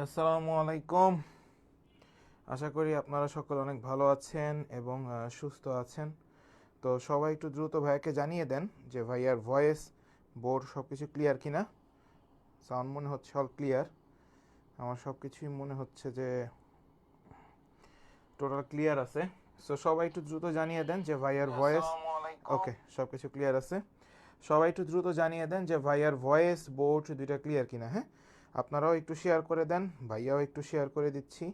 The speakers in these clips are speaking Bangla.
আসসালামু আলাইকুম। আশা করি আপনারা সকলে অনেক ভালো আছেন এবং সুস্থ আছেন। তো সবাই একটু দ্রুত ভাইয়াকে জানিয়ে দেন যে ভাইয়ার ভয়েস, বোর্ড সব কিছু ক্লিয়ার কিনা। সাউন্ড মনে হচ্ছে অল ক্লিয়ার। আমার সব কিছুই মনে হচ্ছে যে টোটাল ক্লিয়ার আছে। সো সবাই একটু দ্রুত জানিয়ে দেন যে ভাইয়ার ভয়েস ওকে, সব কিছু ক্লিয়ার আছে। সবাই একটু দ্রুত জানিয়ে দেন যে ভাইয়ার ভয়েস, বোর্ড দুইটা ক্লিয়ার কিনা। হ্যাঁ, আপনারাও একটু শেয়ার করে দেন, ভাইয়াও একটু শেয়ার করে দিচ্ছি।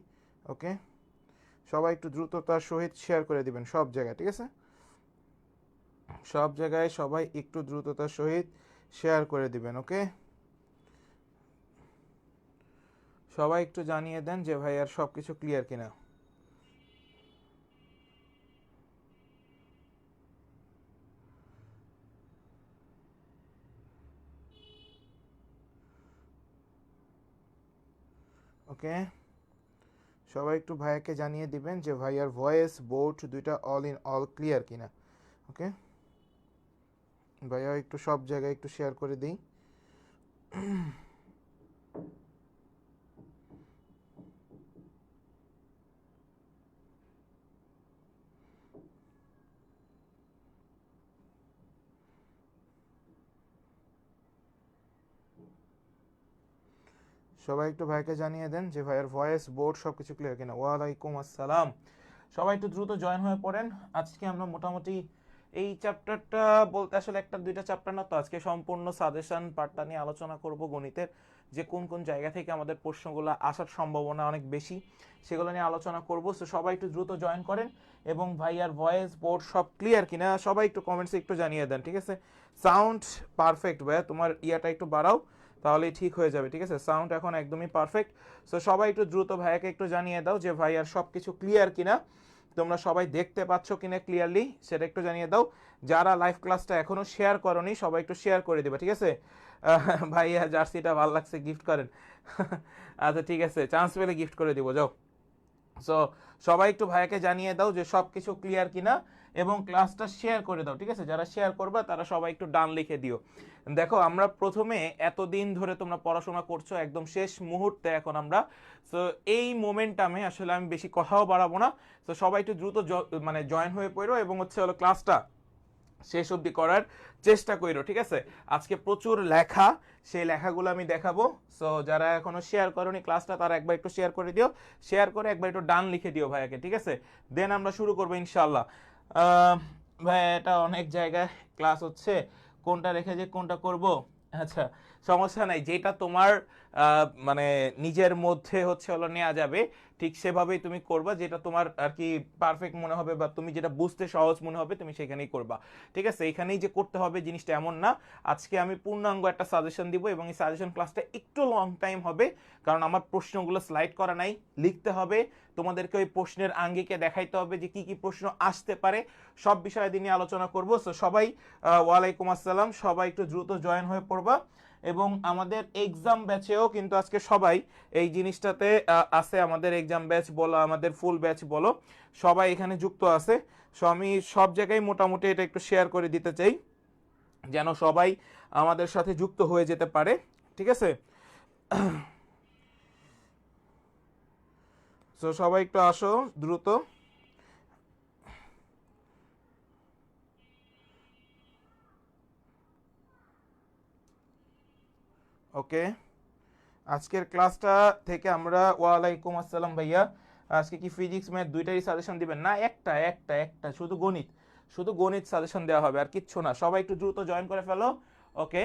ওকে, সবাই একটু দ্রুততার সহিত শেয়ার করে দিবেন সব জায়গায়, ঠিক আছে? সব জায়গায় সবাই একটু দ্রুততার সহিত শেয়ার করে দিবেন। ওকে, সবাই একটু জানিয়ে দেন যে ভাই আর সব কিছু ক্লিয়ার কিনা। ওকে, সবাই একটু ভাইয়াকে জানিয়ে দিবেন যে ভাইয়ার ভয়েস, বোর্ড দুইটা অল ইন অল ক্লিয়ার কিনা। ওকে, ভাইয়া একটু সব জায়গায় একটু শেয়ার করে দিই। সবাই একটু ভাইকে জানিয়ে দেন যে ভাইয়ের ভয়েস, বোর্ড সব কিছু ক্লিয়ার কিনা। ওয়ালাইকুম আসসালাম। সবাই একটু দ্রুত জয়েন হয়ে পড়েন। আজকে আমরা মোটামুটি এই চ্যাপ্টারটা বলতে আসলে একটা দুইটা চ্যাপ্টার না তো, আজকে সম্পূর্ণ সাজেশন পার্টটা নিয়ে আলোচনা করব গণিতের, যে কোন কোন জায়গা থেকে আমাদের প্রশ্নগুলো আসার সম্ভাবনা অনেক বেশি, সেগুলো নিয়ে আলোচনা করব। সো সবাই একটু দ্রুত জয়েন করেন এবং ভাইয়ার ভয়েস, বোর্ড সব ক্লিয়ার কিনা সবাই একটু কমেন্টসে একটু জানিয়ে দেন, ঠিক আছে? সাউন্ড পারফেক্ট ভাইয়া, তোমার ইয়াটা একটু বাড়াও, তাহলেই ঠিক হয়ে যাবে, ঠিক আছে? সাউন্ড এখন একদমই পারফেক্ট। সো সবাই একটু দ্রুত ভাইয়াকে একটু জানিয়ে দাও যে ভাইয়ার সব কিছু ক্লিয়ার কিনা, তোমরা সবাই দেখতে পাচ্ছ কিনা ক্লিয়ারলি, সেটা একটু জানিয়ে দাও। যারা লাইভ ক্লাসটা এখনো শেয়ার করোনি সবাই একটু শেয়ার করে দেবে, ঠিক আছে? ভাইয়া জার্সিটা ভালো লাগছে, গিফট করেন। আচ্ছা ঠিক আছে, চান্স পেলে গিফট করে দিব, যাও। সো সবাই একটু ভাইয়াকে জানিয়ে দাও যে সব কিছু ক্লিয়ার কিনা এবং ক্লাসটা শেয়ার করে দাও, ঠিক আছে? যারা শেয়ার করবা তারা সবাই একটু ডান লিখে দিও। দেখো, আমরা প্রথমে এতদিন ধরে তোমরা পড়াশোনা করছো, একদম শেষ মুহূর্তে এখন আমরা। সো এই মোমেন্টামে আসলে আমি বেশি কথাও বাড়াবো না। সো সবাই একটু দ্রুত মানে জয়েন হয়ে পড়ো এবং হচ্ছে হলো ক্লাসটা শেষ অবধি করার চেষ্টা করো, ঠিক আছে? আজকে প্রচুর লেখা, সেই লেখাগুলো আমি দেখাবো। সো যারা এখনো শেয়ার করোনি ক্লাসটা, তারা একবার একটু শেয়ার করে দিও। শেয়ার করে একবার একটু ডান লিখে দিও ভাইয়াকে, ঠিক আছে? দেন আমরা শুরু করবো ইনশাল্লাহ। ভাই, এটা অনেক জায়গায় ক্লাস হচ্ছে, কোনটা রেখে যে কোনটা করব। আচ্ছা, সমস্যা নাই, যেটা তোমার মানে নিজের মধ্যে হচ্ছে হলো নেওয়া যাবে, ঠিক সেভাবেই তুমি করবা। যেটা তোমার আর কি পারফেক্ট মনে হবে বা তুমি যেটা বুঝতে সহজ মনে হবে তুমি সেখানেই করবা, ঠিক আছে? এখানেই যে করতে হবে জিনিসটা এমন না। আজকে আমি পূর্ণাঙ্গ একটা সাজেশন দিব এবং এই সাজেশন ক্লাসটা একটু লং টাইম হবে, কারণ আমার প্রশ্নগুলো স্লাইড করা নাই, লিখতে হবে। তোমাদেরকে ওই প্রশ্নের আঙ্গিকে দেখাইতে হবে যে কি কি প্রশ্ন আসতে পারে, সব বিষয়ে নিয়ে আলোচনা করব। সো সবাই ওয়ালাইকুম আসসালাম, সবাই একটু দ্রুত জয়েন হয়ে পড়বা। এবং আমাদের এক্সাম ব্যাচেও কিন্তু আজকে সবাই এই জিনিসটাতে আছে, আমাদের এক্সাম ব্যাচ বলো, আমাদের ফুল ব্যাচ বলো, সবাই এখানে যুক্ত আছে। সো আমি সব জায়গায় মোটামুটি এটা একটু শেয়ার করে দিতে চাই, যেন সবাই আমাদের সাথে যুক্ত হয়ে যেতে পারে, ঠিক আছে? সো সবাই একটু আসো দ্রুত। ওকে, আজকের ক্লাসটা থেকে আমরা ওয়ালাইকুম আসসালাম ভাইয়া, আজকে কি ফিজিক্স ম্যাথ দুইটারই সাজেশন দিবেন? না, একটা একটা একটা শুধু গণিত, শুধু গণিত সাজেশন দেওয়া হবে, আর কিচ্ছু না। সবাই একটু দ্রুত জয়েন করে ফেলো। ওকে,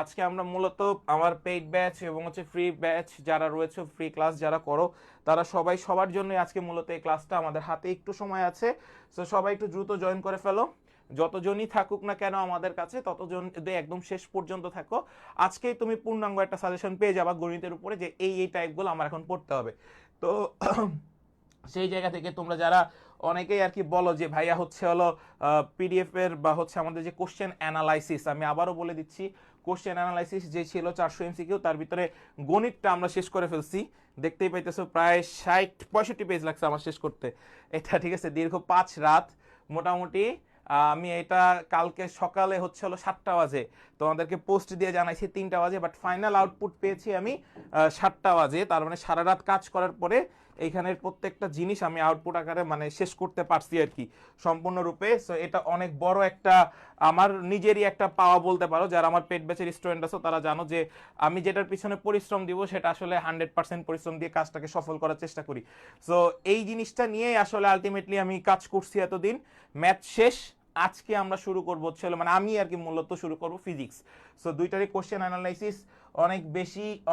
আজকে আমরা মূলত আমার পেইড ব্যাচ এবং হচ্ছে ফ্রি ব্যাচ যারা রয়েছে, ফ্রি ক্লাস যারা করো, তারা সবাই সবার জন্য আজকে মূলত এই ক্লাসটা, আমাদের হাতে একটু সময় আছে। সো সবাই একটু দ্রুত জয়েন করে ফেলো। যতজনই থাকুক না কেন আমাদের কাছে, ততজন যদি একদম শেষ পর্যন্ত থাকো, আজকেই তুমি পূর্ণাঙ্গ একটা সাজেশন পেয়ে যাবা গণিতের উপরে, যে এই টাইপগুলো আমার এখন পড়তে হবে। তো সেই জায়গা থেকে তোমরা যারা অনেকেই আর কি বলো যে ভাইয়া হচ্ছে হলো পিডিএফ এর বা হচ্ছে আমাদের যে কোশ্চেন অ্যানালাইসিস, আমি আবারও বলে দিচ্ছি, কোশ্চেন অ্যানালাইসিস যে ছিল 400 এমসিকিউ, তার ভিতরে গণিতটা আমরা শেষ করে ফেলছি। দেখতেই পাইতেছো প্রায় 60-65 পেজ লাগছে আমার শেষ করতে এটা, ঠিক আছে? দীর্ঘ 5 রাত মোটামুটি আমি এটা কালকে সকালে হচ্ছে হলো 7টা বাজে তোমাদেরকে পোস্ট দিয়ে জানাইছি 3টা বাজে, বাট ফাইনাল আউটপুট পেয়েছি আমি 7টা বাজে। তার মানে সারা রাত কাজ করার পরে এইখানের প্রত্যেকটা জিনিস আমি আউটপুট আকারে মানে শেষ করতে পারছি আর কি সম্পূর্ণরূপে। সো এটা অনেক বড় একটা আমার নিজেরই একটা পাওয়া বলতে পারো। যারা আমার পেট ব্যাচের স্টুডেন্ট আছো তারা জানো যে আমি যেটার পিছনে পরিশ্রম দিব সেটা আসলে 100% পরিশ্রম দিয়ে কাজটাকে সফল করার চেষ্টা করি। সো এই জিনিসটা নিয়েই আসলে আলটিমেটলি আমি কাজ করছি এতদিন। ম্যাথ শেষ, আজকে আমরা শুরু করবো হচ্ছে মানে আমি আর কি মূলত শুরু করব ফিজিক্স। সো দুইটারই কোশ্চেন অ্যানালাইসিস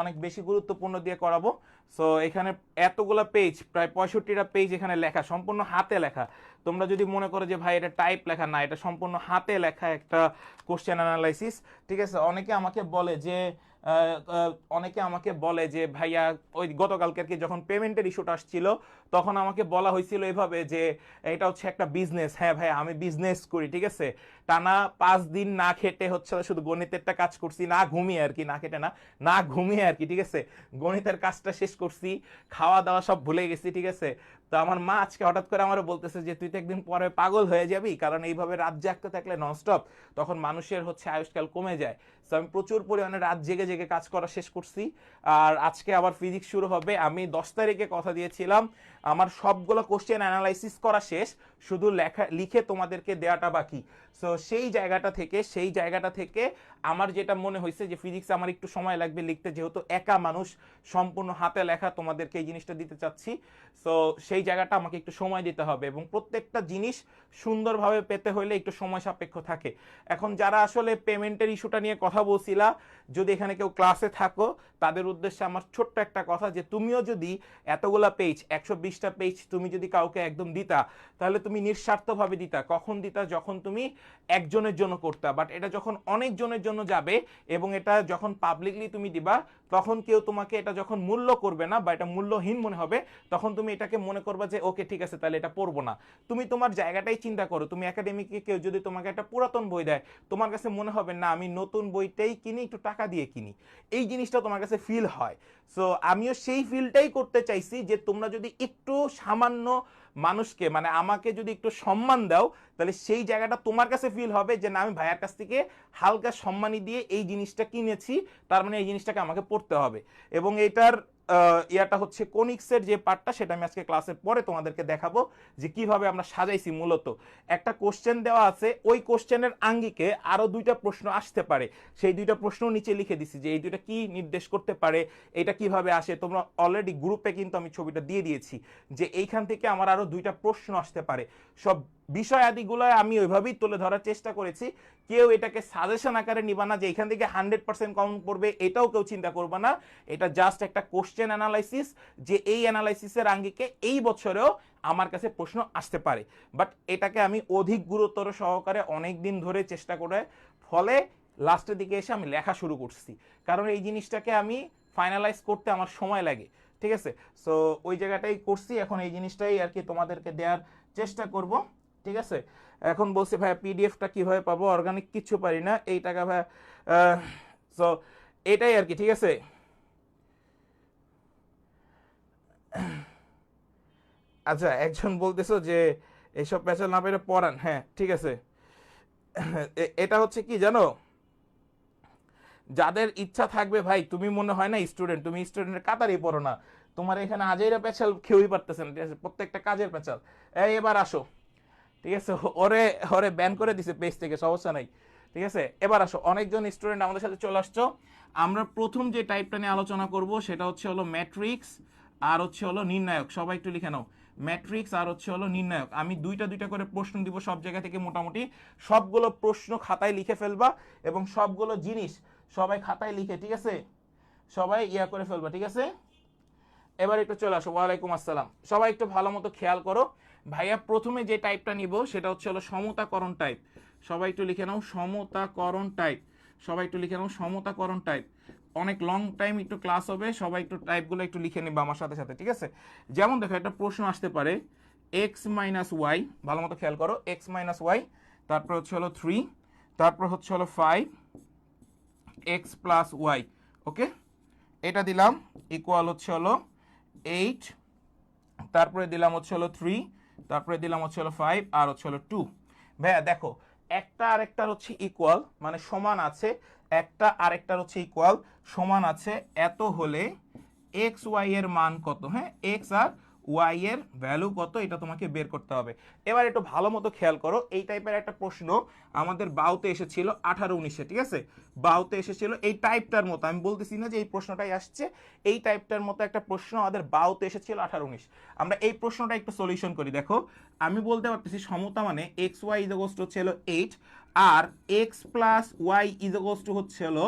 অনেক বেশি গুরুত্বপূর্ণ দিয়ে করাবো। সো এখানে এতগুলা পেজ, প্রায় 65টা পেজ এখানে লেখা, সম্পূর্ণ হাতে লেখা। তোমরা যদি মনে করো যে ভাই এটা টাইপ লেখা, না, এটা সম্পূর্ণ হাতে লেখা একটা কোশ্চেন অ্যানালাইসিস, ঠিক আছে। অনেকে আমাকে বলে যে ভাইয়া ওই গতকালকে কি যখন পেমেন্টের ইস্যুটা আসছিল তখন আমাকে বলা হয়েছিল এভাবে যে এটা হচ্ছে একটা বিজনেস। হ্যাঁ ভাই, আমি বিজনেস করি, ঠিক আছে। টানা 5 দিন না খেটে হচ্ছে শুধু গণিতেরটা কাজ করছি, না ঘুমিয়ে আর কি, না খেটে না ঘুমিয়ে আর কি, ঠিক আছে। গণিতের কাজটা শেষ করছি, খাওয়া দাওয়া সব ভুলে গেছি, ঠিক আছে। তো আমার মা আজকে হঠাৎ করে আমারও বলতেছে যে তুই তো একদিন পরে পাগল হয়ে যাবি, কারণ এইভাবে রাত জাগতে থাকলে ননস্টপ তখন মানুষের হচ্ছে আয়ুষ্কাল কমে যায়। তো আমি প্রচুর পরিমাণে রাত জেগে জেগে কাজ করা শেষ করছি। আর আজকে আবার ফিজিক্স শুরু হবে। আমি 10 তারিখে কথা দিয়েছিলাম আমার সবগুলো কোশ্চেন অ্যানালাইসিস করা শেষ, শুধু লিখে তোমাদেরকে দেওয়াটা বাকি। সো সেই জায়গাটা থেকে আমার যেটা মনে হয়েছে যে ফিজিক্স আমার একটু সময় লাগবে লিখতে, যেহেতু একা মানুষ সম্পূর্ণ হাতে লেখা তোমাদেরকে এই জিনিসটা দিতে চাচ্ছি। সো সেই জায়গাটা আমাকে একটু সময় দিতে হবে, এবং প্রত্যেকটা জিনিস সুন্দরভাবে পেতে হলে একটু সময় সাপেক্ষ থাকে। এখন যারা আসলে পেমেন্টের ইস্যুটা নিয়ে কথা বলছিলা, যদি এখানে কেউ ক্লাসে থাকো তাদের উদ্দেশ্যে আমার ছোট্ট একটা কথা, যে তুমিও যদি এতগুলা পেজ 120টা পেজ তুমি যদি কাউকে একদম দিতা, তাহলে তুমি নিঃস্বার্থভাবে দিতা। কখন দিতা? যখন তুমি একজনের জন্য করতা। বাট এটা যখন অনেকজনের জন্য যাবে এবং এটা যখন পাবলিকলি তুমি দিবা, তখন কেউ তোমাকে এটা যখন মূল্য করবে না বা এটা মূল্যহীন মনে হবে, তখন তুমি এটাকে মনে করবা যে ওকে ঠিক আছে তাহলে এটা পড়বো না। তুমি তোমার জায়গাটাই চিন্তা করো। তুমি একাডেমিকে কেউ যদি তোমাকে একটা পুরাতন বই দেয়, তোমার কাছে মনে হবে না আমি নতুন বইটাই কিনি, একটু টাকা দিয়ে কিনি, এই জিনিসটা তোমার কাছে ফিল হয়। সো আমিও সেই ফিলটাই করতে চাইছি, যে তোমরা যদি একটু সামান্য মানুষকে মানে আমাকে যদি একটু সম্মান দাও, তাহলে সেই জায়গাটা তোমার কাছে ফিল হবে যে না, আমি ভাইয়ার কাছ থেকে হালকা সম্মানী দিয়ে এই জিনিসটা কিনেছি, তার মানে এই জিনিসটাকে আমাকে পড়তে হবে। এবং এটার ইয়াটা হচ্ছে কোনিক্সের যে পার্টটা, সেটা আমি আজকে ক্লাসের পরে তোমাদেরকে দেখাবো যে কিভাবে আমরা সাজাইছি। মূলত একটা কোশ্চেন দেওয়া আছে, ওই কোশ্চেনের আঙ্গিকে আরো 2টা প্রশ্ন আসতে পারে, সেই 2টা প্রশ্ন নিচে লিখে দিছি যে এই 2টা কি নির্দেশ করতে পারে, এটা কিভাবে আসে। তোমরা অলরেডি গ্রুপে কিন্তু আমি ছবিটা দিয়ে দিয়েছি যে এইখান থেকে আমার আরো 2টা প্রশ্ন আসতে পারে। সব বিষয় আদিগুলো আমি ওইভাবেই তুলে ধরার চেষ্টা করেছি। কেউ এটাকে সাজেশন আকারে নিবা না যে এখান থেকে 100% কমন পড়বে, এটাও কেউ চিন্তা করবে না। এটা জাস্ট একটা কোশ্চেন অ্যানালাইসিস, যে এই অ্যানালাইসিসের আঙ্গিকে এই বছরেও আমার কাছে প্রশ্ন আসতে পারে। বাট এটাকে আমি অধিক গুরুত্বর সহকারে অনেক দিন ধরে চেষ্টা করে, ফলে লাস্টের দিকে এসে আমি লেখা শুরু করছি, কারণ এই জিনিসটাকে আমি ফাইনালাইজ করতে আমার সময় লাগে, ঠিক আছে। সো ওই জায়গাটাই করছি, এখন এই জিনিসটাই আর কি তোমাদেরকে দেওয়ার চেষ্টা করব, ঠিক আছে। এখন বলছি ভাইয়া পিডিএফটা কিভাবে পাবো, অর্গানিক কিছু পারি না এই টাকা ভাইয়া। সো এটাই আর কি, ঠিক আছে। আচ্ছা, একজন বলতেছো যে এইসব প্যাচাল না পেরে পড়ান। হ্যাঁ ঠিক আছে, এটা হচ্ছে কি জানো, যাদের ইচ্ছা থাকবে, ভাই তুমি মনে হয় না স্টুডেন্ট, তুমি স্টুডেন্টের কাতারই পড়ো না, তোমার এখানে আজেরা পেঁচাল কেউই পারতেছে না, ঠিক আছে, প্রত্যেকটা কাজের পেঁচাল। এবার আসো, ঠিক আছে, ওরে ওরে ব্যান করে দিছে পেজ থেকে, সমস্যা নাই, ঠিক আছে। এবার আসো, অনেকজন স্টুডেন্ট আমাদের সাথে চলে আসছো। আমরা প্রথম যে টাইপটা নিয়ে আলোচনা করব সেটা হচ্ছে হলো ম্যাট্রিক্স আর হচ্ছে হলো নির্ণায়ক। সবাই একটু লিখে নাও, ম্যাট্রিক্স আর হচ্ছে হলো নির্ণায়ক। আমি দুইটা করে প্রশ্ন দিব সব জায়গা থেকে, মোটামুটি সবগুলো প্রশ্ন খাতায় লিখে ফেলবা, এবং সবগুলো জিনিস সবাই খাতায় লিখে, ঠিক আছে, সবাই ইয়া করে ফেলবা, ঠিক আছে। এবার একটু চলে আসো, ওয়ালাইকুম আসসালাম। সবাই একটু ভালো মতো খেয়াল করো। ভাইয়া প্রথমে যে টাইপটা নিব সেটা হচ্ছে হলো সমতাকরণ টাইপ। সবাই একটু লিখে নাও সমতাকরণ টাইপ, সবাই একটু লিখে নাও সমতাকরণ টাইপ। অনেক লং টাইম একটু ক্লাস হবে, সবাই একটু টাইপগুলো একটু লিখে নিবা আমার সাথে সাথে, ঠিক আছে। যেমন দেখো, একটা প্রশ্ন আসতে পারে এক্স মাইনাস ওয়াই, ভালো মতো খেয়াল করো, এক্স মাইনাস ওয়াই, তারপর হচ্ছে হলো 3, তারপর হচ্ছে হলো 5 এক্স প্লাস ওয়াই, ওকে, এটা দিলাম ইকুয়াল হচ্ছে হলো 8, তারপরে দিলাম হচ্ছে হলো 3, তারপরে দিলাম হচ্ছে হলো 5 আর হচ্ছে হলো 2। ভাইয়া দেখো, একটা আরেকটার হচ্ছে ইকুয়াল, মানে সমান আছে, একটা আরেকটার হচ্ছে ইকুয়াল সমান আছে, এত হলে এক্স ওয়াই এর মান কত, হ্যাঁ এক্স আর ওয়াই এর ভ্যালু কত এটা তোমাকে বের করতে হবে। এবার একটু ভালো মতো খেয়াল করো, এই টাইপের একটা প্রশ্ন আমাদের বাউতে এসেছিল 18-19-এ, ঠিক আছে, বাউতে এসেছিল এই টাইপটার মতো, আমি বলতেছি না যে এই প্রশ্নটাই আসছে, এই টাইপটার মতো একটা প্রশ্ন আমাদের বাউতে এসেছিল 18-19। আমরা এই প্রশ্নটা একটু সলিউশন করি। দেখো আমি বলতে পারতেছি সমতা মানে এক্স ওয়াই ইজ টু হচ্ছে হলো 8 আর x plus y is to হচ্ছে হলো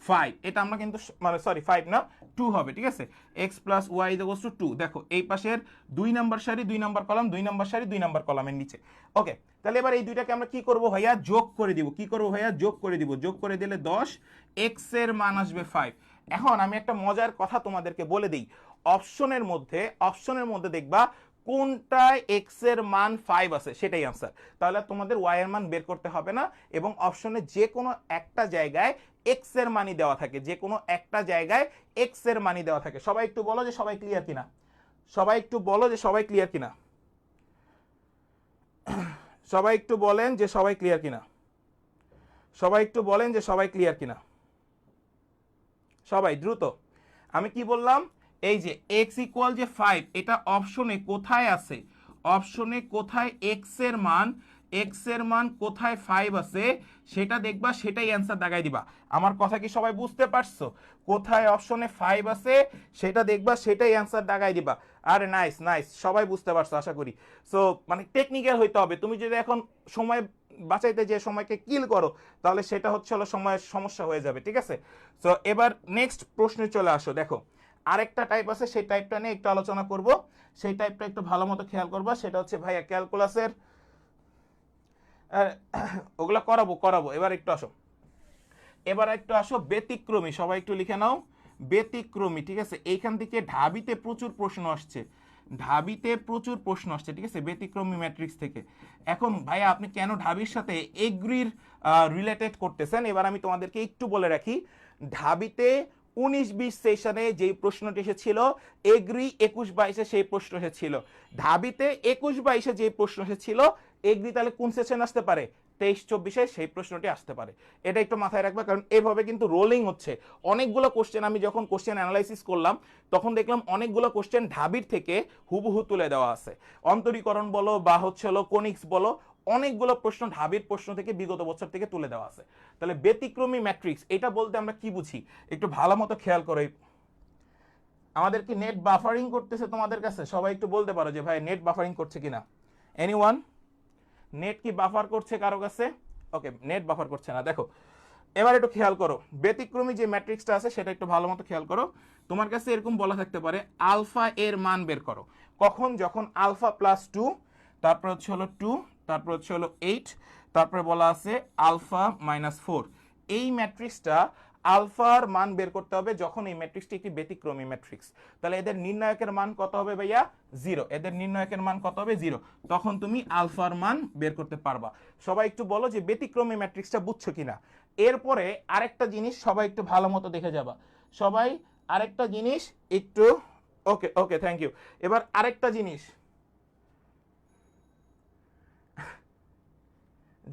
5, এটা আমরা কিন্তু মানে সরি 5 না 2 হবে, ঠিক আছে, x plus y is to 2। দেখো এই পাশের 2 নাম্বার সারি 2 নাম্বার কলাম, 2 নাম্বার সারি 2 নাম্বার কলামের নিচে। ওকে, তাহলে এবার এই দুইটাকে আমরা কি করব ভাইয়া, যোগ করে দিব। কি করব ভাইয়া, যোগ করে দিব। যোগ করে দিলে 10, এক্স এর মান আসবে 5। এখন আমি একটা মজার কথা তোমাদেরকে বলে দিই, অপশনের মধ্যে দেখবা কোনটায় এক্স এর মান 5 আছে সেটাই আনসার, তাহলে তোমাদের ওয়াই এর মান বের করতে হবে না। এবং অপশনে যে কোনো একটা জায়গায় এক্স এর মানই দেওয়া থাকে, যে কোনো একটা জায়গায় এক্স এর মানই দেওয়া থাকে। সবাই একটু বলো যে সবাই ক্লিয়ার কিনা, সবাই একটু বলো যে সবাই ক্লিয়ার কিনা, সবাই একটু বলেন যে সবাই ক্লিয়ার কিনা, সবাই একটু বলেন যে সবাই ক্লিয়ার কিনা, সবাই দ্রুত। আমি কি বললাম, এই যে x ইকুয়াল যে 5, এটা অপশনে কোথায় আছে, অপশনে কোথায় x এর মান কোথায় 5 আছে সেটা দেখবা, সেটাই অ্যান্সার দাগাই দিবা। আমার কথা কি সবাই বুঝতে পারছো, কোথায় অপশনে 5 আছে সেটা দেখবা, সেটাই অ্যান্সার দাগাই দিবা। আরে নাইস নাইস, সবাই বুঝতে পারছো আশা করি। সো মানে টেকনিক্যাল হইতে হবে, তুমি যদি এখন সময় বাঁচাইতে যে সময়কে কিল করো তাহলে সেটা হচ্ছে হলো সময়ের সমস্যা হয়ে যাবে, ঠিক আছে। সো এবার নেক্সট প্রশ্নে চলে আসো। দেখো আরেকটা টাইপ আছে, সেই টাইপটা নিয়ে একটু আলোচনা করব, সেই টাইপটা একটু ভালো মতো খেয়াল করবা। সেটা হচ্ছে ভাইয়া ক্যালকুলাসের ওগুলা করাবো করাবো। এবার একটু আসো ব্যতিক্রমী, সবাই একটু লিখে নাও ব্যতিক্রমী, ঠিক আছে। এইখান থেকে ঢাবিতে প্রচুর প্রশ্ন আসছে, ঢাবিতে প্রচুর প্রশ্ন আসছে, ঠিক আছে, ব্যতিক্রমী ম্যাট্রিক্স থেকে। এখন ভাইয়া আপনি কেন ঢাবির সাথে এগ্রির রিলেটেড করতেছেন, এবার আমি তোমাদেরকে একটু বলে রাখি। ঢাবিতে 19-20 সেশনে যেই প্রশ্নটি এসেছিল, এগ্রি 21-22-এ সেই প্রশ্ন এসেছিল। ঢাবিতে 21-22-এ যে প্রশ্ন এসেছিল, এগ্রি তাহলে কোন সেশন আসতে পারে, 23-24-এ সেই প্রশ্নটি আসতে পারে। এটা একটু মাথায় রাখবা, কারণ এভাবে কিন্তু রোলিং হচ্ছে অনেকগুলো কোশ্চেন। আমি যখন কোশ্চেন অ্যানালাইসিস করলাম তখন দেখলাম অনেকগুলো কোশ্চেন ঢাবির থেকে হুবহু তুলে দেওয়া আছে। অন্তরীকরণ বলো বা হচ্ছে হলো কোনিক্স বলো, অনেকগুলো প্রশ্ন ঢাবির প্রশ্ন থেকে বিগত বছর থেকে তুলে দেওয়া আছে। তাহলে ব্যতিক্রমী ম্যাট্রিক্স এটা বলতে আমরা কি বুঝি, একটু ভালো মতো খেয়াল করো। আমাদের কি নেট বাফারিং করতেছে তোমাদের কাছে, সবাই একটু বলতে পারো যে ভাই নেট বাফারিং করছে কিনা। এনিওয়ান, নেট কি বাফার করছে কারো কাছে? ওকে, নেট বাফার করছে না। দেখো এবার একটু খেয়াল করো, ব্যতিক্রমী যে ম্যাট্রিক্সটা আছে সেটা একটু ভালো মতো খেয়াল করো। তোমার কাছে এরকম বলা থাকতে পারে আলফা এর মান বের করো, কখন, যখন আলফা প্লাস 2, তারপর হচ্ছে হলো 2, তারপর হচ্ছে হলো 8, তারপরে বলা আছে আলফা মাইনাস 4। এই ম্যাট্রিক্সটা আলফার মান বের করতে হবে যখন এই ম্যাট্রিক্সটি একটি ব্যতিক্রমী ম্যাট্রিক্স। তাহলে এদের নির্ণায়কের মান কত হবে ভাইয়া, 0। এদের নির্ণায়কের মান কত হবে, 0। তখন তুমি আলফার মান বের করতে পারবা। সবাই একটু বলো যে ব্যতিক্রমী ম্যাট্রিক্সটা বুঝছো কিনা। এরপরে আরেকটা জিনিস সবাই একটু ভালো মতো দেখে যাবা, সবাই আরেকটা জিনিস একটু, ওকে ওকে থ্যাংক ইউ। এবার আরেকটা জিনিস,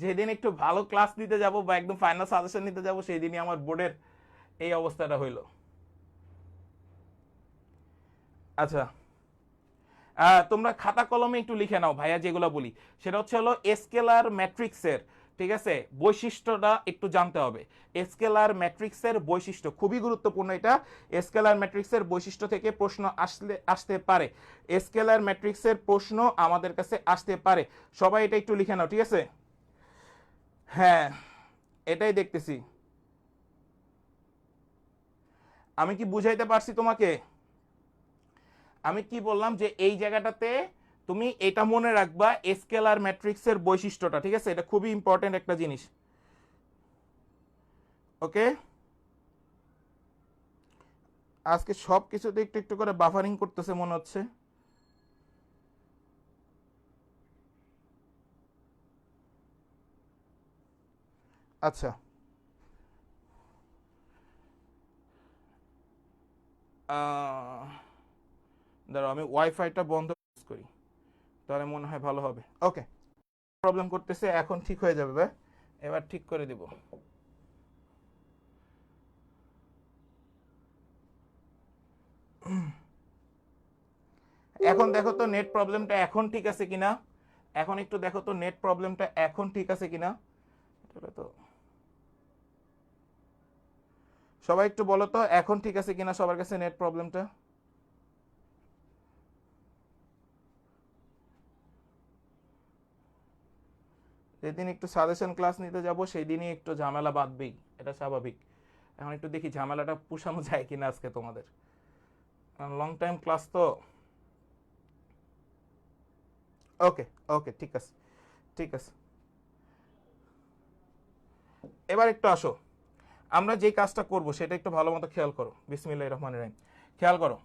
যেদিন একটু ভালো ক্লাস দিতে যাব বা একদম ফাইনাল সাজেশন নিতে যাব সেই দিনই আমার বোর্ডের এই অবস্থাটা হইলো। আচ্ছা, তোমরা খাতা কলমে একটু লিখে নাও ভাইয়া, যেগুলো বলি সেটা হচ্ছে হলো স্কেলার ম্যাট্রিক্সের, ঠিক আছে, বৈশিষ্ট্যটা একটু জানতে হবে। স্কেলার ম্যাট্রিক্সের বৈশিষ্ট্য খুবই গুরুত্বপূর্ণ, এটা স্কেলার ম্যাট্রিক্সের বৈশিষ্ট্য থেকে প্রশ্ন আসতে পারে, স্কেলার ম্যাট্রিক্সের প্রশ্ন আমাদের কাছে আসতে পারে। সবাই এটা একটু লিখে নাও, ঠিক আছে। হ্যাঁ, এটাই দেখতেছি। আমি কি বুঝাইতে পারছি তোমাকে? আমি কি বললাম যে এই জায়গাটাতে তুমি এটা মনে রাখবা, স্কেলার ম্যাট্রিক্সের বৈশিষ্ট্যটা, ঠিক আছে, এটা খুবই ইম্পর্টেন্ট একটা জিনিস। ওকে, আজকে সব কিছুতে একটু একটু করে বাফারিং করতেছে মনে হচ্ছে। আচ্ছা, দাঁড়াও আমি ওয়াইফাইটা বন্ধ করি, তাহলে মনে হয় ভালো হবে। ওকে। প্রবলেম করতেছে, এখন ঠিক হয়ে যাবে ভাই, এবার ঠিক করে দিব। এখন দেখো তো নেট প্রবলেমটা এখন ঠিক আছে কিনা, এখন একটু দেখো তো নেট প্রবলেমটা এখন ঠিক আছে কিনা। তো সবাই একটু বলো তো এখন ঠিক আছে কিনা সবার কাছে নেট প্রবলেমটা। যেদিন একটু সাজেশন ক্লাস নিতে যাব সেই দিনই একটু ঝামেলা বাঁধবেই, এটা স্বাভাবিক। এখন একটু দেখি ঝামেলাটা পুষানো যায় কিনা আজকে তোমাদের, কারণ লং টাইম ক্লাস তো। ওকে ওকে ঠিক আছে, ঠিক আছে। এবার একটু আসো, আমরা যে কাজটা করব সেটা একটু ভালো মতো খেয়াল করো। বিসমিল্লাহির রহমানির রহিম, খেয়াল করো,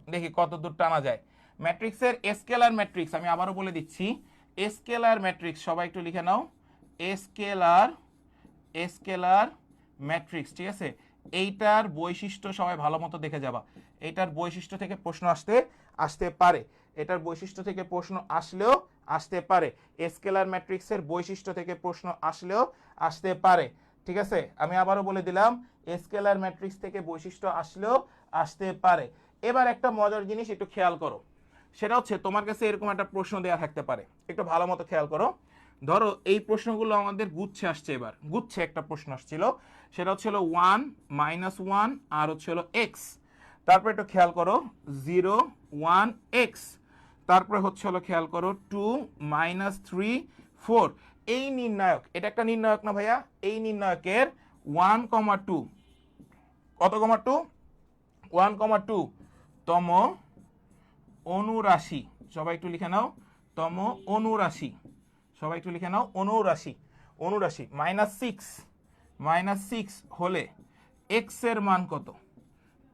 দেখি কত দূর টানা যায়। ম্যাট্রিক্সের স্কেলার ম্যাট্রিক্স আমি আবারও বলে দিচ্ছি, স্কেলার ম্যাট্রিক্স সবাই একটু লিখে নাও, স্কেলার স্কেলার ম্যাট্রিক্স, ঠিক আছে। এইটার বৈশিষ্ট্য সবাই ভালো মতো দেখে যাবা, এইটার বৈশিষ্ট্য থেকে প্রশ্ন আসতে পারে, এটার বৈশিষ্ট্য থেকে প্রশ্ন আসলেও আসতে পারে, স্কেলার ম্যাট্রিক্সের বৈশিষ্ট্য থেকে প্রশ্ন আসলেও আসতে পারে, ঠিক আছে। আমি আবারও বলে দিলাম, স্কেলার ম্যাট্রিক্স থেকে বৈশিষ্ট্য আসলেও আসতে পারে। এবার একটা মজার জিনিস একটু খেয়াল করো, সেটা হচ্ছে তোমার কাছে এরকম একটা প্রশ্ন দেওয়া থাকতে পারে, একটু ভালো মতো খেয়াল করো। ধরো এই প্রশ্নগুলো আমাদের গুচ্ছে আসছে, এবার গুচ্ছে একটা প্রশ্ন আসছিল, সেটা হচ্ছিল 1 -1 আর হচ্ছিল এক্স, তারপরে একটু খেয়াল করো 0 1 এক্স, তারপরে হচ্ছিল খেয়াল করো 2 -3 4। এই নির্ণায়ক, এটা একটা নির্ণায়ক না ভাইয়া, এই নির্ণায়কের 1,2 কত, 2 1,2 তম অনুরাশি, সবাই একটু লিখে নাও, তম অনুরাশি, সবাই একটু লিখে নাও, অনুরাশি, অনুরাশি -6 হলে এক্স এর মান কত,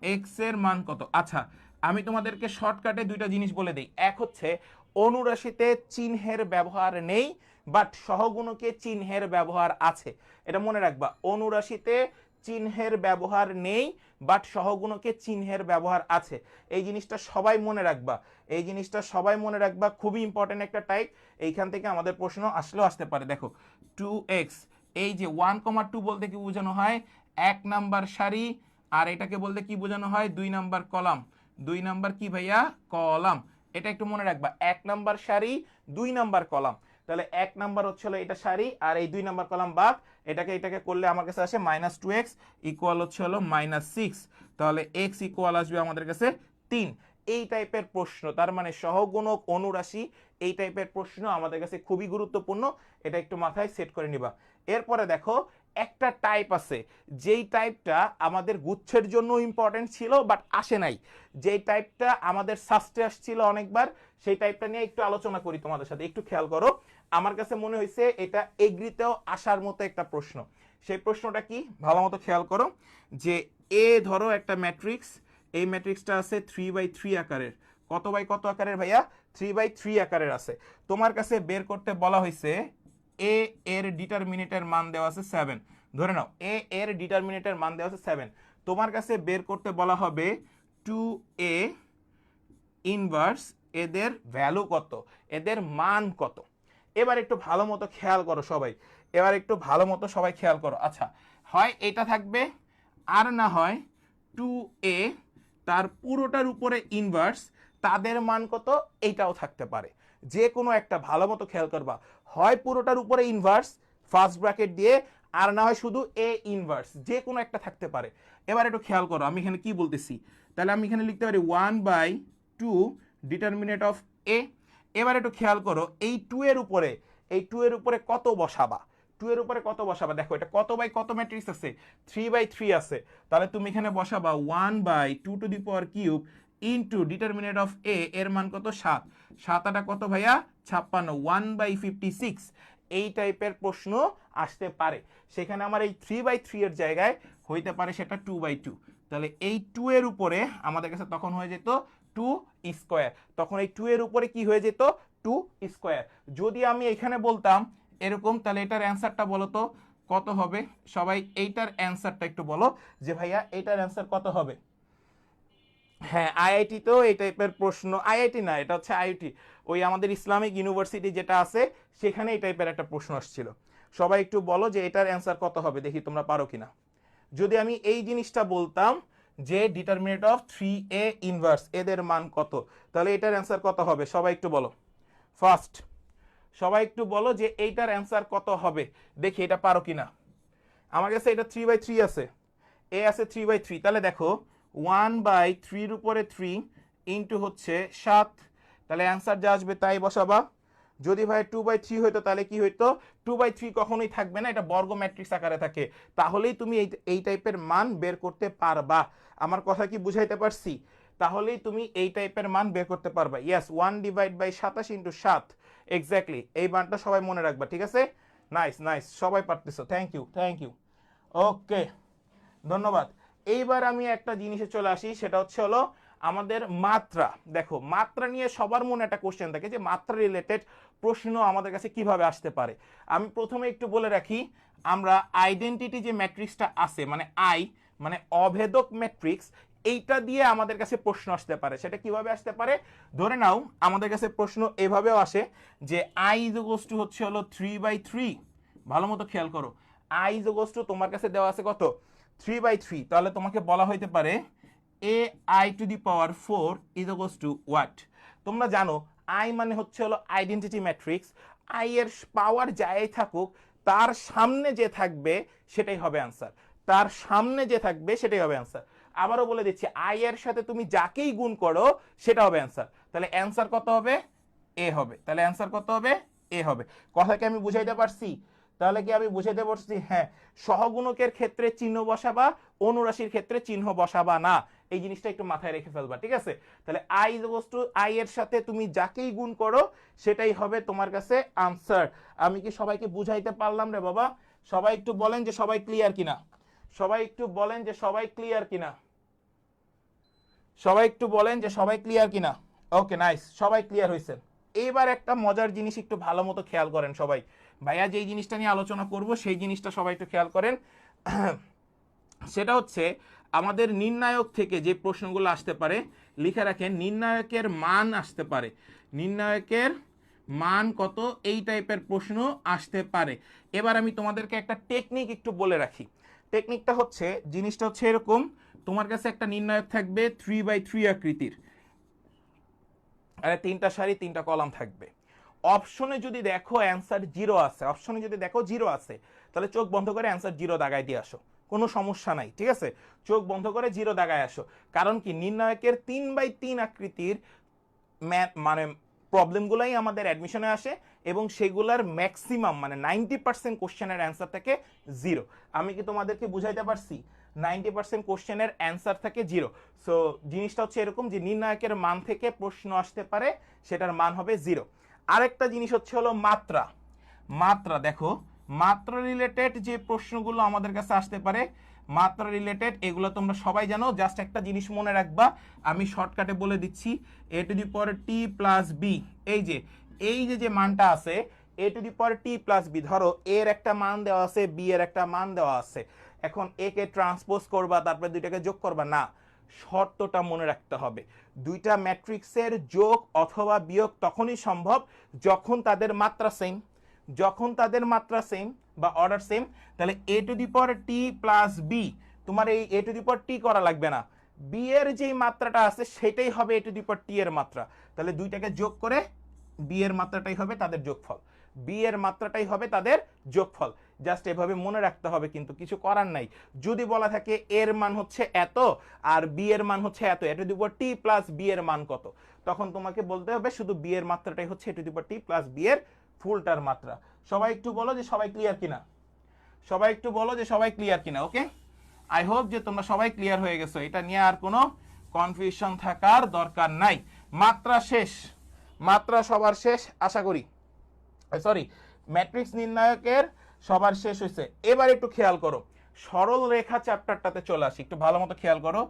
এক্স এর মান কত। আচ্ছা আমি তোমাদেরকে শর্টকাটে দুইটা জিনিস বলে দিই, এক হচ্ছে অনুরাশিতে চিহ্নের ব্যবহার নেই, বাট সহগুণকে চিহ্নের ব্যবহার আছে, এটা মনে রাখবা। অনুরাশিতে চিহ্নের ব্যবহার নেই, বাট সহগুণকে চিহ্নের ব্যবহার আছে, এই জিনিসটা সবাই মনে রাখবা, এই জিনিসটা সবাই মনে রাখবা, খুবই ইম্পর্টেন্ট একটা টাইপ। এইখান থেকে আমাদের প্রশ্ন আসলেও আসতে পারে। দেখো 2x, এই যে 1,2 বলতে কি বোঝানো হয়, 1 নাম্বার সারি, আর এটাকে বলতে কি বোঝানো হয়, 2 নাম্বার কলাম, 2 নাম্বার কি ভাইয়া, কলাম। এটা একটু মনে রাখবা, 1 নাম্বার সারি 2 নাম্বার কলাম, তাহলে 1 নাম্বার হচ্ছিল এটা সারি, আর এই 2 নাম্বার কলাম বাদ, এটাকে করলে আমার কাছে আসে -2x ইকুয়াল হচ্ছে হলো -6, তাহলে x ইকুয়াল আসবে আমাদের কাছে 3। এই টাইপের প্রশ্ন, তার মানে সহগুণক অনুরাশি, এই টাইপের প্রশ্ন আমাদের কাছে খুবই গুরুত্বপূর্ণ, এটা একটু মাথায় সেট করে নিবা। এরপরে দেখো একটা টাইপ আছে, যেই টাইপটা আমাদের গুচ্ছের জন্য ইম্পর্টেন্ট ছিল বাট আসে নাই, যেই টাইপটা আমাদের সাস্টে আসছিল অনেকবার, সেই টাইপটা নিয়ে একটু আলোচনা করি তোমাদের সাথে। একটু খেয়াল করো, আমার কাছে মনে হয়েছে এটা এগ্রিতেও আসার মতো একটা প্রশ্ন। সেই প্রশ্নটা কি, ভালো মতো খেয়াল করো, যে এ ধরো একটা ম্যাট্রিক্স, এই ম্যাট্রিক্সটা আছে 3/3 আকারের, কত বাই কত আকারের ভাইয়া, 3/3 আকারের আছে। তোমার কাছে বের করতে বলা হয়েছে এ এর ডিটারমিনেটের মান দেওয়া আছে 7, ধরে নাও এ এর ডিটারমিনেটের মান দেওয়া আছে 7, তোমার কাছে বের করতে বলা হবে 2a ইনভার্স, এদের ভ্যালু কত, এদের মান কত। এবার একটু ভালো মতো খেয়াল করো সবাই, এবার একটু ভালো মতো সবাই খেয়াল করো। আচ্ছা হয় এটা থাকবে, আর না হয় 2a তার পুরোটার উপরে ইনভার্স, তাদের মান কত, এইটাও থাকতে পারে, যে কোনো একটা। ভালো মতো খেয়াল করবা, হয় পুরোটার উপরে ইনভার্স ফার্স্ট ব্র্যাকেট দিয়ে, আর না হয় শুধু এ ইনভার্স, যে কোনো একটা থাকতে পারে। এবার একটু খেয়াল করো আমি এখানে কি বলতেছি, তাহলে আমি এখানে লিখতে পারি 1/2 ডিটারমিনেট অফ এ। এবার একটু খেয়াল করো এই 2 এর উপরে, এই 2 এর উপরে কত বসাবা, 2 এর উপরে কত বসাবা, দেখো এটা কত বাই কত ম্যাট্রিক্স আছে, 3/3 আছে, তাহলে তুমি এখানে বসাবা 1/2 ইন্টু ডিটারমিনেট অফ এ, এর মান কত 7, 7 কত ভাইয়া 56, 1/56। এই টাইপের প্রশ্ন আসতে পারে, সেখানে আমার এই 3/3 এর জায়গায় হইতে পারে সেটা 2/2, তাহলে এই 2 এর উপরে আমাদের কাছে তখন হয়ে যেত 2 স্কোয়ার, তখন এই 2 এর উপরে কি হয়ে যেত 2 স্কোয়ার। যদি আমি এখানে বলতাম এরকম, তাহলে এটার অ্যান্সারটা বলো তো কত হবে, সবাই এইটার অ্যান্সারটা একটু বলো যে ভাইয়া এইটার অ্যান্সার কত হবে। হ্যাঁ আইআইটি তো এই টাইপের প্রশ্ন, আইআইটি না এটা হচ্ছে আইআইটি, ওই আমাদের ইসলামিক ইউনিভার্সিটি যেটা আছে সেখানে এই টাইপের একটা প্রশ্ন আসছিল। সবাই একটু বলো যে এটার অ্যান্সার কত হবে, দেখি তোমরা পারো কিনা। যদি আমি এই জিনিসটা বলতাম যে ডিটারমিনেন্ট অফ 3a ইনভার্স এদের মান কত, তাহলে এটার অ্যান্সার কত হবে? সবাই একটু বলো ফার্স্ট, সবাই একটু বলো যে এইটার অ্যান্সার কত হবে, দেখি এটা পারো কিনা। আমার কাছে এটা 3/3 আছে, এ আছে 3/3, তাহলে দেখো 1/3 উপরে 3 ইন্টু হচ্ছে 7, তাহলে অ্যান্সার যা আসবে তাই বসাবা। যদি ভাই 2/3 হইতো তাহলে কি হইতো? 2/3 কখনোই থাকবে না, এটা বর্গ ম্যাট্রিক্স আকারে থাকে, তাহলেই তুমি এই টাইপের মান বের করতে পারবা। আমার কথা কি বুঝাইতে পারছি? তাহলেই তুমি এই টাইপের মান বের করতে পারবা। ইয়েস, 1/27 ইন্টু 7, এক্স্যাক্টলি এই মানটা সবাই মনে রাখবা, ঠিক আছে? নাইস নাইস, সবাই পারতেছো, থ্যাংক ইউ থ্যাংক ইউ, ওকে ধন্যবাদ। এইবার আমি একটা জিনিসে চলে আসি, সেটা হলো আমাদের মাত্রা। দেখো মাত্রা নিয়ে সবার মনে একটা কোশ্চেন থাকে যে মাত্রা রিলেটেড প্রশ্ন আমাদের কাছে কিভাবে আসতে পারে। আমি প্রথমে একটু বলে রাখি, আমরা আইডেন্টিটি যে ম্যাট্রিক্সটা আছে মানে আই মানে অভেদক ম্যাট্রিক্স, এইটা দিয়ে আমাদের কাছে প্রশ্ন আসতে পারে। সেটা কিভাবে আসতে পারে? ধরে নাও আমাদের কাছে প্রশ্ন এভাবেও আসে যে আই ইজ ইকুয়ালস টু হচ্ছে 3/3, ভালো মতো খেয়াল করো, আই ইজ ইকুয়ালস টু তোমার কাছে দেওয়া আছে কত? 3/3, তাহলে তোমাকে বলা হইতে পারে A I to the power 4 is equals two what? তোমরা জানো আই মানে হচ্ছে আইডেন্টিটি ম্যাট্রিক্স, আই এর পাওয়ার যাই থাকুক তার সামনে যে থাকবে সেটাই হবে অ্যান্সার, তার সামনে যে থাকবে সেটাই হবে অ্যান্সার। আবারও বলে দিচ্ছি, আই এর সাথে তুমি যাকেই গুণ করো সেটা হবে অ্যান্সার, তাহলে অ্যান্সার কত হবে? এ হবে। তাহলে অ্যান্সার কত হবে? এ হবে। কথা কি আমি বুঝাইতে পারছি? তাহলে কি আমি বুঝাইতে পারছি? হ্যাঁ, সহগুণকের ক্ষেত্রে চিহ্ন বসাবা, অনুরাশির ক্ষেত্রে চিহ্ন বসাবা না, এই জিনিসটা একটু মাথায় রেখে ফেলবা, ঠিক আছে? তাহলে I is equals two I এর সাথে তুমি যাকেই গুণ করো সেটাই হবে তোমার কাছে আনসার। আমি কি সবাইকে বুঝাইতে পারলাম রে বাবা? সবাই একটু বলেন যে সবাই ক্লিয়ার কিনা, সবাই একটু বলেন যে সবাই ক্লিয়ার কিনা, সবাই একটু বলেন যে সবাই ক্লিয়ার কিনা। ওকে নাইস, সবাই ক্লিয়ার হয়েছেন। এইবার একটা মজার জিনিস একটু ভালো মতো খেয়াল করেন সবাই, ভাইয়া যেই জিনিসটা নিয়ে আলোচনা করব সেই জিনিসটা সবাই একটু খেয়াল করেন। সেটা হচ্ছে আমাদের নির্ণায়ক থেকে যে প্রশ্নগুলো আসতে পারে, লিখে রাখেন নির্ণায়কের মান আসতে পারে, নির্ণায়কের মান কত, এই টাইপের প্রশ্ন আসতে পারে। এবার আমি তোমাদেরকে একটা টেকনিক একটু বলে রাখি। টেকনিকটা হচ্ছে, জিনিসটা হচ্ছে এরকম, তোমার কাছে একটা নির্ণায়ক থাকবে 3/3 আকৃতির, আরে 3টা সারি 3টা কলাম থাকবে। অপশনে যদি দেখো অ্যান্সার 0 আছে, অপশনে যদি দেখো 0 আছে, তাহলে চোখ বন্ধ করে অ্যান্সার 0 দাগায় দিয়ে আসো, কোনো সমস্যা নাই, ঠিক আছে? চোখ বন্ধ করে 0 দাগায় আসো। কারণ কি, নির্ণায়কের 3/3 আকৃতির মানে প্রবলেমগুলোই আমাদের অ্যাডমিশনে আসে এবং সেগুলোর ম্যাক্সিমাম মানে 90% কোশ্চেনের অ্যান্সার থাকে 0। আমি কি তোমাদেরকে বুঝাইতে পারছি? 90% কোশ্চেনের অ্যান্সার থাকে 0। সো জিনিসটা হচ্ছে এরকম যে নির্ণায়কের মান থেকে প্রশ্ন আসতে পারে, সেটার মান হবে 0। আরেকটা জিনিস হচ্ছে মাত্রা। মাত্রা দেখো, মাত্রা রিলেটেড যে প্রশ্নগুলো আমাদের কাছে আসতে পারে, মাত্রা রিলেটেড এগুলো তোমরা সবাই জানো। জাস্ট একটা জিনিস মনে রাখবা, আমি শর্টকাটে বলে দিচ্ছি, a to the power t plus b, এই যে মানটা আছে a to the power t plus b, ধরো এর একটা মান দেওয়া আছে, b এর একটা মান দেওয়া আছে, এখন a কে ট্রান্সপোজ করবা, তারপরে দুইটাকে যোগ করবা না, শর্তটা মনে রাখতে হবে, দুইটা ম্যাট্রিক্সের যোগ অথবা বিয়োগ তখনই সম্ভব যখন তাদের মাত্রা সেম, যখন তাদের মাত্রা সেম বা অর্ডার সেম। তাহলে a to the power t plus b, তোমার এই a to the power t করা লাগবে না, b এর যেই মাত্রাটা আছে সেটাই হবে a to the power t এর মাত্রা, তাহলে দুইটাকে যোগ করে b এর মাত্রাটাই হবে তাদের যোগফল, b এর মাত্রাটাই হবে তাদের যোগফল। জাস্ট এভাবে মনে রাখতে হবে, কিন্তু কিছু করার নাই। যদি বলা থাকে এর মান হচ্ছে এত আর b এর মান হচ্ছে এত, a to the power t plus b এর মান কত, তখন তোমাকে বলতে হবে শুধু b এর মাত্রাটাই হচ্ছে a to the power t plus b এর ফুলটার মাত্রা। সবাই একটু বলো যে সবাই ক্লিয়ার কিনা, সবাই একটু বলো যে সবাই ক্লিয়ার কিনা। ওকে, আই হোপ যে তোমরা সবাই ক্লিয়ার হয়ে গেছো, এটা নিয়ে আর কোনো কনফিউশন থাকার দরকার নাই। মাত্রা শেষ, মাত্রা সবার শেষ আশা করি, সরি ম্যাট্রিক্স নির্ণায়কের সবার শেষ হয়েছে। এবার একটু খেয়াল করো, সরল রেখা চ্যাপ্টারটাতে চলে আসি, একটু ভালো মতো খেয়াল করো।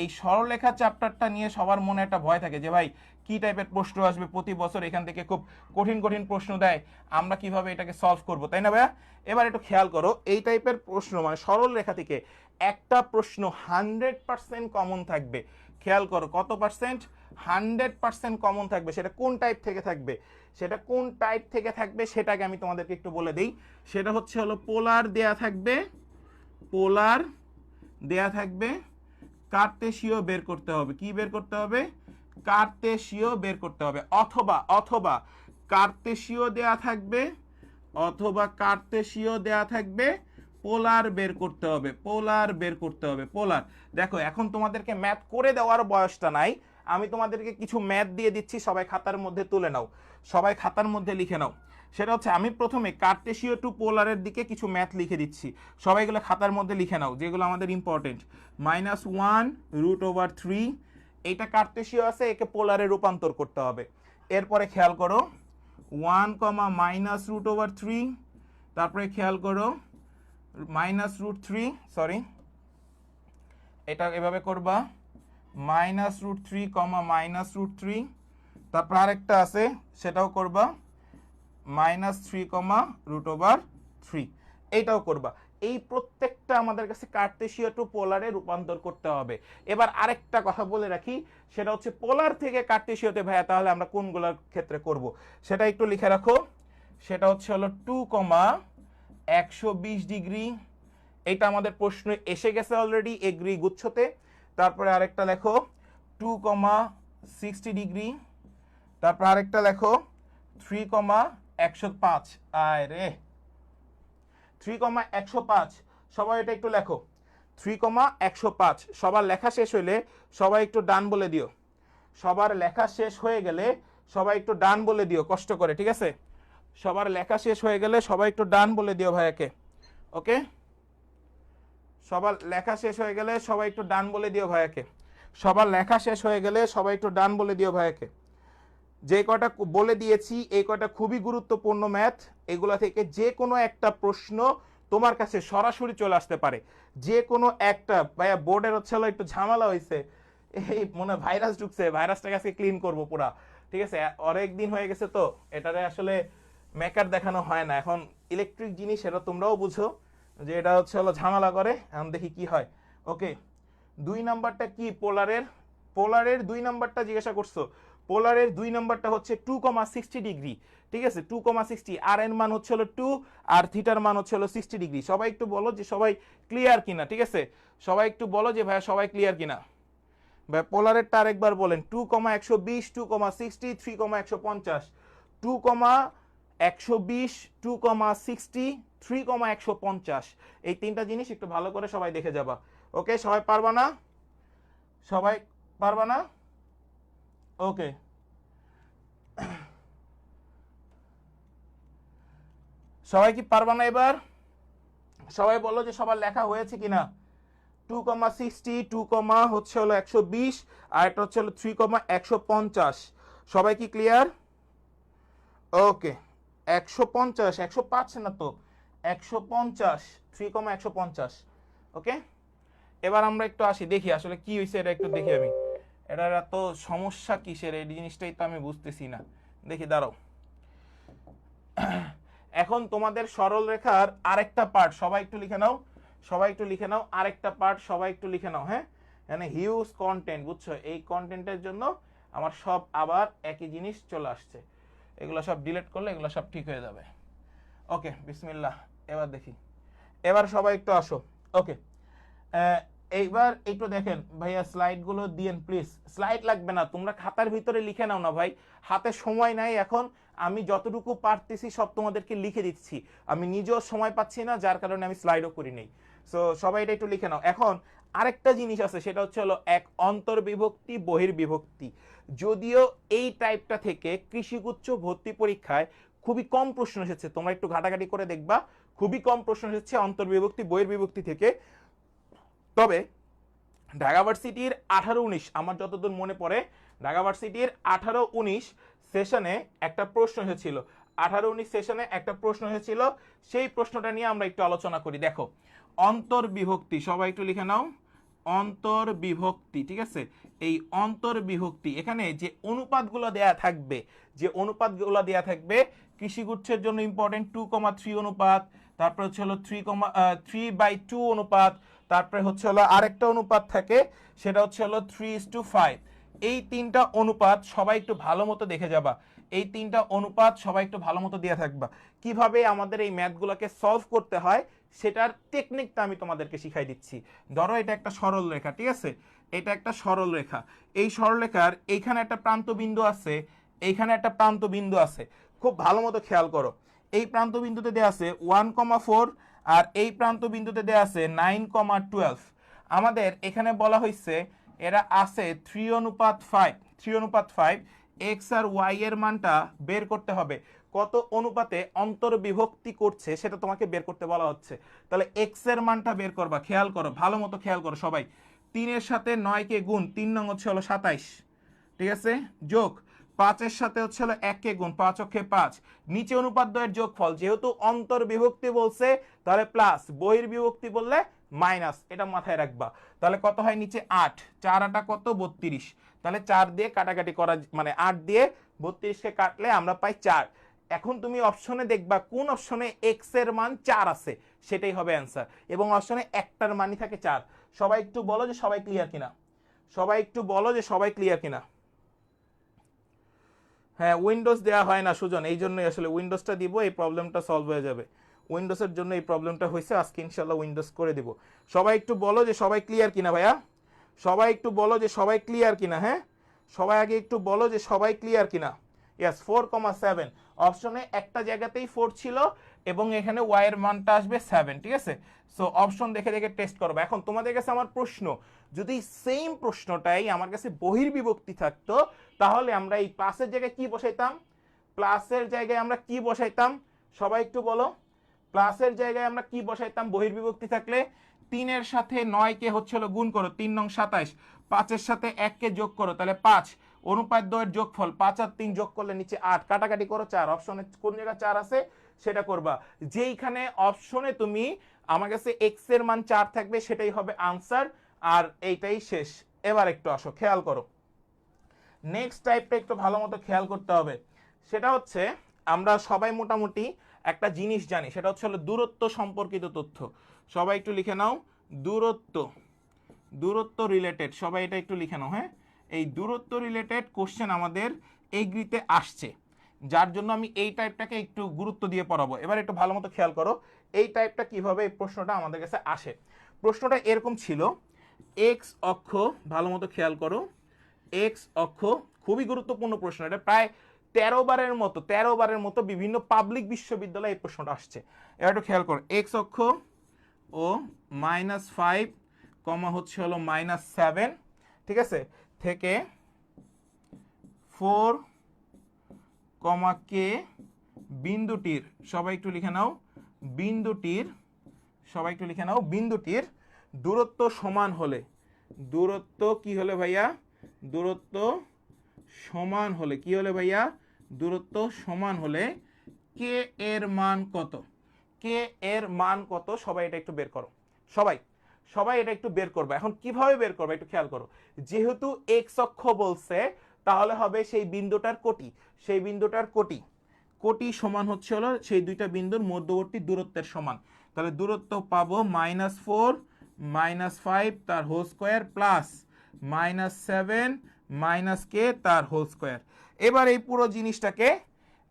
এই সরল রেখা চ্যাপ্টারটা নিয়ে সবার মনে একটা ভয় থাকে যে ভাই কি টাইপের প্রশ্ন আসবে, প্রতি বছর এখান থেকে খুব কঠিন কঠিন প্রশ্ন দেয়, আমরা কিভাবে এটাকে সলভ করব, তাই না ভাইয়া? এবার একটু খেয়াল করো, এই টাইপের প্রশ্ন মানে সরল রেখা থেকে একটা প্রশ্ন 100% কমন থাকবে। খেয়াল করো কত পার্সেন্ট? 100% কমন থাকবে। সেটা কোন টাইপ থেকে থাকবে, সেটাকে আমি তোমাদেরকে একটু বলে দিই। সেটা হচ্ছে হলো পোলার দেয়া থাকবে, কার্তেশীয় বের করতে হবে। কি বের করতে হবে? কার্তেশীয় বের করতে হবে। অথবা কার্তেশীয় দেয়া থাকবে, পোলার বের করতে হবে। পোলার দেখো, এখন তোমাদেরকে ম্যাথ করে দেওয়ার বয়সটা নাই, আমি তোমাদেরকে কিছু ম্যাথ দিয়ে দিচ্ছি, সবাই খাতার মধ্যে তুলে নাও, সবাই খাতার মধ্যে লিখে নাও। সেটা হচ্ছে আমি প্রথমে কার্টেশীয় টু পোলারের দিকে কিছু ম্যাথ লিখে দিচ্ছি, সবাইগুলো খাতার মধ্যে লিখে নাও, যেগুলো আমাদের ইম্পর্টেন্ট। -1√3, এইটা কার্টেশীয় আছে, একে পোলারে রূপান্তর করতে হবে। এরপরে খেয়াল করো 1, -√3, তারপরে খেয়াল করো -√3, সরি এটা এভাবে করবা, -√3, -√3, তারপর আরেকটা আছে সেটাও করবা -3, এইটাও করবা। এই প্রত্যেকটা আমাদের কাছে কার্টেশীয় টু পোলারে রূপান্তর করতে হবে। এবার আরেকটা কথা বলে রাখি, সেটা হচ্ছে পোলার থেকে কার্টেশীয়তে ভাইয়া তাহলে আমরা কোনগুলোর ক্ষেত্রে করব সেটা একটু লিখে রাখো। সেটা হচ্ছে হলো 2,120 ডিগ্রি, এটা আমাদের প্রশ্ন এসে গেছে অলরেডি এগ্রি গুচ্ছতে। তারপরে আরেকটা লেখো 2,60 ডিগ্রি, তারপর আরেকটা লেখো 3,105, আয় রে 3,105, সবাই এটা একটু লেখো 3,105। সবার লেখা শেষ হইলে সবাই একটু ডান বলে দিও, সবার লেখা শেষ হয়ে গেলে সবাই একটু ডান বলে দিও কষ্ট করে, ঠিক আছে? সবার লেখা শেষ হয়ে গেলে সবাই একটু ডান বলে দিও ভাইয়াকে, ওকে? সবার লেখা শেষ হয়ে গেলে সবাই একটু ডান বলে দিও ভাইয়াকে, সবার লেখা শেষ হয়ে গেলে সবাই একটু ডান বলে দিও ভাইয়াকে। যে কটা বলে দিয়েছি এই কটা খুবই গুরুত্বপূর্ণ ম্যাথ, এগুলা থেকে যে কোনো একটা প্রশ্ন তোমার কাছে সরাসরি চলে আসতে পারে, যে কোনো একটা। ভাইয়া বোর্ডের হচ্ছে একটু ঝামেলা হয়েছে, এই মনে ভাইরাস ঢুকছে, ভাইরাসটাকে আজকে ক্লিন করবো পুরা, ঠিক আছে? অনেক দিন হয়ে গেছে তো এটারে আসলে মেকার দেখানো হয় না, এখন ইলেকট্রিক জিনিস এটা তোমরাও বুঝো যে এটা হচ্ছে হলো ঝামেলা করে, এখন দেখি কি হয়। ওকে, 2 নাম্বারটা কি? পোলারের 2 নাম্বারটা জিজ্ঞাসা করছো। পোলারের 2 নাম্বারটা হচ্ছে 2,60 ডিগ্রি, ঠিক আছে? 2,60, আর এর মান হচ্ছে হলো 2 আর থিটার মান হচ্ছে হলো 60 ডিগ্রি। সবাই একটু বলো যে সবাই ক্লিয়ার কিনা, ঠিক আছে? সবাই একটু বলো যে ভাইয়া সবাই ক্লিয়ার কিনা। ভাই পোলারেরটা আরেকবার বলেন, 2,120, 2,60, 3,150, 2,120, 2,60, 3,150, এই তিনটা জিনিস একটু ভালো করে সবাই দেখে যাবা। ওকে, সবাই পারবা না? সবাই পারবা না? ওকে, সবাই কি পারবা না এবার? সবাই বলো যে সবার লেখা হয়েছে কিনা। 2,60, 2, হচ্ছে হলো 120, আর একটা হচ্ছে হলো 3,150। সবাই কি ক্লিয়ার? ওকে, 150, 105 না তো, 150, 3,150। ওকে, এবার আমরা একটু আসি, দেখি আসলে কি হয়েছে, এটা একটু দেখি আমি, এটার এত সমস্যা কিসের, এই জিনিসটাই তো আমি বুঝতেছি না। দেখি দাঁড়াও, এখন তোমাদের সরল রেখার আরেকটা পার্ট সবাই একটু লিখে নাও, আরেকটা পার্ট সবাই একটু লিখে নাও। হ্যাঁ, মানে হিউজ কন্টেন্ট, বুঝছো? এই কন্টেন্টের জন্য আমার সব আবার একই জিনিস চলে আসছে, এগুলো সব ডিলিট করলে এগুলো সব ঠিক হয়ে যাবে। ওকে, বিসমিল্লাহ, এবার দেখি, এবার সবাই একটু আসো। ওকে, এইবার একটু দেখেন ভাইয়া, স্লাইডগুলো দিয়েন প্লিজ। স্লাইড লাগবে না, তোমরা খাতার ভিতরে লিখে নাও না ভাই, হাতে সময় নাই এখন, আমি যতটুকু পারতেছি সব তোমাদেরকে লিখে দিচ্ছি, আমি নিজেও সময় পাচ্ছি না, যার কারণে আমি স্লাইডও করি নেই। সো সবাই এটা একটু লিখে নাও। এখন আরেকটা জিনিস আছে, সেটা হচ্ছে হলো এক অন্তর্বিভক্তি বহির্বিভক্তি। যদিও এই টাইপটা থেকে কৃষিগুচ্ছ ভর্তি পরীক্ষায় খুবই কম প্রশ্ন এসেছে, তোমরা একটু ঘাটাঘাটি করে দেখবা, খুবই কম প্রশ্ন এসেছে অন্তর্বিভক্তি বহির্বিভক্তি থেকে। তবে ঢাকা ভার্সিটির 18-19, আমার যতদূর মনে পড়ে, ঢাকা ভার্সিটির 18-19 সেশনে একটা প্রশ্ন এসেছিল, 18-19 সেশনে একটা প্রশ্ন এসেছিল, সেই প্রশ্নটা নিয়ে আমরা একটু আলোচনা করি। দেখো, অন্তর্বিভক্তি, সবাই একটু লিখে নাও, অন্তর্বিভক্তি, ঠিক আছে? এই অন্তর্বিভক্তি, এখানে যে অনুপাতগুলো দেয়া থাকবে, কৃষিগুচ্ছের জন্য ইম্পর্টেন্ট 2,3 অনুপাত, তারপর হচ্ছে হলো 3/2 অনুপাত, তারপরে হচ্ছে হলো আরেকটা অনুপাত থাকে, সেটা হচ্ছে হলো 3:5। এই তিনটা অনুপাত সবাই একটু ভালো মতো দেখে যাবা, এই তিনটা অনুপাত সবাই একটু ভালো মতো দিয়ে থাকবা। কিভাবে আমাদের এই ম্যাথগুলোকে সলভ করতে হয় সেটার টেকনিকটা আমি তোমাদেরকে শিখাই দিচ্ছি। ধরো এটা একটা সরল রেখা, ঠিক আছে, এটা একটা সরল রেখা। এই সরলরেখার এইখানে একটা প্রান্ত বিন্দু আছে, এইখানে একটা প্রান্ত বিন্দু আছে। খুব ভালো মতো খেয়াল করো, এই প্রান্ত বিন্দুতে দেওয়া আছে 1,4 আর এই প্রান্ত বিন্দুতে দেওয়া আছে 9,12। আমাদের এখানে বলা হয়েছে এরা আছে 3:5 এক্স আর ওয়াই এর মানটা বের করতে হবে। কত অনুপাতে অন্তর্বিভক্তি করছে সেটা তোমাকে বের করতে বলা হচ্ছে। তাহলে এক্স এর মানটা বের করবা, খেয়াল করো, ভালো মতো খেয়াল করো সবাই। 3-এর সাথে 9-কে গুণ, 3 নং হচ্ছে হলো 27, ঠিক আছে, যোগ 5-এর সাথে হচ্ছে হলো 1-কে গুণ, 5-অক্ষে 5, নিচে অনুপাত দ্বয়ের যোগফল, যেহেতু অন্তর্বিভক্তি বলছে তাহলে প্লাস, বহির্বিভক্তি বললে মাইনাস, এটা মাথায় রাখবা। তাহলে কত হয় নিচে 8, 4 × 8 কত 32, তাহলে 4 দিয়ে কাটাকাটি করা, মানে 8 দিয়ে 32কে কাটলে আমরা পাই 4। এখন তুমি অপশনে দেখবা কোন অপশনে এক্স এর মান 4 আছে, সেটাই হবে অ্যান্সার, এবং অপশনে একটার মানই থাকে 4। সবাই একটু বলো যে সবাই ক্লিয়ার কিনা, সবাই একটু বলো যে সবাই ক্লিয়ার কিনা। হ্যাঁ, উইন্ডোজ দেওয়া হয় না সুজন, এই জন্যই আসলে উইন্ডোজটা দিব, এই প্রবলেমটা সলভ হয়ে যাবে। উইন্ডোজের জন্য এই প্রবলেমটা হয়েছে, আজকে ইনশাল্লাহ উইন্ডোজ করে দিব। সবাই একটু বলো যে সবাই ক্লিয়ার কিনা ভাইয়া, সবাই একটু বলো যে সবাই ক্লিয়ার কিনা। হ্যাঁ, সবাই আগে একটু বলো যে সবাই ক্লিয়ার কিনা। ইয়াস, 4,7 অপশনে একটা জায়গাতেই 4 ছিল এবং এখানে ওয়াই এর মানটা আসবে 7, ঠিক আছে। সো অপশন দেখে দেখে টেস্ট করবে। এখন তোমাদের কাছে আমার প্রশ্ন, যদি সেম প্রশ্নটাই আমার কাছে বহির্বিভক্তি থাকতো তাহলে আমরা এই প্লাসের জায়গায় কি বসাইতাম, প্লাসের জায়গায় আমরা কি বসাইতাম, সবাই একটু বলো, প্লাসের জায়গায় আমরা কি বসাইতাম বহির্বিভক্তি থাকলে? 3-এর সাথে 9-কে হচ্ছে হলো গুণ করো, 3 নং 27, 5-এর সাথে 1-কে যোগ করো, তাহলে 5, অনুপাত দ্বয়ের যোগফল 5 আর 3 যোগ করলে নিচে 8, কাটাকাটি করো 4, অপশনে কোন জায়গায় 4 আছে সেটা করবা। যেইখানে অপশনে তুমি আমার কাছে এক্স এর মান 4 থাকবে সেটাই হবে আনসার, আর এইটাই শেষ। এবার একটু আসো, খেয়াল করো, নেক্সট টাইপটা একটু ভালো মতো খেয়াল করতে হবে। সেটা হচ্ছে আমরা সবাই মোটামুটি একটা জিনিস জানি, সেটা হচ্ছে হলো দূরত্ব সম্পর্কিত তথ্য। সবাই একটু লিখে নাও, দূরত্ব, দূরত্ব রিলেটেড, সবাই এটা একটু লিখে নাও। হ্যাঁ, এই দূরত্ব রিলেটেড কোশ্চেন আমাদের এগ্রিতে আসছে, যার জন্য আমি এই টাইপটাকে একটু গুরুত্ব দিয়ে পড়াবো। এবার একটু ভালো মতো খেয়াল করো এই টাইপটা কিভাবে, এই প্রশ্নটা আমাদের কাছে আসে। প্রশ্নটা এরকম ছিল, এক্স অক্ষ, ভালো মতো খেয়াল করো, এক্স অক্ষ, খুবই গুরুত্বপূর্ণ প্রশ্ন, এটা প্রায় 13 বারের মতো বিভিন্ন পাবলিক বিশ্ববিদ্যালয়ে এই প্রশ্নটা আসছে। এবার একটু খেয়াল করো, এক্স অক্ষ ও -5, হচ্ছে হলো -7, ঠিক আছে, থেকে 4, কে বিন্দুটির, সবাই একটু লিখে নাও, বিন্দুটির, সবাই একটু লিখে নাও, বিন্দুটির দূরত্ব সমান হলে, দূরত্ব কি হলে ভাইয়া, দূরত্ব সমান হলে, কি হলে ভাইয়া, দূরত্ব সমান হলে কে এর মান কত, কে এর মান কত, সবাই এটা একটু বের করো, সবাই সবাই এটা একটু বের করবে। এখন কিভাবে বের করবে একটু খেয়াল করো, যেহেতু এক্স অক্ষ বলছে তাহলে হবে সেই বিন্দুটার কোটি, সেই বিন্দুটার কোটি, কোটি সমান হচ্ছে হলো সেই দুইটা বিন্দুর মধ্যবর্তী দূরত্বের সমান। তাহলে দূরত্ব পাবো -4 -5 তার হোল স্কোয়ার প্লাস -7 কে তার হোল স্কোয়ার। এবার এই পুরো জিনিসটাকে,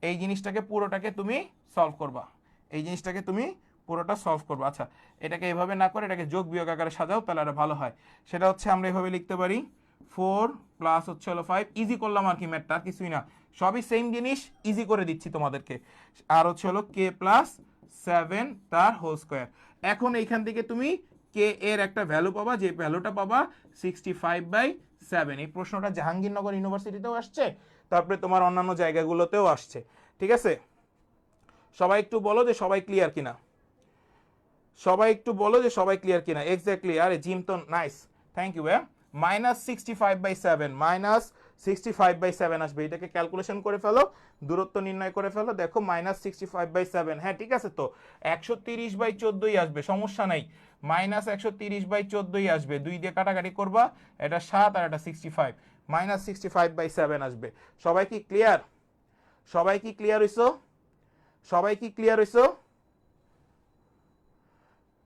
এই জিনিসটাকে পুরোটাকে তুমি সলভ করবা, এই জিনিসটাকে তুমি পুরোটা সলভ করবা। আচ্ছা, এটাকে এভাবে না করে এটাকে যোগ বিয়োগ আকারে সাজাও, তাহলে এটা ভালো হয়। সেটা হচ্ছে আমরা এভাবে লিখতে পারি, 4 প্লাস হচ্ছে হলো 5, ইজি করলাম আর কি ম্যাথটা, কিছুই না, সবই সেম জিনিস, ইজি করে দিচ্ছি তোমাদেরকে। আর হচ্ছে হলো কে প্লাস 7 তার হোল স্কোয়ার। এখন এইখান থেকে তুমি কে এর একটা ভ্যালু পাবা, যে ভ্যালুটা পাবা 65/7। এই প্রশ্নটা জাহাঙ্গীরনগর ইউনিভার্সিটিতেও আসছে, তারপরে তোমার অন্যান্য জায়গাগুলোতেও আসছে, ঠিক আছে। সবাই একটু বলো যে সবাই ক্লিয়ার কিনা, সবাই একটু বলো যে সবাই ক্লিয়ার কিনা। এক্স্যাক্টলি, আরে জিম তো নাইস, থ্যাংক ইউ। -65/7, -65/7 আসবে, এটাকে ক্যালকুলেশন করে ফেলো, দূরত্ব নির্ণয় করে ফেলো, দেখো -65/7। হ্যাঁ ঠিক আছে, তো 130/14 আসবে, সমস্যা নাই, -130/14 আসবে, 2 দিয়ে কাটাকাটি করবা, এটা 7 আর এটা 65, -65/7 আসবে। সবাই কি ক্লিয়ার, সবাই কি ক্লিয়ার হইছো, সবাই কি ক্লিয়ার হইছো,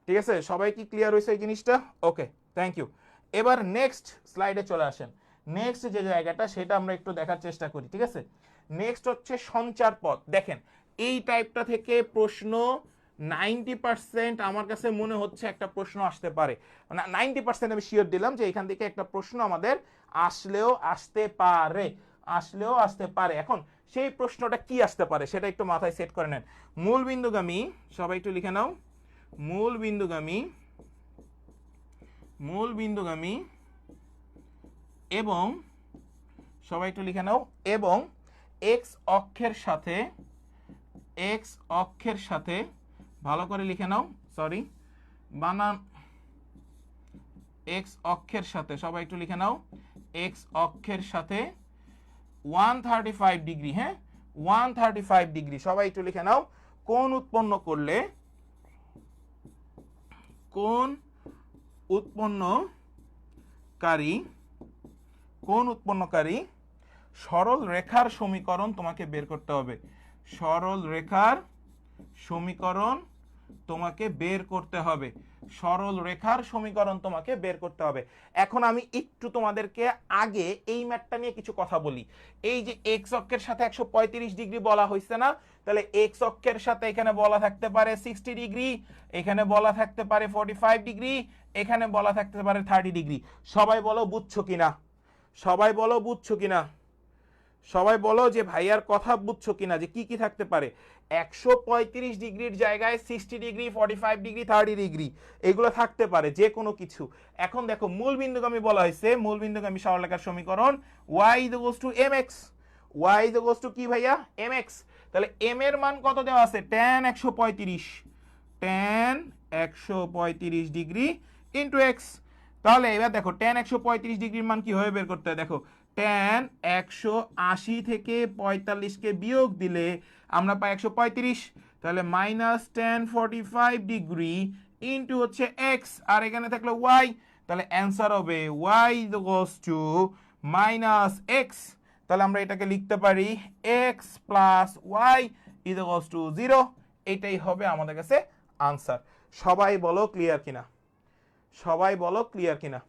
ঠিক আছে, সবাই কি ক্লিয়ার হয়েছে এই জিনিসটা? ওকে, থ্যাংক ইউ। এবার নেক্সট স্লাইডে চলে আসেন, নেক্সট যে জায়গাটা সেটা আমরা একটু দেখার চেষ্টা করি, ঠিক আছে। নেক্সট হচ্ছে সঞ্চার পথ। দেখেন এই টাইপটা থেকে প্রশ্ন 90% আমার কাছে মনে হচ্ছে একটা প্রশ্ন আসতে পারে, 90% আমি শিওর দিলাম যে এখান থেকে একটা প্রশ্ন আমাদের আসলেও আসতে পারে, আসলেও আসতে পারে। এখন সেই প্রশ্নটা কি আসতে পারে সেটা একটু মাথায় সেট করে নেন। মূল বিন্দুগামী, সবাই একটু লিখে নাও, মূল বিন্দুগামী, মূল বিন্দুগামী এবং সবাই একটু লিখে নাও, এবং এক্স অক্ষের সাথে, এক্স অক্ষের সাথে, ভালো করে লিখে নাও, সরি বানান, এক্স অক্ষের সাথে, সবাই একটু লিখে নাও, এক্স অক্ষের সাথে 135 ডিগ্রি, হ্যাঁ 135 ডিগ্রি, সবাই একটু লিখে নাও, কোণ উৎপন্ন করলে, কোণ উৎপন্নকারী, কোণ উৎপন্নকারী সরল রেখার সমীকরণ তোমাকে বের করতে হবে, সরল রেখার সমীকরণ তোমাকে বের করতে হবে, সরল রেখার সমীকরণ তোমাকে বের করতে হবে। এখন আমি একটু তোমাদেরকে আগে এই ম্যাথটা নিয়ে কিছু কথা বলি। এই যে এক্স অক্ষের সাথে 135 ডিগ্রি বলা হয়েছে না, তাহলে এক্স অক্ষের সাথে এখানে বলা থাকতে পারে 60 ডিগ্রি, এখানে বলা থাকতে পারে 45 ডিগ্রি, এখানে বলা থাকতে পারে 30 ডিগ্রি। সবাই বলো বুঝছো কিনা, সবাই বলো বুঝছো কিনা, সবাই বলো যে ভাইয়ার কথা বুঝছো কিনা, যে কি কি থাকতে পারে। 135 ডিগ্রির জায়গায় 60 ডিগ্রি, 45 ডিগ্রি, 30 ডিগ্রি এগুলো থাকতে পারে, যে কোনো কিছু। এখন দেখো মূল বিন্দুগামী বলা হয়েছে, মূল বিন্দুগামী সরলরেখার সমীকরণ y = mx, y = কি ভাইয়া mx। তাহলে m এর মান কত দেওয়া আছে, tan 135, tan 135 degree into x। তাহলে এবার দেখো tan 135 ডিগ্রির মান কিভাবে বের করতে হয়, দেখো tan 180 থেকে 45কে বিয়োগ দিলে আমরা পাই 135, তাহলে মাইনাস tan 45 ডিগ্রি ইনটু হচ্ছে x, আর এখানে থাকলো y, তাহলে অ্যান্সার হবে y = মাইনাস x। তাহলে আমরা এটাকে লিখতে পারি x প্লাস y = 0। এটাই হবে আমাদের কাছে আনসার। সবাই বলো ক্লিয়ার কিনা, সবাই বলো ক্লিয়ার কিনা।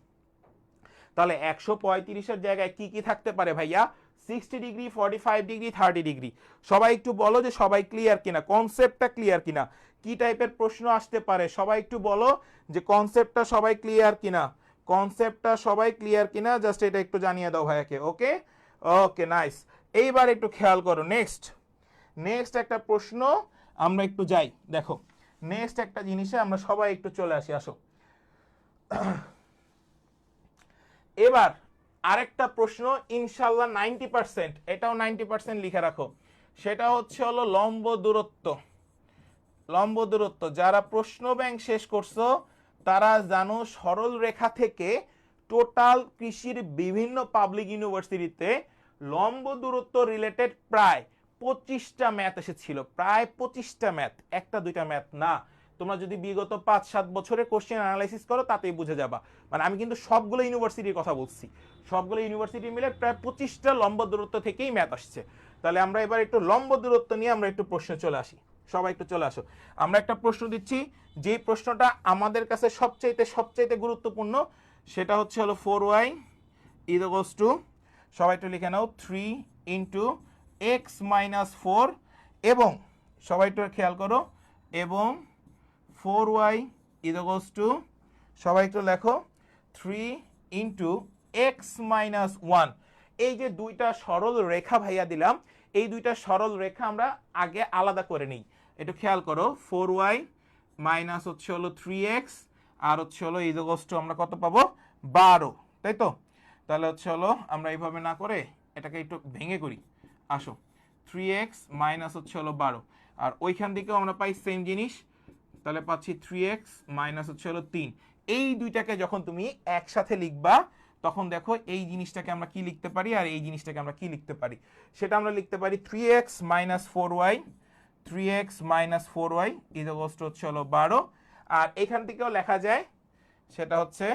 তাহলে 135 জায়গায় কি কি থাকতে পারে ভাইয়া, 60 ডিগ্রি, 45 ডিগ্রি, 30 ডিগ্রি। সবাই একটু বলো যে সবাই ক্লিয়ার কিনা, কনসেপ্টটা ক্লিয়ার কিনা, কি টাইপের প্রশ্ন আসতে পারে সবাই একটু বলো যে কনসেপ্টটা সবাই ক্লিয়ার কিনা, কনসেপ্টটা সবাই ক্লিয়ার কিনা, জাস্ট এটা একটু জানিয়ে দাও ভাইয়াকে। ওকে ওকে নাইস। এইবার একটু খেয়াল করো, নেক্সট নেক্সট একটা প্রশ্ন আমরা একটু যাই। দেখো নেক্সট একটা জিনিসে আমরা সবাই একটু চলে আসি, আসো। এবার আরেকটা প্রশ্ন ইনশাল্লাহ 90%, এটাও 90% লিখে রাখো, সেটা হচ্ছে হলো লম্ব দূরত্ব। লম্ব দূরত্ব যারা প্রশ্ন ব্যাংক শেষ করছো তারা জানো সরল রেখা থেকে টোটাল কৃষির বিভিন্ন পাবলিক ইউনিভার্সিটিতে লম্ব দূরত্ব রিলেটেড প্রায় 25টা ম্যাথ এসেছিল, প্রায় 25টা ম্যাথ, একটা দুইটা ম্যাথ না। তোমরা যদি বিগত 5-7 বছরের কোশ্চেন অ্যানালাইসিস করো তাতেই বুঝে যাবা। মানে আমি কিন্তু সবগুলো ইউনিভার্সিটির কথা বলছি, সবগুলো ইউনিভার্সিটি মিলে প্রায় 25টা লম্ব দূরত্ব থেকেই ম্যাথ আসছে। তাহলে আমরা এবার একটু লম্ব দূরত্ব নিয়ে আমরা একটু প্রশ্নে চলে আসি, সবাই একটু চলে আসো। আমরা একটা প্রশ্ন দিচ্ছি, যে প্রশ্নটা আমাদের কাছে সবচাইতে গুরুত্বপূর্ণ, সেটা হচ্ছে হলো 4y = সবাই একটু লিখে নাও 3 × x - 4, এবং সবাই একটু খেয়াল করো, এবং 4y = সবাই একটু লেখো 3 × x - 1। এই যে দুইটা সরল রেখা ভাইয়া দিলাম, এই দুইটা সরল রেখা আমরা আগে আলাদা করে নিই। একটু খেয়াল করো 4y মাইনাস হচ্ছে হলো 3x আর হচ্ছে হলো = আমরা কত পাবো 12, তাই তো। তাহলে হচ্ছে হলো আমরা এইভাবে না করে এটাকে একটু ভেঙে করি, আসো 3x মাইনাস হচ্ছে হলো 12, আর ওইখান থেকেও আমরা পাই সেম জিনিস, তাহলে পাচ্ছি 3x মাইনাস হচ্ছে হলো 3। এই দুইটাকে যখন তুমি একসাথে লিখবা তখন দেখো এই জিনিসটাকে আমরা কি লিখতে পারি আর এই জিনিসটাকে আমরা কি লিখতে পারি, সেটা আমরা লিখতে পারি 3x - 4y, 3x - 4y = হচ্ছে হলো 12। আর এখান থেকেও লেখা যায়, সেটা হচ্ছে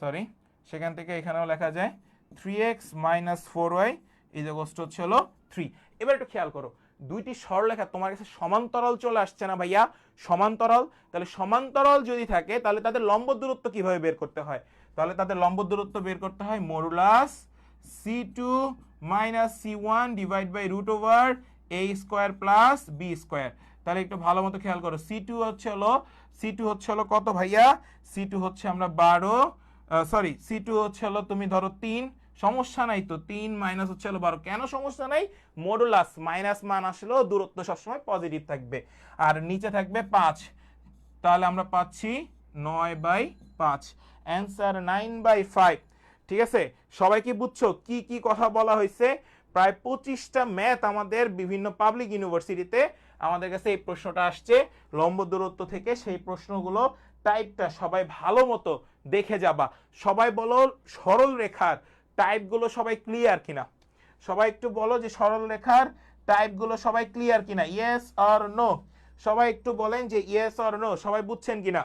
সরি, সেখান থেকে এখানেও লেখা যায় 3x - 4y = হচ্ছে হলো 3। এবার একটু খেয়াল করো, দুইটি সরলরেখা তোমার কাছে সমান্তরাল চলে আসছে না ভাইয়া, সমান্তরাল। তাহলে সমান্তরাল যদি থাকে তাহলে তাদের লম্ব দূরত্ব কিভাবে বের করতে হয়, তাহলে তাদের লম্ব দূরত্ব বের করতে হয় modulus c2 minus c1 divide by root over a square plus b square. তাহলে একটু ভালো মতো খেয়াল করো, c2 হচ্ছে হলো কত ভাইয়া? c2 হচ্ছে আমরা 12, সরি c2 হচ্ছে হলো তুমি ধরো 3, সমস্যা নাই তো, 3 মাইনাস হচ্ছে হলো 12। কেন সমস্যা নাই? মডুলাস মাইনাস মান আসলেও দূরত্ব সবসময় পজিটিভ থাকবে, আর নিচে থাকবে 5। তাহলে আমরা পাচ্ছি 9/5, অ্যান্সার 9/5। ঠিক আছে, সবাই কি বুঝছো কি কি কথা বলা হয়েছে? প্রায় 25টা ম্যাথ আমাদের বিভিন্ন পাবলিক ইউনিভার্সিটিতে আমাদের কাছে এই প্রশ্নটা আসছে লম্ব দূরত্ব থেকে। সেই প্রশ্নগুলো টাইপটা সবাই ভালো মতো দেখে যাবা। সবাই বলো সরল রেখার টাইপগুলো সবাই ক্লিয়ার কিনা? সবাই একটু বলো যে সরল রেখার টাইপগুলো সবাই ক্লিয়ার কিনা, ইয়েস অর নো? সবাই একটু বলেন যে ইয়েস অর নো, সবাই বুঝছেন কিনা?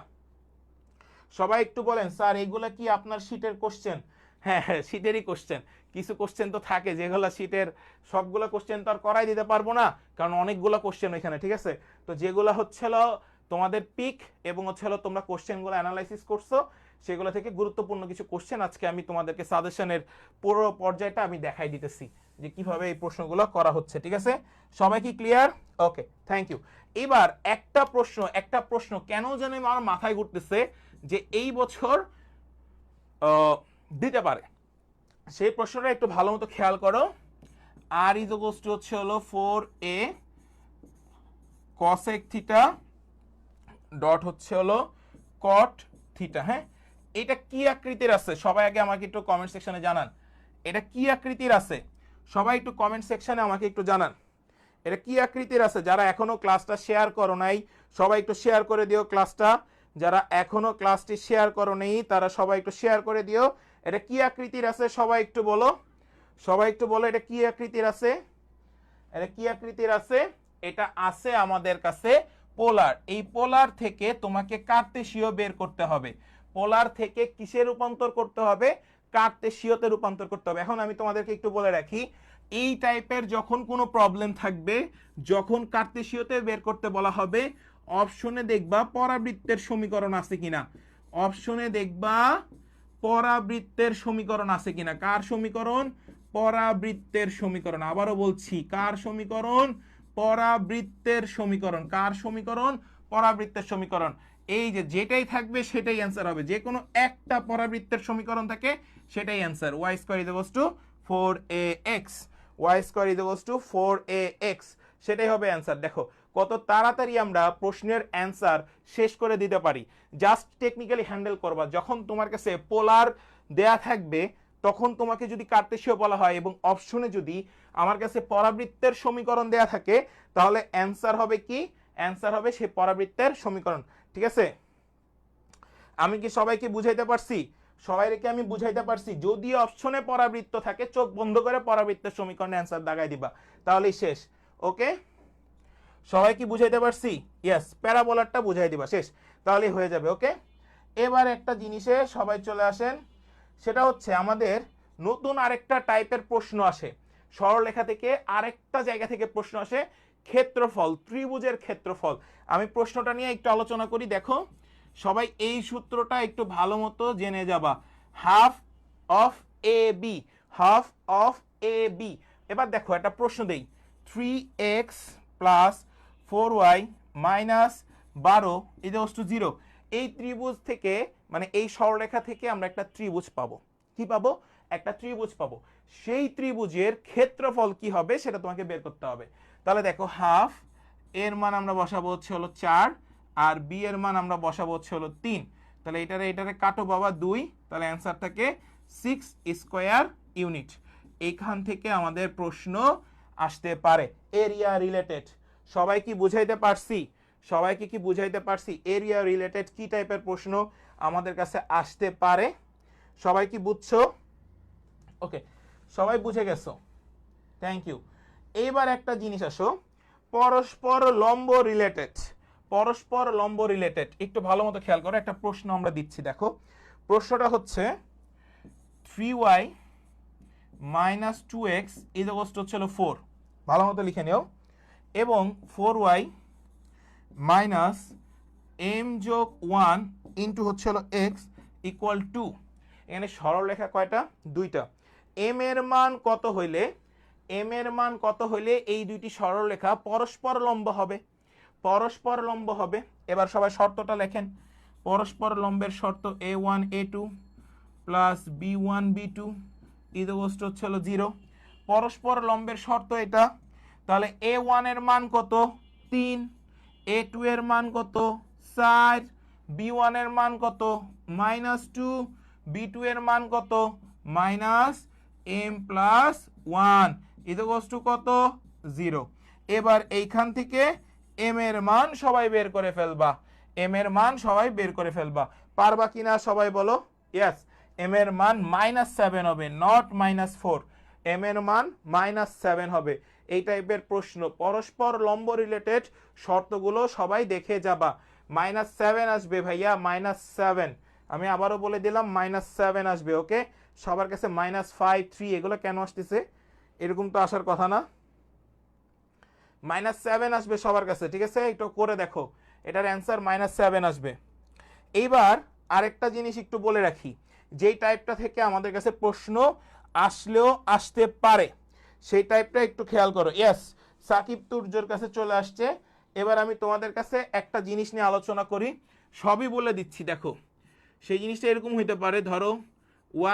সবাই একটু বলেন স্যার এগুলা কি আপনার শীটের কোশ্চেন? হ্যাঁ হ্যাঁ, শীটেরই কোশ্চেন। কিছু কোশ্চেন তো থাকে যেগুলো শীটের, সবগুলো কোশ্চেন তো আর করাই দিতে পারবো না, কারণ অনেকগুলো কোশ্চেন এখানে। ঠিক আছে, তো যেগুলো হচ্ছিল তোমাদের পিক এবং হচ্ছিল তোমরা কোশ্চেনগুলো অ্যানালাইসিস করছো, সেগুলো থেকে গুরুত্বপূর্ণ কিছু কোশ্চেন আজকে আমি তোমাদেরকে সাজেশনের পুরো পর্যায়টা আমি দেখাই দিতেছি যে কিভাবে এই প্রশ্নগুলো করা হচ্ছে। ঠিক আছে, সবাই কি ক্লিয়ার? Okay, thank you. এবার একটা প্রশ্ন কেন যেন আমার মাথায় ঘুরতেছে যে এই বছর দিতে পারে, সেই প্রশ্নটা একটু ভালো মতো খেয়াল করো। আর ইজ ইকুয়ালস টু হচ্ছে হলো 4a cosec থিটা ডট হচ্ছে হলো cot থিটা। হ্যাঁ, এটা কি আকৃতির আছে? সবাই আগে আমাকে একটু কমেন্ট সেকশনে জানান, এটা কি আকৃতির আছে? সবাই একটু কমেন্ট সেকশনে আমাকে একটু জানান এটা কি আকৃতির আছে। যারা এখনো ক্লাসটা শেয়ার করো নাই সবাই একটু শেয়ার করে দিও ক্লাসটা। যারা এখনো ক্লাসটি শেয়ার করো নেই তারা সবাই একটু শেয়ার করে দিও। এটা কি আকৃতির আছে সবাই একটু বলো, সবাই একটু বলো এটা কি আকৃতির আছে? এটা কি আকৃতির আছে? এটা আছে আমাদের কাছে পোলার। এই পোলার থেকে তোমাকে কার্তেশীয় বের করতে হবে। পোলার থেকে কিসে রূপান্তর করতে হবে? কার্তেশীয়তে রূপান্তর করতে হবে। এখন আমি তোমাদেরকে একটু বলে রাখি, এই টাইপের যখন কোনো প্রবলেম থাকবে, যখন কার্তেশীয়তে বের করতে বলা হবে, অপশনে দেখবা পরাবৃত্তের সমীকরণ আছে কিনা। অপশনে দেখবা পরাবৃত্তের সমীকরণ আছে কিনা। কার সমীকরণ? পরাবৃত্তের সমীকরণ। আবারও বলছি, কার সমীকরণ? পরাবৃত্তের সমীকরণ। কার সমীকরণ? পরাবৃত্তের সমীকরণ। এই যে যেটাই থাকবে সেটাই অ্যান্সার হবে। যে কোনো একটা পরাবৃত্তের সমীকরণ থাকে সেটাই answer. y square is equals two 4ax, y square is equals two 4ax, সেটাই হবে অ্যান্সার। দেখো কত তাড়াতাড়ি আমরা প্রশ্নের অ্যান্সার শেষ করে দিতে পারি। জাস্ট টেকনিক্যালি হ্যান্ডেল করবা। যখন তোমার কাছে পোলার দেয়া থাকবে তখন তোমাকে যদি কার্তেশীয় বলা হয় এবং অপশনে যদি আমার কাছে পরাবৃত্তের সমীকরণ দেয়া থাকে, তাহলে অ্যান্সার হবে কি? অ্যান্সার হবে সেই পরাবৃত্তের সমীকরণ। ঠিক আছে, আমি কি সবাইকে বুঝাইতে পারছি? সবাইকে আমি বুঝাইতে পারছি? যদি অপশনে পরাবৃত্ত থাকে চোখ বন্ধ করে পরাবৃত্তের সমীকরণে অ্যান্সার দাগাই দিবা, তাহলেই শেষ। ওকে, সবাই কি বুঝাইতে পারছি? ইয়েস, প্যারাবোলারটা বুঝাই দিবা, শেষ, তাহলেই হয়ে যাবে। ওকে, এবার একটা জিনিসে সবাই চলে আসেন, সেটা হচ্ছে আমাদের নতুন আরেকটা টাইপের প্রশ্ন আসে সরলরেখা থেকে, আরেকটা জায়গা থেকে প্রশ্ন আসে, ক্ষেত্রফল, ত্রিভুজের ক্ষেত্রফল। আমি প্রশ্নটা নিয়ে একটু আলোচনা করি। দেখো সবাই এই সূত্রটা একটু ভালো মতো জেনে যাবা, half of A B, half of A B. এবার দেখো একটা প্রশ্ন দেই, 3x plus 4y minus 12 equals to 0। এই ত্রিভুজ থেকে, মানে এই সরলরেখা থেকে আমরা একটা ত্রিভুজ পাবো। কি পাবো? একটা ত্রিভুজ পাবো। সেই ত্রিভুজের ক্ষেত্রফল কি হবে সেটা তোমাকে বের করতে হবে। তাহলে দেখো হাফ এর মান আমরা বসাবো হচ্ছে হলো 4, আর বি এর মান আমরা বসাবো হচ্ছে হলো 3। তাহলে এটারে কাটো বাবা 2, তাহলে অ্যান্সার থাকে 6 স্কয়ার ইউনিট। এইখান থেকে আমাদের প্রশ্ন আসতে পারে। এরিয়া রিলেটেড সবাই কি বুঝাইতে পারছি? সবাইকে কি বুঝাইতে পারছি? এরিয়া রিলেটেড কি টাইপের প্রশ্ন আমাদের কাছে আসতে পারে? সবাই কি বুঝছো? ওকে, সবাই বুঝে গেছো, থ্যাংক ইউ। এইবার একটা জিনিস আসো, পরস্পর লম্ব রিলেটেড। পরস্পর লম্ব রিলেটেড একটু ভালো মতো খেয়াল করো, একটা প্রশ্ন আমরা দিচ্ছি। দেখো প্রশ্নটা হচ্ছে 3y minus 2x is equals to হচ্ছে 4, ভালো মতো লিখে নিও, এবং 4y মাইনাস m যোগ 1 ইন্টু হচ্ছে হলো x ইকুয়াল টু। এখানে সরলরেখা কয়টা? দুইটা। এম এর মান কত হইলে এই দুইটি সরলরেখা পরস্পর লম্ব হবে? পরস্পর লম্ব হবে। এবার সবাই শর্তটা লেখেন। পরস্পর লম্বের শর্ত a1 a2 plus b1 b2 equal হচ্ছে হলো 0। পরস্পর লম্বের শর্ত এটা। তাহলে a1 এর মান কত? 3, a2 এর মান কত? 4, b1 এর মান কত? -2, b2 এর মান কত? -m+1 ইকুয়াল টু কত? 0। এবার এইখান থেকে m এর মান সবাই বের করে ফেলবা। m এর মান সবাই বের করে ফেলবা। পারবা কিনা সবাই বলো? ইয়েস। m এর মান -7 হবে, নট -4। m এর মান -7 হবে। এই টাইপের প্রশ্ন পরস্পর লম্ব রিলেটেড শর্তগুলো সবাই দেখে যাবা। -7 আসবে ভাইয়া, -7। আমি আবারও বলে দিলাম -7 আসবে। ওকে, সবার কাছে -5, 3 এগুলো কেন আসতেছে? এরকম তো আসার কথা না। -7 আসবে সবার কাছে, ঠিক আছে? একটু করে দেখো, এটার অ্যান্সার -7 আসবে। এইবার আরেকটা জিনিস একটু বলে রাখি, যেই টাইপটা থেকে আমাদের কাছে প্রশ্ন আসলেও আসতে পারে সেই টাইপটা একটু খেয়াল করো। ইয়েস, সাকিব তুর্যর কাছে চলে আসছে। এবার আমি তোমাদের কাছে একটা জিনিস নিয়ে আলোচনা করি, সবই বলে দিচ্ছি। দেখো, সেই জিনিসটা এরকম হইতে পারে, ধরো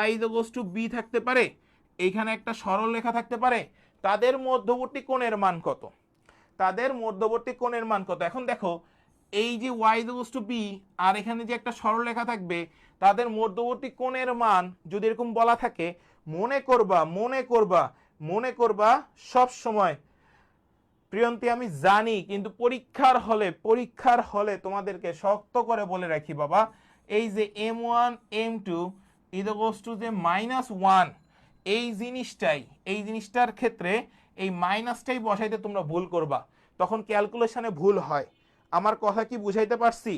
y = b থাকতে পারে, এইখানে একটা সরল রেখা থাকতে পারে, তাদের মধ্যবর্তী কোণের মান কত? এখন দেখো, এই যে y = b আর এখানে যে একটা সরল রেখা থাকবে, তাদের মধ্যবর্তী কোণের মান যদি এরকম বলা থাকে, মনে করবা সব সময় প্রিয়ন্তি, আমি জানি, কিন্তু পরীক্ষার হলে তোমাদেরকে শক্ত করে বলে রাখি বাবা, এই যে m1 m2 যে -1, এই জিনিসটার ক্ষেত্রে এই মাইনাসটাই বসাইতে তোমরা ভুল করবা, তখন ক্যালকুলেশনে ভুল হয়। আমার কথা কি বুঝাইতে পারছি?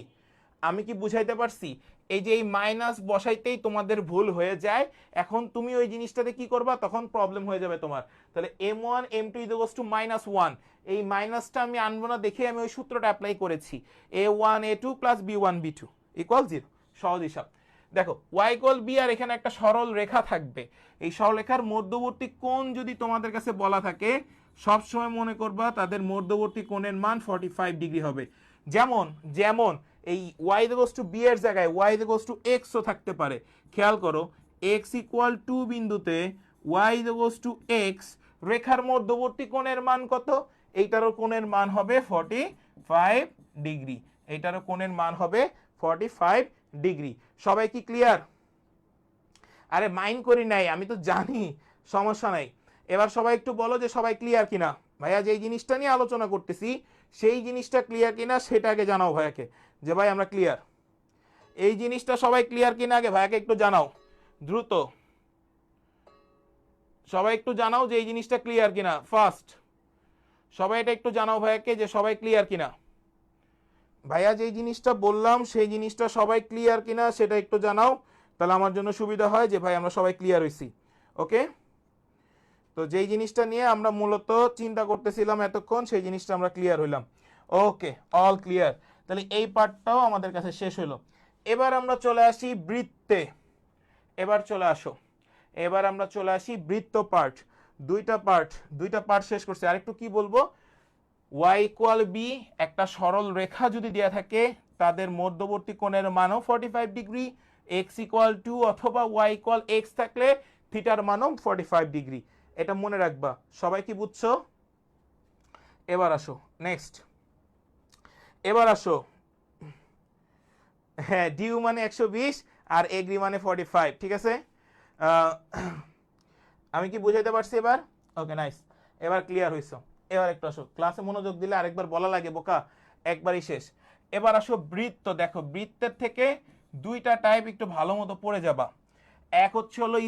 আমি কি বুঝাইতে পারছি? এই যে এই মাইনাস বসাইতেই তোমাদের ভুল হয়ে যায়। এখন তুমি ওই জিনিসটাতে কি করবা, তখন প্রবলেম হয়ে যাবে তোমার। তাহলে m1 m2 -1, এই মাইনাসটা আমি আনবো না দেখে আমি ওই সূত্রটা অ্যাপ্লাই করেছি, a1 a2 plus b1 b2 = 0। সহজ হিসাব। দেখো y = b আর এখানে একটা সরল রেখা থাকবে। এই সরলরেখার মধ্যবর্তী কোণ যদি তোমাদের কাছে বলা থাকে, সব সময় মনে করবা তাদের মধ্যবর্তী কোণের মান 45 ডিগ্রি হবে। যেমন এই y = b এর জায়গায় y = x ও থাকতে পারে। খেয়াল করো, x = 2 বিন্দুতে y = x, রেখার মধ্যবর্তী কোণের মান কত? এইটারও কোণের মান হবে 45 ডিগ্রি। এইটারও কোণের মান হবে 45 ডিগ্রি। সবাই কি ক্লিয়ার? আরে মাইন্ড করি নাই, আমি তো জানি, সমস্যা নাই। এবার সবাই একটু বলো যে সবাই ক্লিয়ার কিনা। ভাইয়া যেই জিনিসটা নিয়ে আলোচনা করতেছি সেই জিনিসটা ক্লিয়ার কিনা সেটা আগে জানাও ভাইয়াকে, যে ভাই আমরা ক্লিয়ার। এই জিনিসটা সবাই ক্লিয়ার কিনা আগে ভাইয়াকে একটু জানাও দ্রুত। সবাই একটু জানাও যে এই জিনিসটা ক্লিয়ার কিনা, ফার্স্ট সবাই এটা একটু জানাও ভাইয়াকে যে সবাই ক্লিয়ার কিনা। ভাইয়া যেই জিনিসটা বললাম সেই জিনিসটা সবাই ক্লিয়ার কিনা সেটা একটু জানাও, তাহলে আমার জন্য সুবিধা হয় যে ভাই আমরা সবাই ক্লিয়ার হইছি। ওকে, তো যেই জিনিসটা নিয়ে আমরা মূলত চিন্তা করতেছিলাম এতক্ষণ, সেই জিনিসটা আমরা ক্লিয়ার হইলাম। ওকে, অল ক্লিয়ার। তাহলে এই পার্টটাও আমাদের কাছে শেষ হলো। এবার আমরা চলে আসি বৃত্তে। এবার আমরা চলে আসি বৃত্ত পার্ট। দুইটা পার্ট শেষ করছি। আরেকটু কি বলবো, y = b, একটা সরল রেখা যদি দেয়া থাকে, তাদের মধ্যবর্তী কোণের মানও 45 ডিগ্রি, x = 2 অথবা y = x থাকলে থিটার মানও 45 ডিগ্রি। এটা মনে রাখবা। সবাই কি বুঝছো? এবার আসো নেক্সট। হ্যাঁ, ডিউ মানে 120 আর এগ্রি মানে 45, ঠিক আছে? আমি কি বুঝাইতে পারছি এবার? ওকে, নাইস। এবার ক্লিয়ার হইছো। এবার একটু আসো, ক্লাসে মনোযোগ দিলে আরেকবার বলা লাগে বোকা, একবারই শেষ। এবার আসো বৃত্ত। দেখো, বৃত্তের থেকে দুইটা টাইপ একটু ভালো মতো পড়ে যাবা। এক হচ্ছে হলো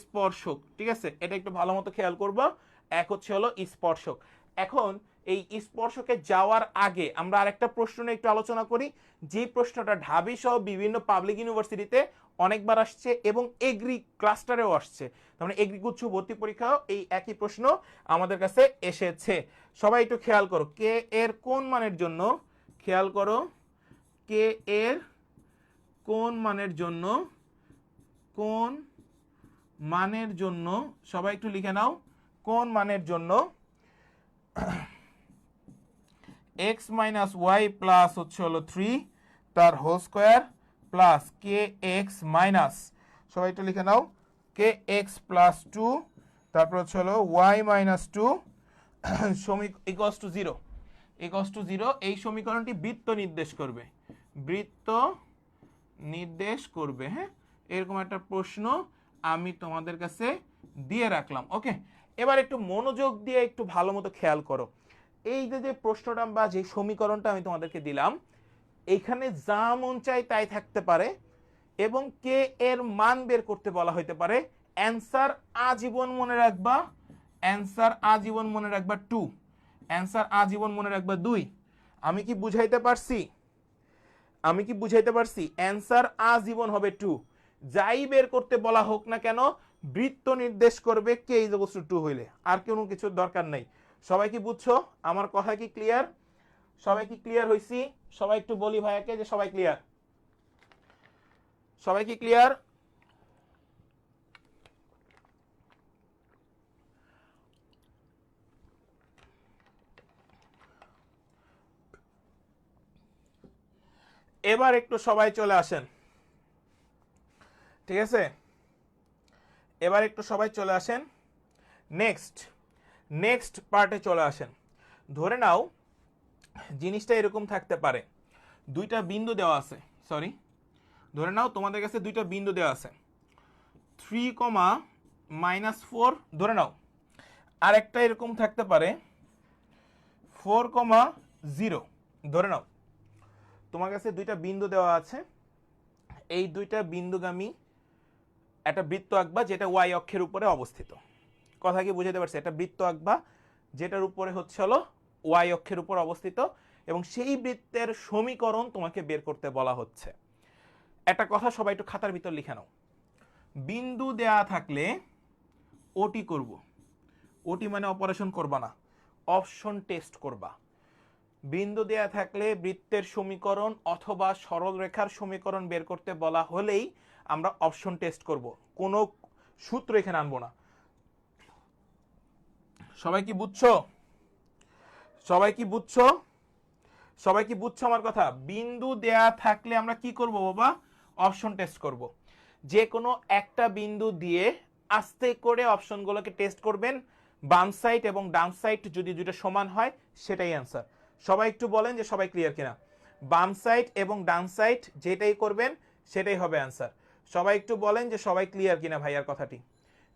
স্পর্শক, ঠিক আছে? এটা একটু ভালো মতো খেয়াল করবা। এক হচ্ছে হলো স্পর্শক। এখন এই স্পর্শকে যাওয়ার আগে আমরা আরেকটা প্রশ্ন নিয়ে একটু আলোচনা করি, যে প্রশ্নটা ঢাবি সহ বিভিন্ন পাবলিক ইউনিভার্সিটিতে অনেকবার আসছে এবং এগ্রি ক্লাস্টারেও আসছে। তার মানে এগ্রি গুচ্ছ ভর্তি পরীক্ষাও এই একই প্রশ্ন আমাদের কাছে এসেছে। সবাই একটু খেয়াল করো, কে এর কোন মানের জন্য, খেয়াল করো, কে এর কোন মানের জন্য, কোন মানের জন্য, সবাই একটু লিখে নাও, কোন মানের জন্য x মাইনাস ওয়াই প্লাস হচ্ছে হলো 3 তার হোল স্কোয়ার প্লাস কে এক্স মাইনাস, সবাই একটু লিখে নাও, কে এক্স প্লাস 2 তারপর হচ্ছে হলো y minus 2 equals to 0, equals to 0। এই সমীকরণটি বৃত্ত নির্দেশ করবে, বৃত্ত নির্দেশ করবে। হ্যাঁ, এরকম একটা প্রশ্ন আমি তোমাদের কাছে দিয়ে রাখলাম। ওকে, এবার একটু মনোযোগ দিয়ে একটু ভালো মতো খেয়াল করো। এই যে প্রশ্নটা বা যে সমীকরণটা আমি তোমাদেরকে দিলাম, এখানে যা মন চাই তাই থাকতে পারে এবং কে এর মান বের করতে বলা হইতে পারে। অ্যান্সার আজীবন মনে রাখবা, অ্যান্সার আজীবন মনে রাখবা 2, অ্যান্সার আজীবন মনে রাখবা 2। আমি কি বুঝাইতে পারছি? আমি কি বুঝাইতে পারছি? অ্যান্সার আজীবন হবে 2, যাই বের করতে বলা হোক না কেন বৃত্ত নির্দেশ করবে কে ইজ ইকুয়ালস টু 2 হইলে, আর কোনো কিছুর দরকার নাই। সবাই কি বুঝছো? আমার কথা কি ক্লিয়ার? সবাই কি ক্লিয়ার হইছি? সবাই একটু বলি ভাইয়াকে যে সবাই ক্লিয়ার, সবাই কি ক্লিয়ার? এবার একটু সবাই চলে আসেন, ঠিক আছে? এবার একটু সবাই চলে আসেন নেক্সট পার্টে চলে আসেন। ধরে নাও জিনিসটা এরকম থাকতে পারে, দুইটা বিন্দু দেওয়া আছে, সরি, ধরে নাও তোমাদের কাছে দুইটা বিন্দু দেওয়া আছে 3, ধরে নাও। আর একটা এরকম থাকতে পারে 4, ধরে নাও তোমার কাছে দুইটা বিন্দু দেওয়া আছে, এই দুইটা বিন্দুগামী একটা বৃত্ত আঁকবা যেটা ওয়াই অক্ষের উপরে অবস্থিত। কথা কি বুঝাতে পারছি? একটা বৃত্ত আঁকবা যেটার উপরে হচ্ছে হলো ওয়াই অক্ষের উপর অবস্থিত এবং সেই বৃত্তের সমীকরণ তোমাকে বের করতে বলা হচ্ছে। একটা কথা সবাই একটু খাতার ভিতর লিখে নাও, বিন্দু দেয়া থাকলে ওটি করব, ওটি মানে অপারেশন করবা না, অপশন টেস্ট করবা। বিন্দু দেয়া থাকলে বৃত্তের সমীকরণ অথবা সরল রেখার সমীকরণ বের করতে বলা হলেই আমরা অপশন টেস্ট করব, কোনো সূত্র এখানে আনবো না। সবাই কি বুঝছো? সবাই কি বুঝছো? সবাই কি বুঝছো আমার কথা? বিন্দু দেয়া থাকলে আমরা কি করব বাবা? অপশন টেস্ট করব। যে কোনো একটা বিন্দু দিয়ে আস্তে করে অপশনগুলোকে টেস্ট করবেন, বাম সাইড এবং ডান সাইড যদি দুটো সমান হয় সেটাই অ্যান্সার। সবাই একটু বলেন যে সবাই ক্লিয়ার কিনা? বাম সাইড এবং ডান সাইড যেটাই করবেন সেটাই হবে অ্যান্সার। সবাই একটু বলেন যে সবাই ক্লিয়ার কিনা ভাইয়ার কথাটি?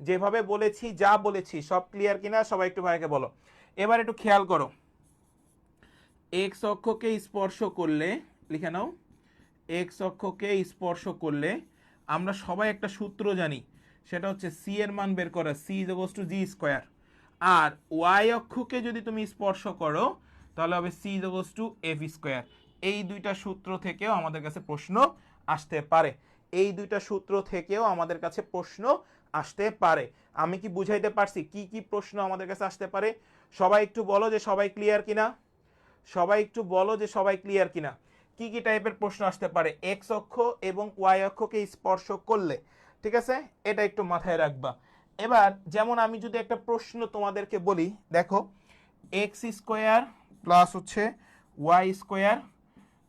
যেভাবে বলেছি, যা বলেছি সব ক্লিয়ার কিনা সবাই একটু ভাইকে বলো। এবার একটু খেয়াল করো, এক্স অক্ষকে স্পর্শ করলে, লিখে নাও, এক্স অক্ষকে স্পর্শ করলে আমরা সবাই একটা সূত্র জানি, সেটা হচ্ছে সি এর মান বের করা, c is equals to G square. আর ওয়াই অক্ষকে যদি তুমি স্পর্শ করো তাহলে হবে c is equals to f square. এই দুইটা সূত্র থেকেও আমাদের কাছে প্রশ্ন আসতে পারে, এই দুইটা সূত্র থেকেও আমাদের কাছে প্রশ্ন আসতে পারে। আমি কি বুঝাইতে পারছি কি কি প্রশ্ন আমাদের কাছে আসতে পারে? সবাই একটু বলো যে সবাই ক্লিয়ার কিনা? সবাই একটু বলো যে সবাই ক্লিয়ার কিনা? কি কি টাইপের প্রশ্ন আসতে পারে এক্স অক্ষ এবং ওয়াই অক্ষকে স্পর্শ করলে, ঠিক আছে? এটা একটু মাথায় রাখবা। এবার যেমন আমি যদি একটা প্রশ্ন তোমাদেরকে বলি, দেখো এক্স স্কোয়ার প্লাস হচ্ছে ওয়াই স্কোয়ার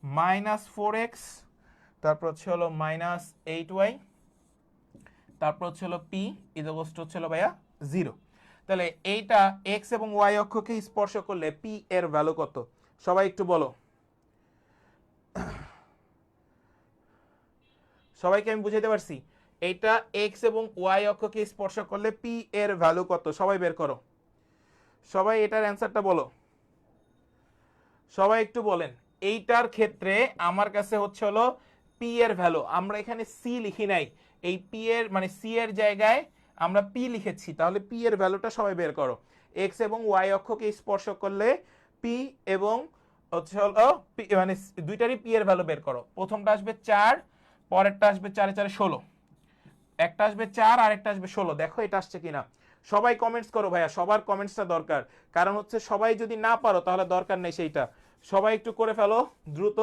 মাইনাস 4x, তারপর হচ্ছে হলো মাইনাস 8y, তারপর হচ্ছে হলো পি ইজ ইকুয়ালস টু হচ্ছে হলো ভাইয়া 0। তাহলে এইটা এক্স এবং ওয়াই অক্ষকে স্পর্শ করলে পি এর ভ্যালু কত? সবাই একটু বলো। সবাইকে আমি বুঝাইতে পারছি? এইটা এক্স এবং ওয়াই অক্ষকে স্পর্শ করলে পি এর ভ্যালু কত? সবাই বের করো, সবাই এটার অ্যান্সারটা বলো, সবাই একটু বলেন। এইটার ক্ষেত্রে আমার কাছে হচ্ছে হলো পি এর ভ্যালু, আমরা এখানে সি লিখি নাই, এই পি এর মানে সি এর জায়গায় আমরা পি লিখেছি, তাহলে পি এর ভ্যালুটা সবাই বের করো। এক্স এবং ওয়াই অক্ষকে স্পর্শ করলে পি এবং হচ্ছে হলো মানে দুইটারই পি এর ভ্যালু বের করো। প্রথমটা আসবে 4, পরেরটা আসবে 4 4 16, একটা আসবে 4 আর একটা আসবে 16। দেখো এটা আসছে কিনা? সবাই কমেন্টস করো ভাইয়া, সবার কমেন্টসটা দরকার, কারণ হচ্ছে সবাই যদি না পারো তাহলে দরকার নেই সেইটা। সবাই একটু করে ফেলো দ্রুত,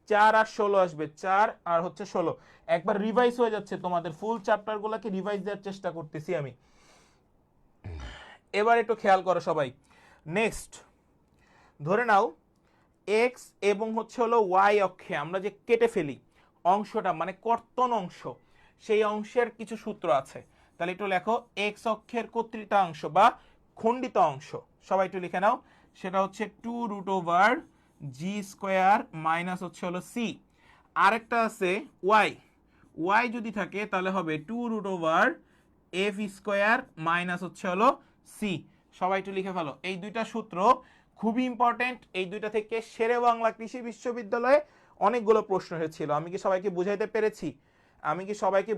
4 আর 16 আসবে, 4 আর হচ্ছে 16। একবার রিভাইজ হয়ে যাচ্ছে, তোমাদের ফুল চ্যাপ্টারগুলোকে রিভাইজ দেওয়ার চেষ্টা করতেছি আমি। এবার একটু খেয়াল করো সবাই। নেক্সট ধরে নাও এক্স এবং হচ্ছে হলো ওয়াই অক্ষে আমরা যে কেটে ফেলি অংশটা, মানে কর্তন অংশ, সেই অংশের কিছু সূত্র আছে। তাহলে একটু লেখো, এক্স অক্ষের কর্তৃতাংশ বা খণ্ডিত অংশ, সবাই একটু লিখে নাও। সেটা হচ্ছে 2√g² মাইনাস হচ্ছে হলো সি। আরেকটা আছে ওয়াই, ওয়াই যদি থাকে তাহলে হবে 2√f² মাইনাস হচ্ছে হলো সি। সবাই একটু লিখে ফেলো, এই দুইটা সূত্র খুবই ইম্পর্টেন্ট। এই দুইটা থেকে শেরে বাংলা কৃষি বিশ্ববিদ্যালয়ে অনেকগুলো প্রশ্ন হয়েছিল। আমি কি সবাইকে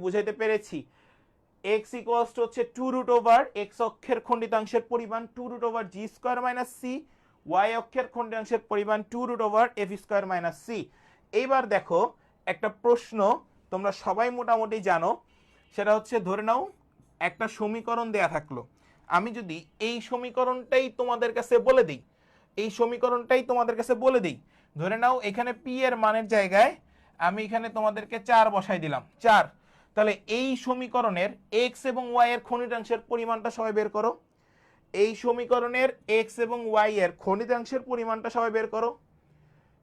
বুঝাইতে পেরেছি? x ইকুয়ালস টু হচ্ছে 2√x অক্ষের খণ্ডিতাংশের পরিমাণ 2√g² মাইনাস সি, y অক্ষের খণ্ডিতাংশের পরিমাণ 2√f² মাইনাস সি। এইবার দেখো একটা প্রশ্ন তোমরা সবাই মোটামুটি জানো, সেটা হচ্ছে ধরে নাও একটা সমীকরণ দেয়া থাকলো, আমি যদি এই সমীকরণটাই তোমাদের কাছে বলে দিই, ধরে নাও এখানে পি এর মানের জায়গায় আমি এখানে তোমাদেরকে 4 বসাই দিলাম, 4। তাহলে এই সমীকরণের এক্স এবং ওয়াই এর খণ্ডিতাংশের পরিমাণটা সবাই বের করো। এই সমীকরণের এক্স এবং ওয়াই এর খণ্ডিতাংশের পরিমাণটা সবাই বের করো।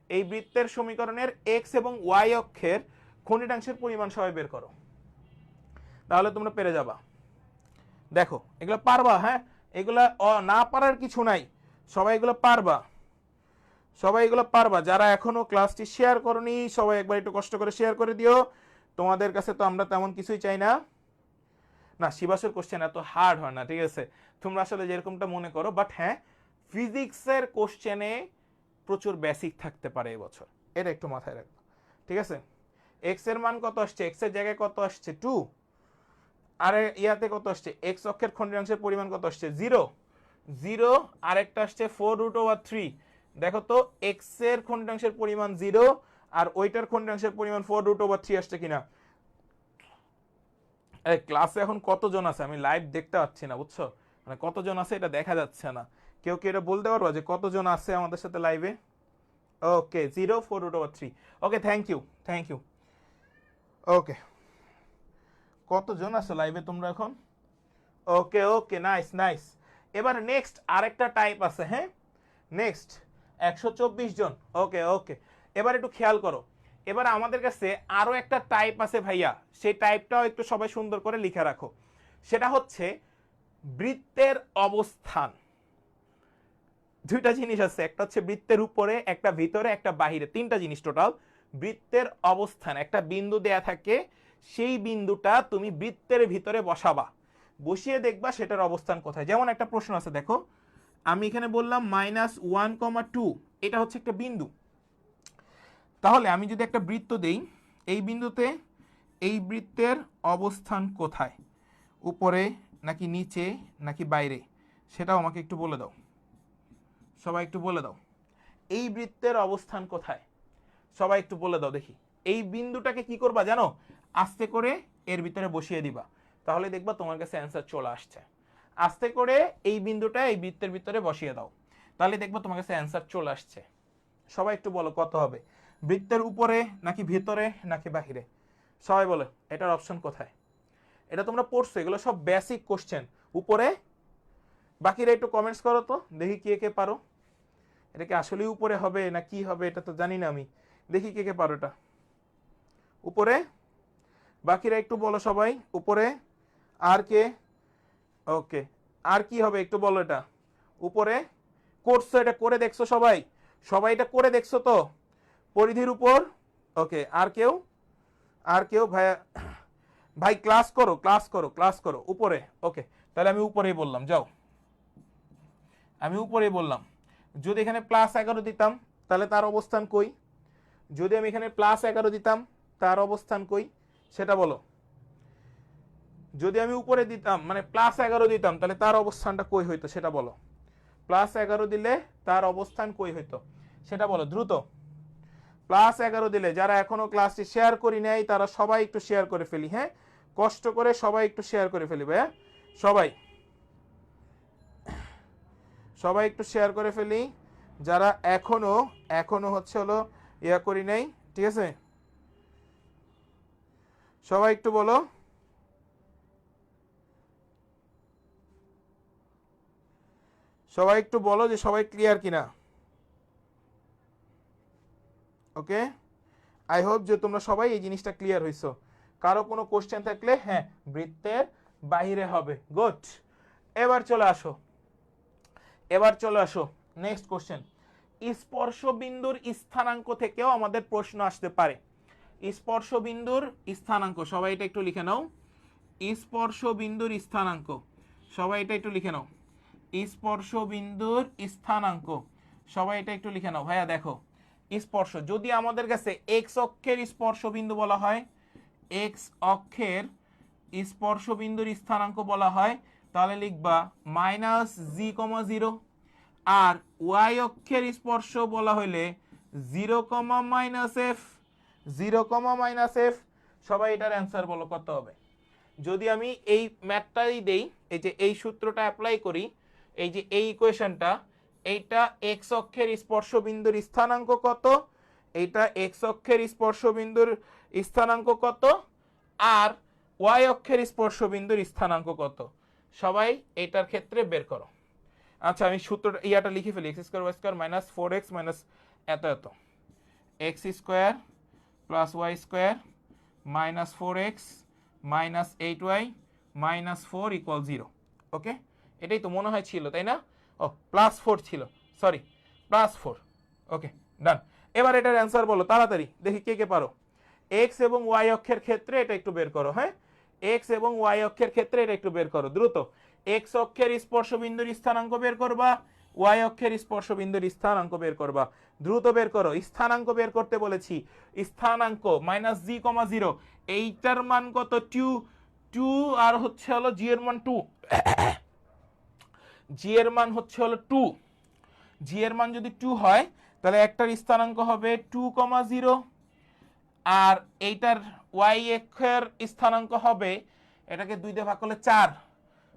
এই বৃত্তের সমীকরণের এক্স এবং ওয়াই অক্ষের খণ্ডিতাংশের পরিমাণ সবাই বের করো, তাহলে তোমরা পেরে যাবা। দেখো এগুলো পারবা, হ্যাঁ, এগুলা না পারার কিছু নাই, সবাই এগুলো পারবা। যারা এখনো ক্লাসটি শেয়ার করনি সবাই একবার একটু কষ্ট করে শেয়ার করে দিও। তোমাদের কাছে তো আমরা তেমন কিছুই চাই না। শিবাসের কোশ্চেন এত হার্ড হয় না, ঠিক আছে, তোমরা আসলে যেরকমটা মনে করো। বাট হ্যাঁ, ফিজিক্সের কোশ্চেনে প্রচুর বেসিক থাকতে পারে এবছর, এটা একটু মাথায় রাখবো, ঠিক আছে। এক্স এর মান কত আসছে, এক্স এর জায়গায় কত আসছে 2, আর ইয়াতে কত আসছে, এক্স অক্ষের খণ্ডিতাংশের পরিমাণ কত আসছে 0, আরেকটা আসছে 4√3। দেখো তো এক্স এর খণ্ডিতাংশের পরিমাণ 0 আর ওইটার খণ্ডিতাংশের পরিমাণ 4√3 আসছে কিনা। ক্লাসে এখন কতজন আছে আমি লাইভ দেখতে পাচ্ছি না, বুঝছো, মানে কতজন আছে এটা দেখা যাচ্ছে না। কেউ কি এটা বলতে পারবো যে কতজন আছে আমাদের সাথে লাইভে? ওকে, 0, 4√3। ওকে, থ্যাংক ইউ। ওকে, কতজন আছে লাইভে তোমরা এখন? ওকে, নাইস। এবার নেক্সট আরেকটা টাইপ আছে, হ্যাঁ, নেক্সট 124 জন। ওকে, এবার একটু খেয়াল করো। এবার আমাদের কাছে আরো একটা টাইপ আছে ভাইয়া, সেই টাইপটাও একটু সবাই সুন্দর করে লিখে রাখো। সেটা হচ্ছে বৃত্তের অবস্থান। দুইটা জিনিস আছে, একটা হচ্ছে বৃত্তের উপরে, একটা ভিতরে, একটা বাহিরে, তিনটা জিনিস টোটাল। বৃত্তের অবস্থান, একটা বিন্দু দেয়া থাকে, সেই বিন্দুটা তুমি বৃত্তের ভিতরে বসাবা, বসিয়ে দেখবা সেটার অবস্থান কোথায়। যেমন একটা প্রশ্ন আছে, দেখো আমি এখানে বললাম -1,2, এটা হচ্ছে একটা বিন্দু। তাহলে আমি যদি একটা বৃত্ত দেই, এই বিন্দুতে এই বৃত্তের অবস্থান কোথায়, উপরে নাকি নিচে নাকি বাইরে, সেটাও আমাকে একটু বলে দাও। সবাই একটু বলে দাও, এই বৃত্তের অবস্থান কোথায়, সবাই একটু বলে দাও দেখি। এই বিন্দুটাকে কি করবা জানো, আস্তে করে এর ভিতরে বসিয়ে দিবা, তাহলে দেখবা তোমার কাছে অ্যান্সার চলে আসছে। আস্তে করে এই বিন্দুটা এই বৃত্তের ভিতরে বসিয়ে দাও, তাহলে দেখবা তোমার কাছে অ্যান্সার চলে আসছে। সবাই একটু বলো কত হবে, বৃত্তের উপরে নাকি ভিতরে নাকি বাহিরে? সবাই বলো এটার অপশন কোথায়। এটা তোমরা পড়ছো, এগুলো সব বেসিক কোশ্চেন। উপরে, বাকিরা একটু কমেন্টস করো তো দেখি কে পারো। এটা কি আসলেই উপরে হবে না কি হবে এটা তো জানি না আমি, দেখি কে পারো এটা। উপরে, বাকিরা একটু বলো সবাই, উপরে। আর কে? ওকে, আর কি হবে একটু বলো। এটা উপরে করছো, এটা করে দেখছো সবাই এটা করে দেখছো তো, পরিধির উপর। ওকে, আর কেউ ভাই ক্লাস করো উপরে। ওকে, তাহলে আমি উপরেই বললাম, যাও, আমি উপরেই বললাম। যদি এখানে +11 দিতাম তাহলে তার অবস্থান কই? যদি আমি এখানে +11 দিতাম তার অবস্থান কই সেটা বলো। যদি আমি উপরে দিতাম মানে +11 দিতাম তাহলে তার অবস্থানটা কই হইতো সেটা বলো। +11 দিলে তার অবস্থান কই হইতো সেটা বলো দ্রুত। +11 দিলে যারা এখনো ক্লাসটি শেয়ার করি নাই তারা সবাই একটু শেয়ার করে ফেলি, হ্যাঁ, কষ্ট করে সবাই একটু শেয়ার করে ফেলি ভাইয়া, সবাই একটু শেয়ার করে ফেলি। যারা এখনো হচ্ছে হলো ইয়া করি নাই ঠিক আছে, সবাই একটু বলো। সবাই একটু বলো যে সবাই ক্লিয়ার কিনা। ওকে, আই হোপ যে তোমরা সবাই এই জিনিসটা ক্লিয়ার হইছো। কারো কোনো কোশ্চেন থাকলে হ্যাঁ বৃত্তের বাইরে হবে। গুড, এবার চলে আসো, নেক্সট কোশ্চেন। স্পর্শবিন্দুর স্থানাঙ্ক থেকেও আমাদের প্রশ্ন আসতে পারে। স্পর্শবিন্দুর স্থানাঙ্ক, সবাই এটা একটু লিখে নাও। স্পর্শবিন্দুর স্থানাঙ্ক, সবাই এটা একটু লিখে নাও। স্পর্শবিন্দুর স্থানাঙ্ক, সবাই এটা একটু লিখে নাও। ভাইয়া দেখো, স্পর্শ যদি আমাদের কাছে এক্স অক্ষের স্পর্শবিন্দু বলা হয়, এক্স অক্ষের স্পর্শবিন্দুর স্থানাঙ্ক বলা হয়, তাহলে লিখবা মাইনাস জি কমা জিরো। আর ওয়াই অক্ষের স্পর্শ বলা হইলে zero comma minus F, zero comma minus F. সবাই এটার অ্যান্সার বলো কত হবে। যদি আমি এই ম্যাথটাই দেই, এই যে এই সূত্রটা অ্যাপ্লাই করি, এই যে এই ইকুয়েশনটা, এইটা এক্স অক্ষের স্পর্শবিন্দুর স্থানাঙ্ক কত, এইটা এক্স অক্ষের স্পর্শবিন্দুর স্থানাঙ্ক কত, আর ওয়াই অক্ষের স্পর্শবিন্দুর স্থানাঙ্ক কত, সবাই এটার ক্ষেত্রে বের করো। আচ্ছা আমি সূত্রটা ইয়াটা লিখে ফেলি, x square y square minus 4x minus এত এত, x square plus y square minus 4x minus 8y minus 4 equal 0। Okay, এটাই তো মনে হয় ছিল, তাই না? ও প্লাস 4 ছিল, সরি প্লাস 4। ওকে ডান। এবার এটার অ্যান্সার বলো তাড়াতাড়ি, দেখি কে কে পারো। এক্স এবং ওয়াই অক্ষের ক্ষেত্রে এটা একটু বের করো। হ্যাঁ, এক্স এবং ওয়াই অক্ষের ক্ষেত্রে এটা একটু বের করো দ্রুত। এক্স অক্ষের স্পর্শবিন্দুর স্থানাঙ্ক বের করবা, ওয়াই অক্ষের স্পর্শবিন্দুর স্থানাঙ্ক বের করবা, দ্রুত বের করো। স্থানাঙ্ক বের করতে বলেছি, স্থানাঙ্ক মাইনাস জি কমা জিরো, এইটার মান কত? টু, টু আর হচ্ছে হলো জি এর মান টু, জি এর মান হচ্ছে হলো টু। জি এর মান যদি টু হয় তাহলে একটার স্থানাঙ্ক হবে টু কমা জিরো, আর এইটার ওয়াই অক্ষের স্থানাঙ্ক হবে, এটাকে 2 দিয়ে ভাগ করলে 4,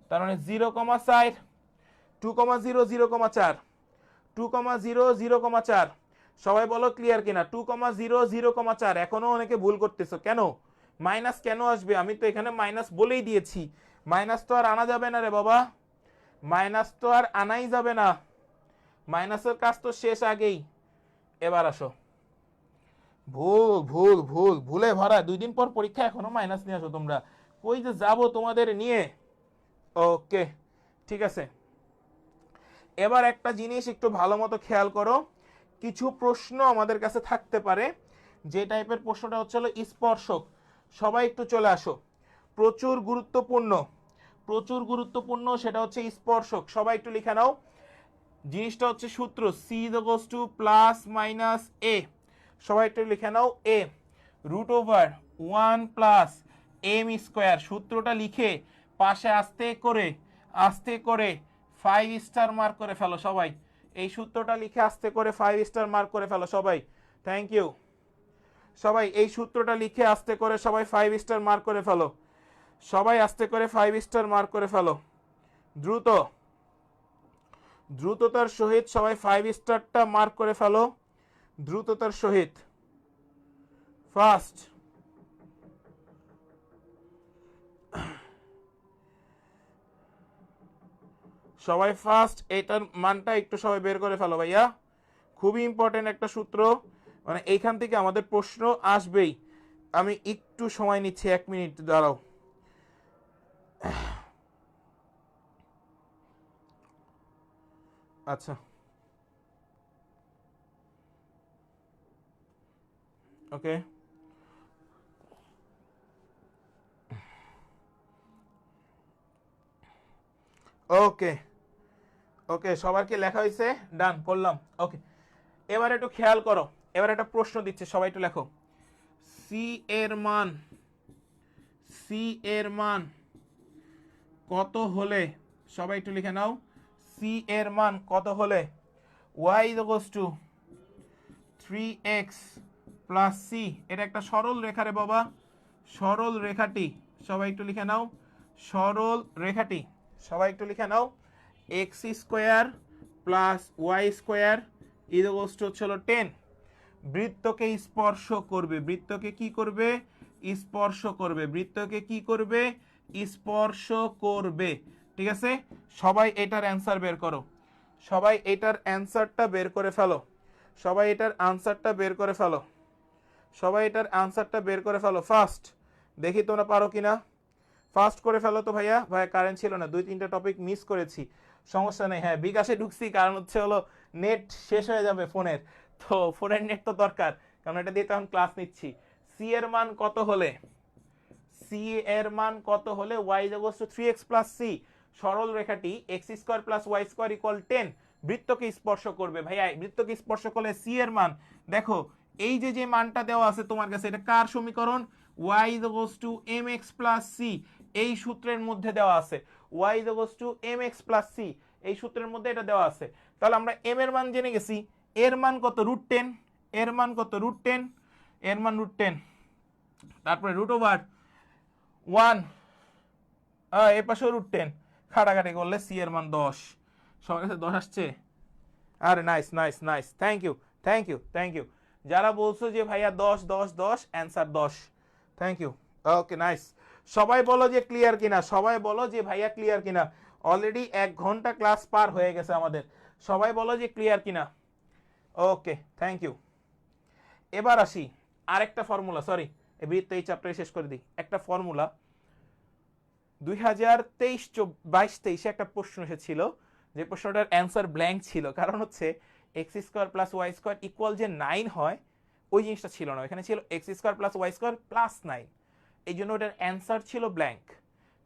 তার মানে 0,4, 2,0 0,4, 2,0 0,4। সবাই বলো ক্লিয়ার কিনা? 2,0 0,4। এখনো অনেকে ভুল করতেছো, কেন মাইনাস কেন আসবে? আমি তো এখানে মাইনাস বলেই দিয়েছি, মাইনাস তো আর আনা যাবে না রে বাবা, মাইনাস তো আর আনাই যাবে না, মাইনাসের কাজ তো শেষ আগেই। এবার আসো, ভুল ভুল ভুল ভুলে ভরা 2 দিন পর পরীক্ষা, এখনো মাইনাস নিয়ে আসো তোমরা, কই যে যাবো তোমাদের নিয়ে। ওকে ঠিক আছে, এবার একটা জিনিস একটু ভালো মতো খেয়াল করো। কিছু প্রশ্ন আমাদের কাছে থাকতে পারে, যে টাইপের প্রশ্নটা হচ্ছে হলো স্পর্শক। সবাই একটু চলে আসো, প্রচুর গুরুত্বপূর্ণ, প্রচুর গুরুত্বপূর্ণ, সেটা হচ্ছে স্পর্শক। সবাই একটু লিখে নাও। জিনিসটা হচ্ছে সূত্র c equals to plus minus a, সবাই একটু লিখে নাও। A root over 1 plus m square, সূত্রটা লিখে পাশে আস্তে করে আস্তে করে 5 স্টার মার্ক করে ফেলো সবাই। এই সূত্রটা লিখে আস্তে করে 5 স্টার মার্ক করে ফেলো সবাই। Thank you. সবাই এই সূত্রটা লিখে আস্তে করে সবাই 5 স্টার মার্ক করে ফেলো, সবাই আস্তে করে 5 স্টার মার্ক করে ফেলো দ্রুত, দ্রুততার সহিত সবাই 5 স্টারটা মার্ক করে ফেলো দ্রুততার সহিত, ফাস্ট। সবাই ফাস্ট, এটার মানটা একটু সবাই বের করে ফেলো ভাইয়া, খুবই ইম্পর্টেন্ট একটা সূত্র, মানে এইখান থেকে আমাদের প্রশ্ন আসবেই। আমি একটু সময় নিচ্ছি, 1 মিনিট দাঁড়াও। আচ্ছা ওকে, ওকে ওকে, সবার কি লেখা হয়েছে? ডান করলাম। ওকে, এবার একটু খেয়াল করো, এবার একটা প্রশ্ন দিচ্ছে, সবাই একটু লেখো। সি এর মান, সি এর মান কত হলে, সবাই একটু লিখে নাও, সি এর মান কত হলে y equals to 3x plus c, এটা একটা সরল রেখা রে বাবা, সরল রেখাটি, সবাই একটু লিখে নাও, সরল রেখাটি, সবাই একটু লিখে নাও। X square plus y square equals to হচ্ছে হলো 10, বৃত্তকে স্পর্শ করবে, বৃত্তকে কি করবে, স্পর্শ করবে, বৃত্তকে কি করবে, স্পর্শ করবে। ঠিক আছে, সবাই এটার অ্যান্সার বের করো, সবাই এটার অ্যান্সারটা বের করে ফেলো, সবাই এটার আনসারটা বের করে ফেলো, সবাই এটার আনসারটা বের করে ফেলো ফাস্ট। দেখি তোমরা পারো কিনা, ফাস্ট করে ফেলো তো ভাইয়া। ভাইয়া কারেন্ট ছিল না, 2-3টা টপিক মিস করেছি, সমস্যা নেই। হ্যাঁ বিকাশে ঢুকছি, কারণ হচ্ছে হলো নেট শেষ হয়ে যাবে ফোনের, তো ফোনের নেট তো দরকার, কারণ এটা দিয়ে তখন ক্লাস নিচ্ছি। সি এর মান কত হলে, সি এর মান কত হলে y equals to 3x plus c, সরল রেখাটি x² প্লাস y² ইকুয়াল 10 বৃত্তকে স্পর্শ করবে। ভাইয়া বৃত্তকে স্পর্শ করলে সি এর মান দেখো, এই যে যে মানটা দেওয়া আছে তোমার কাছে, এটা কার সমীকরণ, y equals two mx plus c, এই সূত্রের মধ্যে দেওয়া আছে। y equals two mx plus c, এই সূত্রের মধ্যে এটা দেওয়া আছে। তাহলে আমরা m এর মান জেনে গেছি, এর মান কত √10, এর মান কত √10, এর মান √10, তারপরে √1 এর পাশেও √10, খাটাখাটি করলে সি এর মান 10, সবার কাছে 10 আসছে। আরে nice nice nice, thank you thank you thank you, যারা বলছো যে ভাইয়া 10 10 10 answer 10, thank you. Okay nice, সবাই বলো যে ক্লিয়ার কিনা, সবাই বলো যে ভাইয়া ক্লিয়ার কিনা। অলরেডি 1 ঘন্টা ক্লাস পার হয়ে গেছে আমাদের, সবাই বলো যে ক্লিয়ার কিনা। Okay thank you. এবার আসি আরেকটা ফর্মুলা, সরি এই বৃত্ত এই চ্যাপ্টারে শেষ করে দিই। একটা ফর্মুলা 2023-22-23 একটা প্রশ্ন এসেছিল, যে প্রশ্নটার অ্যান্সার ব্ল্যাঙ্ক ছিল, কারণ হচ্ছে x² প্লাস y² ইকুয়াল যে 9 হয় ওই জিনিসটা ছিল না, এখানে ছিল x² প্লাস y² প্লাস 9, এই জন্য ওটার অ্যান্সার ছিল ব্ল্যাঙ্ক।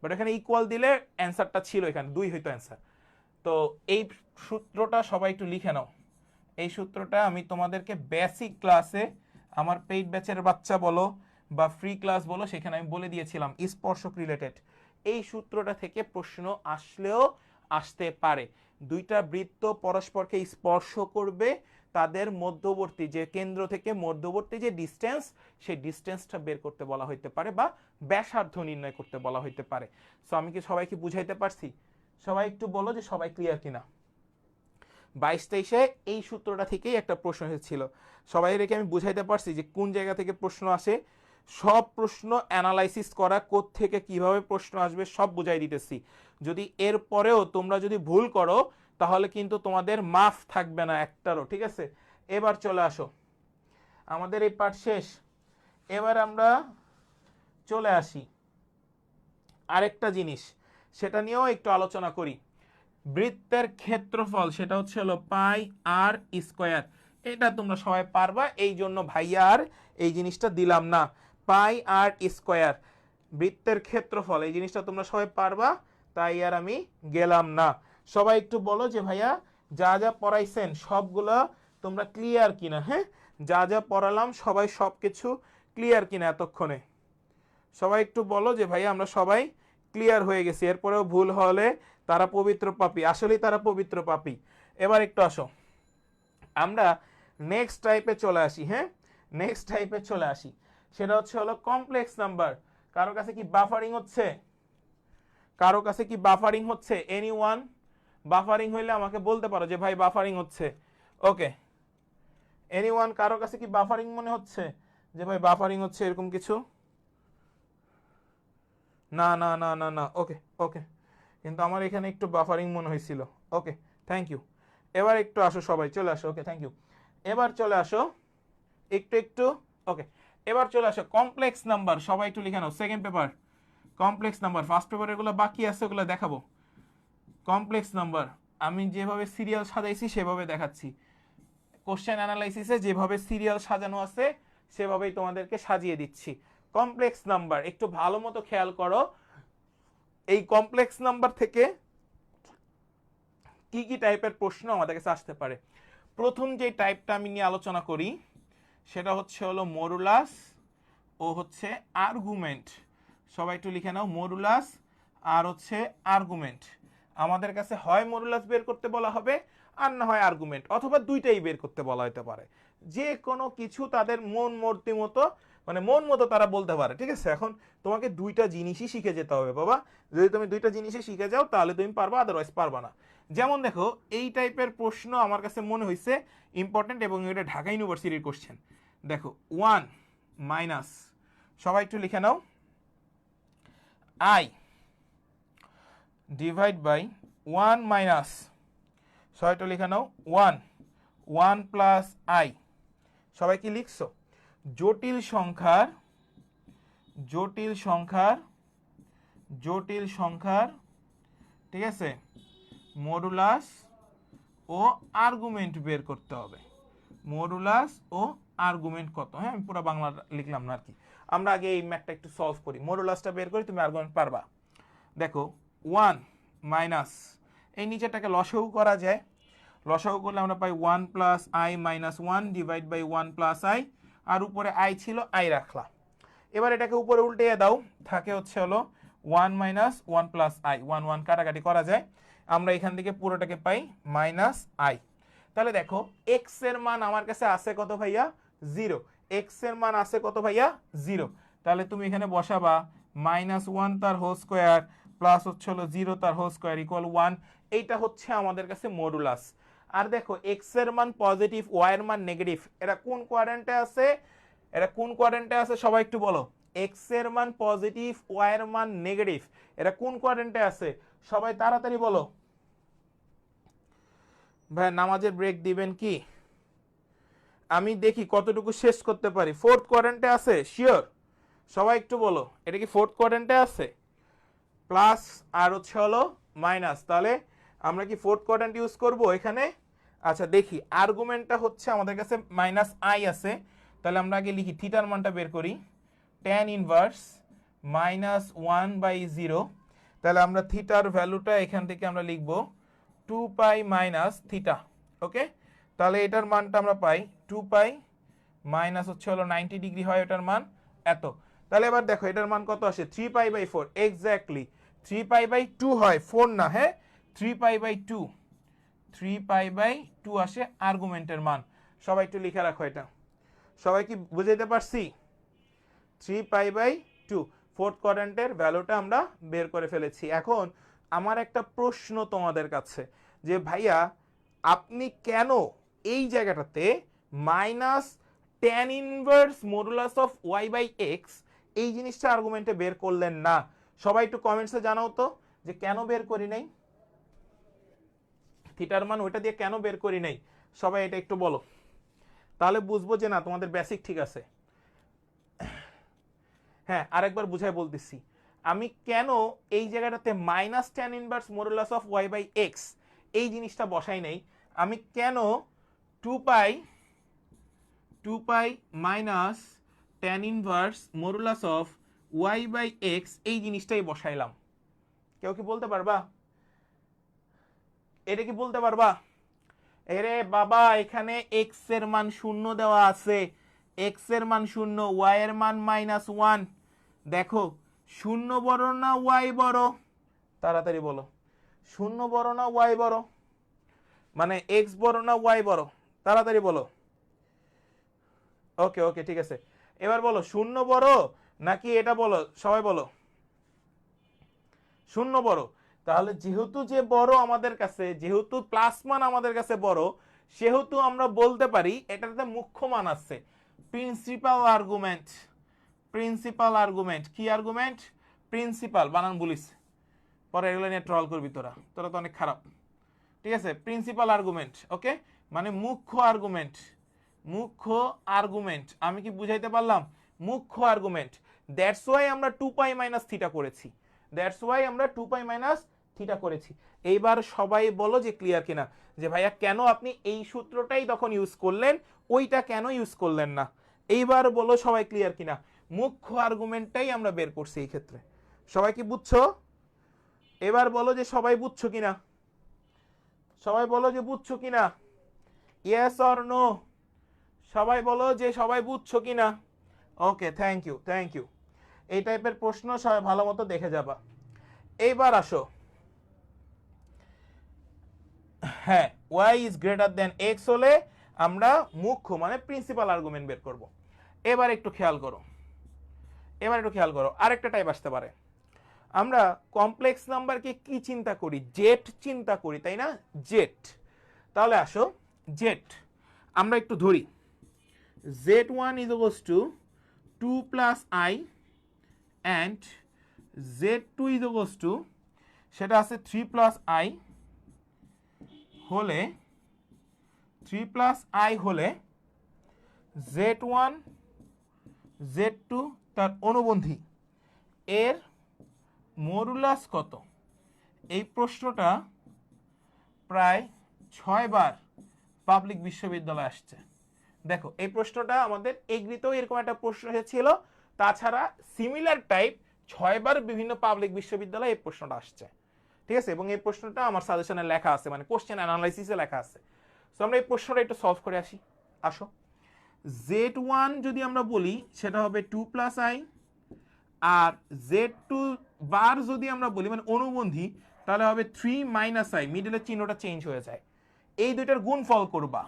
বাট এখানে ইকুয়াল দিলে অ্যান্সারটা ছিল, এখানে 2 হইতো অ্যান্সার। তো এই সূত্রটা সবাই একটু লিখে নাও, এই সূত্রটা আমি তোমাদেরকে বেসিক ক্লাসে, আমার পেইড ব্যাচের বাচ্চা বলো বা ফ্রি ক্লাস বলো, সেখানে আমি বলে দিয়েছিলাম স্পর্শক রিলেটেড। এই সূত্রটা থেকে প্রশ্ন আসলেও আসতে পারে। দুইটা বৃত্ত পরস্পরকে স্পর্শ করবে, তাদের মধ্যবর্তী যে কেন্দ্র থেকে মধ্যবর্তী যে ডিস্টেন্স, সেই ডিস্টেন্সটা বের করতে বলা হইতে পারে, বা ব্যাসার্ধ নির্ণয় করতে বলা হইতে পারে। সো আমি কি সবাইকে বুঝাইতে পারছি? সবাই একটু বলো যে সবাই ক্লিয়ার কিনা। 22-23-এ এই সূত্রটা থেকেই একটা প্রশ্ন এসেছিল, সবাই রেখে আমি বুঝাইতে পারছি যে কোন জায়গা থেকে প্রশ্ন আসে, সব প্রশ্ন অ্যানালাইসিস করা, থেকে কিভাবে প্রশ্ন আসবে সব বুঝাই দিতেছি। যদি এর পরেও তোমরা যদি ভুল করো তাহলে কিন্তু তোমাদের মাফ থাকবে না একটারও, ঠিক আছে। এবার চলে আসো, আমাদের এই পাঠ শেষ, এবার আমরা চলে আসি আরেকটা জিনিস, সেটা নিয়েও একটু আলোচনা করি। বৃত্তের ক্ষেত্রফল সেটা হচ্ছে হলো πr², এটা তোমরা সবাই পারবা, এই জন্য ভাইয়া আর এই জিনিসটা দিলাম না। πr², বৃত্তের ক্ষেত্রফল, এই জিনিসটা তোমরা সবাই পারবা, তাই আর আমি গেলাম না। সবাই একটু বলো যে ভাইয়া যা যা পড়াইছেন সবগুলো তোমরা ক্লিয়ার কিনা। হ্যাঁ, যা যা পড়ালাম সবাই সব কিছু ক্লিয়ার কিনা এতক্ষণে? সবাই একটু বলো যে ভাইয়া আমরা সবাই ক্লিয়ার হয়ে গেছি, এরপরেও ভুল হলে তারা পবিত্র পাপী, আসলেই তারা পবিত্র পাপী। এবার একটু আসো, আমরা নেক্সট টাইপে চলে আসি। হ্যাঁ, নেক্সট টাইপে চলে আসি, সেটা হচ্ছে হলো কমপ্লেক্স নাম্বার। কারো কাছে কি বাফারিং হচ্ছে? কারো কাছে কি বাফারিং হচ্ছে? এনিওয়ান? বাফারিং হইলে আমাকে বলতে পারো যে ভাই বাফারিং হচ্ছে। ওকে, এনিওয়ান, কারো কাছে কি বাফারিং মনে হচ্ছে যে ভাই বাফারিং হচ্ছে এরকম কিছু? না না না না না, ওকে ওকে, কিন্তু আমার এখানে একটু বাফারিং মনে হয়েছিল। Okay thank you. এবার একটু আসো, সবাই চলে আসো। Okay thank you. এবার চলে আসো একটু একটু। ওকে, এবার চলে আসো কমপ্লেক্স নাম্বার, সবাই একটু লিখে নাও। Second paper complex number, first paper এগুলো বাকি আছে, ওগুলো দেখাবো। কমপ্লেক্স নাম্বার আমি যেভাবে সিরিয়াল সাজাইছি সেভাবে দেখাচ্ছি, কোশ্চেন অ্যানালাইসিসে যেভাবে সিরিয়াল সাজানো আছে সেভাবেই তোমাদেরকে সাজিয়ে দিচ্ছি। কমপ্লেক্স নাম্বার একটু ভালো মতো খেয়াল করো, এই কমপ্লেক্স নাম্বার থেকে কি কি টাইপের প্রশ্ন আমাদের কাছে আসতে পারে। প্রথম যে টাইপটা আমি নিয়ে আলোচনা করি সেটা হচ্ছে হলো মডুলাস ও হচ্ছে আর্গুমেন্ট। সবাই একটু লিখে নাও, মডুলাস আর হচ্ছে আর্গুমেন্ট। আমাদের কাছে হয় মডুলাস বের করতে বলা হবে, আর না হয় আর্গুমেন্ট, অথবা দুইটাই বের করতে বলা হতে পারে। যে কোনো কিছু তাদের মন মর্জি মতো, মানে মন মতো তারা বলতে পারে, ঠিক আছে। এখন তোমাকে দুইটা জিনিসই শিখে যেতে হবে বাবা, যদি তুমি দুইটা জিনিসই শিখে যাও তাহলে তুমি পারবা, আদারওয়াইজ পারবা না। যেমন দেখো এই টাইপের প্রশ্ন আমার কাছে মনে হয়েছে ইম্পর্টেন্ট এবং এটা ঢাকা ইউনিভার্সিটির কোশ্চেন। দেখো 1 মাইনাস, সবাই একটু লিখে নাও, আই ডিভাইড বাই 1 মাইনাস, সবাই একটু লিখে নাও 1 প্লাস আই। সবাই কি লিখছো? জটিল সংখ্যার ঠিক আছে মডুলাস ও আর্গুমেন্ট বের করতে হবে। মডুলাস ও আর্গুমেন্ট কত? হ্যাঁ, আমি পুরো বাংলা লিখলাম না আর কি, আমরা আগে এই ম্যাথটা একটু সলভ করি, মডুলাসটা বের করি, তুমি আর্গুমেন্ট পারবা। দেখো 1 মাইনাস, এই নিচেটাকে লসাগু করা যায়, লসাগু করলে আমরা পাই 1 plus i minus 1 divide by 1 plus i, আর উপরে আই ছিল, আই রাখলা। এবার এটাকে উপরে উল্টে দাও, থাকে হচ্ছে হলো 1 মাইনাস 1 প্লাস আই, 1 1 কাটাকাটি করা যায়, আমরা এখান থেকে পুরোটাকে পাই মাইনাস আই। তাহলে দেখো এক্স এর মান আমার কাছে আছে কত ভাইয়া? 0। এক্স এর মান আছে কত ভাইয়া? 0। তাহলে তুমি এখানে বসাবা -1 তার হোল স্কোয়ার প্লাস হচ্ছে হলো 0 তার হোল স্কোয়ার ইকুয়াল 1। এইটা হচ্ছে আমাদের কাছে মডুলাস। আর দেখো এক্স এর মান পজিটিভ, ওয়াই এর মান নেগেটিভ, এটা কোন কোয়াড্রেন্টে আছে? সবাই একটু বলো। এক্স এর মান পজিটিভ, ওয়াই এর মান নেগেটিভ, এটা কোন কোয়াড্রেন্টে আছে? সবাই তাড়াতাড়ি বলো। ভাই নামাজের ব্রেক দিবেন কি? আমি দেখি কতটুকু শেষ করতে পারি। ফোর্থ কোয়াড্রেন্টে আছে শিওর? সবাই একটু বলো, এটা কি ফোর্থ কোয়াড্রেন্টে আছে? প্লাস আর হচ্ছে হলো মাইনাস, তাহলে আমরা কি ফোর্থ কোয়াড্রেন্ট ইউজ করব এখানে? আচ্ছা দেখি, আর্গুমেন্টটা হচ্ছে আমাদের কাছে মাইনাস আই আছে, তাহলে আমরা আগে লিখি থিটার মানটা বের করি, tan ইনভার্স -1/0, তাহলে আমরা থিটার ভ্যালুটা এখান থেকে আমরা লিখব 2 পাই মাইনাস থিটা। ওকে, তাহলে এটার মানটা আমরা পাই 2 পাই মাইনাস হচ্ছে হলো 90 ডিগ্রি হয় এটার মান এত। তাহলে এবার দেখো এটার মান কত আসে? 3 pi by 4, exactly 3 pi by 2 হয়, 4 না, হ্যাঁ 3 পাই বাই 2, 3 পাই বাই 2 আসে আর্গুমেন্টের মান। সবাই একটু লিখে রাখো এটা। সবাই কি বুঝাইতে পারছি? 3 পাই বাই 2 ফোর্থ কোয়াড্রেন্টের ভ্যালুটা আমরা বের করে ফেলেছি। এখন আমার একটা প্রশ্ন তোমাদের কাছে, যে ভাইয়া আপনি কেন এই জায়গাটাতে minus tan inverse modulus of y by x এই জিনিসটা আর্গুমেন্টে বের করলেন না? সবাই একটু কমেন্টসে জানাও তো যে কেন বের করি নাই, থিটার মান ওইটা দিয়ে কেন বের করি নাই? সবাই এটা একটু বলো, তাহলে বুঝবো যে না তোমাদের বেসিক ঠিক আছে। হ্যাঁ, আরেকবার বুঝাই বলতেছি, আমি কেন এই জায়গাটাতে minus tan inverse modulus of y by x এই জিনিসটা বসাই নাই? আমি কেন 2 pi minus tan inverse modulus of y by x এই জিনিসটাই বসাইলাম? কেউ কি বলতে পারবা? এটা কি বলতে পারবা? এরে বাবা, এখানে x এর মান 0 দেওয়া আছে, x এর মান 0, y এর মান -1। দেখো 0 বড় না y বড়? তাড়াতাড়ি বলো, 0 বড় না y বড়? মানে x বড় না y বড়? তাড়াতাড়ি বলো। ওকে ওকে ঠিক আছে, এবার বলো 0 বড় নাকি এটা বলো, সবাই বলো 0 বড়। তাহলে যেহেতু যে বড় আমাদের কাছে, যেহেতু প্লাস মান আমাদের কাছে বড়, সেহেতু আমরা বলতে পারি এটাতে মুখ্য মান আছে। প্রিন্সিপাল আর্গুমেন্ট, প্রিন্সিপাল আর্গুমেন্ট, কি আর্গুমেন্ট? প্রিন্সিপাল, বানান বলিস, পরে এগুলো নিয়ে ট্রল করবি তোরা, তোরা তো অনেক খারাপ। ঠিক আছে, প্রিন্সিপাল আর্গুমেন্ট, ওকে, মানে মুখ্য আর্গুমেন্ট, মুখ্য আর্গুমেন্ট। আমি কি বুঝাইতে পারলাম? মুখ্য আর্গুমেন্ট। দ্যাটস ওয়াই আমরা 2 পাই মাইনাস থিটা করেছি, দ্যাটস ওয়াই আমরা 2 পাই মাইনাস থিটা করেছি। এইবার সবাই বলো যে ক্লিয়ার কিনা, যে ভাইয়া কেন আপনি এই সূত্রটাই তখন ইউজ করলেন, ওইটা কেন ইউজ করলেন না? এইবার বলো সবাই ক্লিয়ার কিনা। মুখ্য আর্গুমেন্টটাই আমরা বের করছি এই ক্ষেত্রে। সবাই কি বুঝছো? এবার বলো যে সবাই বুঝছো কিনা, সবাই বলো যে বুঝছো কিনা, ইয়েস অর নো? সবাই বলো যে সবাই বুঝছো কিনা। Okay, thank you thank you. এই টাইপের প্রশ্ন সবাই ভালো মতো দেখে যাবা। এইবার আসো, হ্যাঁ y is greater than x হলে আমরা মুখ্য মানে প্রিন্সিপাল আর্গুমেন্ট বের করব। এবার একটু খেয়াল করো, এবার একটু খেয়াল করো, আরেকটা টাইপ আসতে পারে। আমরা কমপ্লেক্স নাম্বারকে কি চিন্তা করি, জেড চিন্তা করি, তাই না, জেড। তাহলে আসো জেড আমরা একটু ধরি, z1 is equals to 2 plus I and z2 is equals to সেটা আছে 3 plus I হলে 3 plus I হলে z1 z2 তার অনুবন্ধী এর মডুলাস কত? এই প্রশ্নটা প্রায় 6 বার পাবলিক বিশ্ববিদ্যালয়ে আসছে। দেখো এই প্রশ্নটা আমাদের এগ্রিতেও এরকম একটা প্রশ্ন এসেছিল, তাছাড়া সিমিলার টাইপ 6 বার বিভিন্ন পাবলিক বিশ্ববিদ্যালয়ে এই প্রশ্নটা আসছে, ঠিক আছে। এবং এই প্রশ্নটা আমার সাজেশনে লেখা আছে, মানে কোশ্চেন অ্যানালাইসিসে লেখা আছে। সো আমরা এই প্রশ্নটা একটু সলভ করে আসি। আসো z1 যদি আমরা বলি সেটা হবে 2 প্লাস আই, আর z2 বার যদি আমরা বলি মানে অনুবন্ধী তাহলে হবে 3 মাইনাস আই, মিডলের চিহ্নটা চেঞ্জ হয়ে যায়। এই দুইটার গুণফল করবা,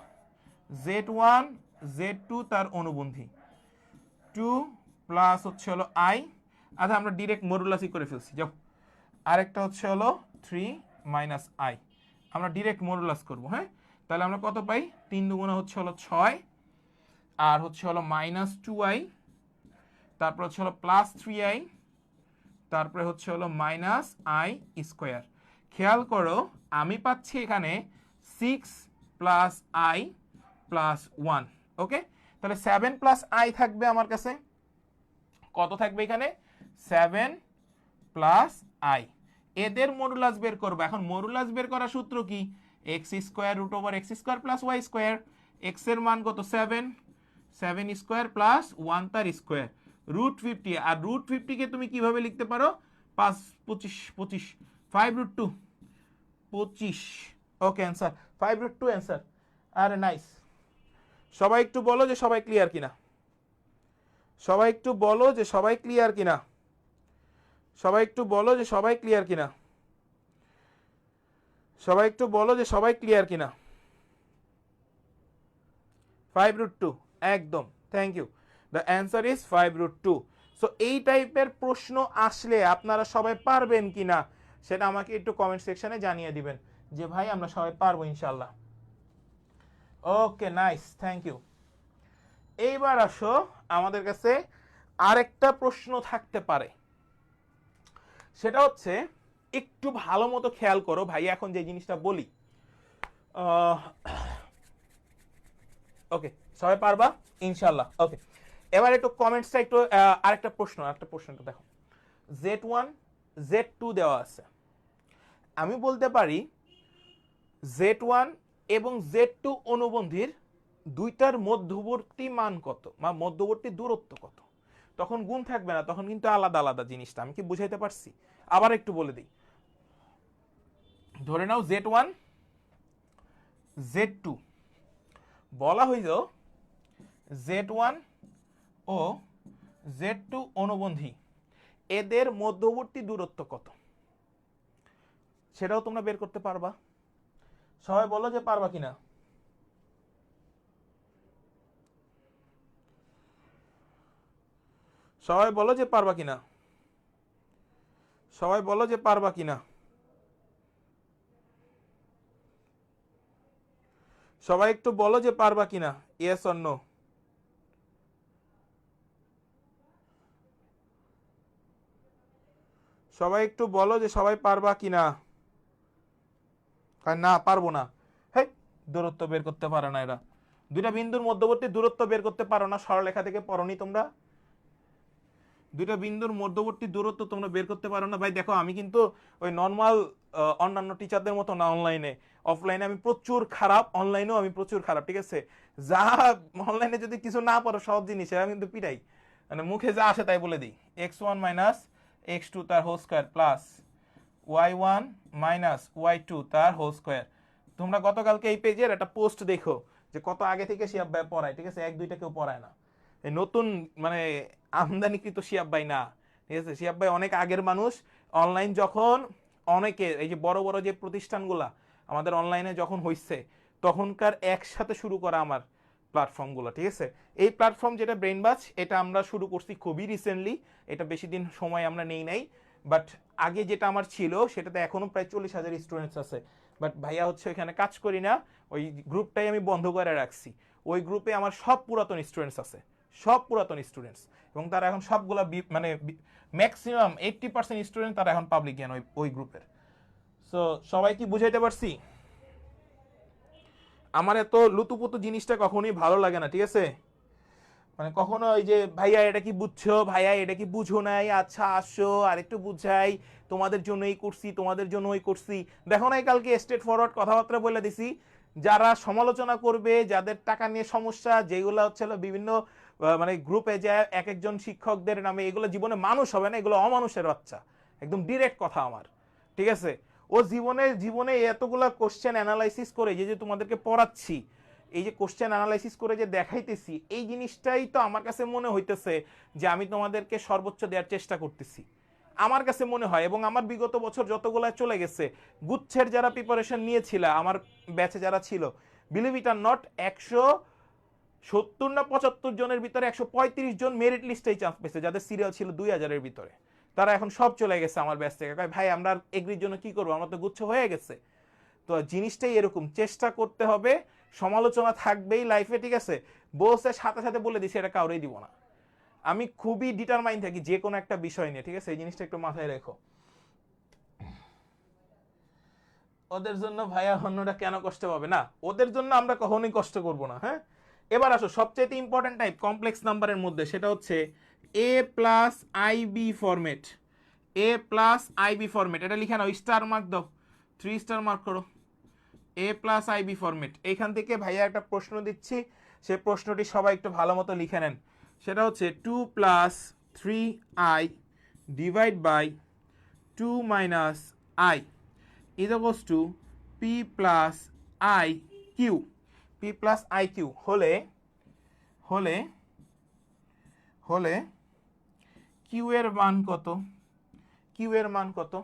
z1 z2 তার অনুবন্ধী 2 প্লাস হচ্ছে হলো i, আচ্ছা আমরা ডিরেক্ট মডুলাসই করে ফেলছি, যাও। আরেকটা হচ্ছে হলো 3 মাইনাস i, আমরা ডিরেক্ট মডুলাস করব। হ্যাঁ, তাহলে আমরা কত পাই, 3 দুগুণা হচ্ছে হলো 6, আর হচ্ছে হলো মাইনাস 2i, তারপর হচ্ছে হলো প্লাস 3i, তারপরে হচ্ছে হলো মাইনাস i স্কোয়ার। খেয়াল করো আমি পাচ্ছি এখানে 6 প্লাস i প্লাস 1। ওকে, তাহলে 7 প্লাস i থাকবে আমার কাছে, কত থাকবে এখানে 7 প্লাস i। এদের মডুলাস বের করবো। এখন মডুলাস বের করার সূত্র কি, x square root over x square plus y square. X এর মান কত 7, 7 স্কোয়ার প্লাস 1 তার স্কোয়ার রুট 50। আর রুট 50 কে তুমি কিভাবে লিখতে পারো, 5 25 25, 5 root 2 25। Okay answer 5 root 2 answer. আরে নাইস, সবাই একটু বলো যে সবাই ক্লিয়ার কিনা, সবাই একটু বলো যে সবাই ক্লিয়ার কিনা, সবাই একটু বলো যে সবাই ক্লিয়ার কিনা, সবাই একটু বলো যে সবাই ক্লিয়ার কিনা। 5 রুট 2 একদম, thank you. The answer is 5 root 2। So এই টাইপের প্রশ্ন আসলে আপনারা সবাই পারবেন কিনা সেটা আমাকে একটু কমেন্ট সেকশনে জানিয়ে দিবেন যে ভাই আমরা সবাই পারবো ইনশাল্লাহ। Okay nice, thank you. এইবার আসো আমাদের কাছে আরেকটা প্রশ্ন থাকতে পারে, সেটা হচ্ছে একটু ভালো মতো খেয়াল করো ভাই, এখন যে জিনিসটা বলি। ওকে সবাই পারবা ইনশাল্লাহ। ওকে, এবার একটু কমেন্টসটা একটু আরেকটা প্রশ্ন একটু দেখো। z1 z2 দেওয়া আছে, আমি বলতে পারি z1 এবং z2 অনুবন্ধীর দুইটার মধ্যবর্তী মান কত বা মধ্যবর্তী দূরত্ব কত। তখন গুণ থাকবে না, তখন কিন্তু আলাদা আলাদা জিনিসটা। আমি কি বুঝাইতে পারছি? আবার একটু বলে দিই। ধরে নাও z1 z2, বলা হইল z1 ও z2 অনুবন্ধী, এদের মধ্যবর্তী দূরত্ব কত, সেটাও তোমরা বের করতে পারবা। সবাই বলো যে পারবা কিনা। সবাই বলো যে পারবা কিনা, সবাই বলো যে পারবা কিনা, সবাই একটু বলো যে পারবা কিনা, ইয়েস অর নো। সবাই একটু বলো যে সবাই পারবা কিনা। না পারবো না, হ্যাঁ দূরত্ব বের করতে পারে না এরা, দুইটা বিন্দুর মধ্যবর্তী দূরত্ব বের করতে পারো না, সরলরেখা থেকে পড়নি তোমরা, দুইটা বিন্দুর মধ্যবর্তী দূরত্ব তোমরা বের করতে পারো না। ভাই দেখো আমি কিন্তু ওই নর্মাল অন্যান্য টিচারদের মতো না, অনলাইনে অফলাইনে আমি প্রচুর খারাপ, অনলাইনেও আমি প্রচুর খারাপ, ঠিক আছে। যা অনলাইনে যদি কিছু না পারো সব জিনিস আমি কিন্তু পিটাই, মানে মুখে যা আসে তাই বলে দিই। x1 মাইনাস x2 তার whole square plus y1 minus y2 তার হোল স্কোয়ার। তোমরা গতকালকে এই পেজের একটা পোস্ট দেখো যে কত আগে থেকে শিয়াব ভাই পড়ায়, ঠিক আছে, এক দুইটা কেউ পড়ায় না, এই নতুন মানে আমদানিকৃত শিয়াব ভাই না, ঠিক আছে। শিয়াব ভাই অনেক আগের মানুষ। অনলাইন যখন অনেকে এই যে বড় বড় যে প্রতিষ্ঠানগুলা আমাদের অনলাইনে যখন হইছে তখনকার একসাথে শুরু করা আমার প্ল্যাটফর্মগুলো, ঠিক আছে। এই প্ল্যাটফর্ম যেটা ব্রেইনবাজ, এটা আমরা শুরু করছি খুবই রিসেন্টলি, এটা বেশি দিন সময় আমরা নেই নাই, বাট আগে যেটা আমার ছিল সেটাতে এখনো প্রায় 40,000 স্টুডেন্টস আছে, বাট ভাইয়া হচ্ছে এখানে কাজ করি না, ওই গ্রুপটাই আমি বন্ধ করে রাখছি। ওই গ্রুপে আমার সব পুরাতন স্টুডেন্টস আছে, সব পুরাতন স্টুডেন্টস, এবং তারা এখন সবগুলা মানে ম্যাক্সিমাম 80% স্টুডেন্ট তারা এখন পাবলিক জ্ঞান ওই গ্রুপের। সো সবাই কি বুঝাইতে পারছি? আমার এত লুতুপুতু জিনিসটা কখনোই ভালো লাগে না, ঠিক আছে? মানে কখনো ওই যে ভাইয়া এটা কি বুঝছো, ভাইয়া এটা কি বুঝো নাই, আচ্ছা আসো আর একটু বুঝাই, তোমাদের জন্য এই করছি, তোমাদের জন্য ওই করছি। দেখো নাই কালকে স্ট্রেট ফরওয়ার্ড কথাবার্তা বলে দিছি, যারা সমালোচনা করবে, যাদের টাকা নিয়ে সমস্যা, যেগুলো হচ্ছে বিভিন্ন মানে গ্রুপে যায় এক একজন শিক্ষকদের নামে, এগুলো জীবনে মানুষ হবে না, এগুলো অমানুষের বাচ্চা, একদম ডিরেক্ট কথা আমার, ঠিক আছে? ও জীবনে জীবনে এতগুলা কোশ্চেন অ্যানালাইসিস করে যে তোমাদেরকে পড়াচ্ছি, এই যে কোশ্চেন অ্যানালাইসিস করে যে দেখাইতেছি, এই জিনিসটাই তো আমার কাছে মনে হইতেছে যে আমি তোমাদেরকে সর্বোচ্চ দেওয়ার চেষ্টা করতেছি, আমার কাছে মনে হয়। এবং আমার বিগত বছর যতগুলা চলে গেছে, গুচ্ছের যারা প্রিপারেশন নিয়েছিল আমার ব্যাচে যারা ছিল, বিলিভ ইট আর নট, 170 না 75 জনের ভিতরে 135 জন মেরিট লিস্টেই চান্স পেয়েছে, যাদের সিরিয়াল ছিল 2000-এর ভিতরে। তারা এখন সব চলে গেছে আমার ব্যাচ থেকে। ভাই আমরা এগ্রির জন্য কি করবো, আমরা তো গুচ্ছ হয়ে গেছে। তো জিনিসটাই এরকম, চেষ্টা করতে হবে, সমালোচনা থাকবেই লাইফে, ঠিক আছে? বসের সাথে সাথে বলে দিছি এটা কাউরেই দিব না। আমি খুবই ডিটারমাইন থাকি যে কোনো একটা বিষয় নিয়ে, ঠিক আছে? এই জিনিসটা একটু মাথায় রেখো। ওদের জন্য ভাইয়া অন্যরা কেন কষ্ট পাবে না, ওদের জন্য আমরা কখনোই কষ্ট করব না। হ্যাঁ, এবার আসো সবচেয়ে ইম্পর্টেন্ট টাইপ কমপ্লেক্স নাম্বারের মধ্যে, সেটা হচ্ছে এ প্লাস আইবি ফরম্যাট। এ প্লাস আইবি ফরম্যাট, এটা লিখে নাও, স্টার মার্ক দাও, 3 স্টার মার্ক করো। এ প্লাস আইবি ফরম্যাট, এইখান থেকে ভাইয়া একটা প্রশ্ন দিচ্ছি, সে প্রশ্নটি সবাই একটু ভালো মতো লিখে নেন। সেটা হচ্ছে 2 plus 3i divide by 2 minus i is equals to p plus i q। p plus i q হলে হলে হলে q এর মান কত? q এর মান কত?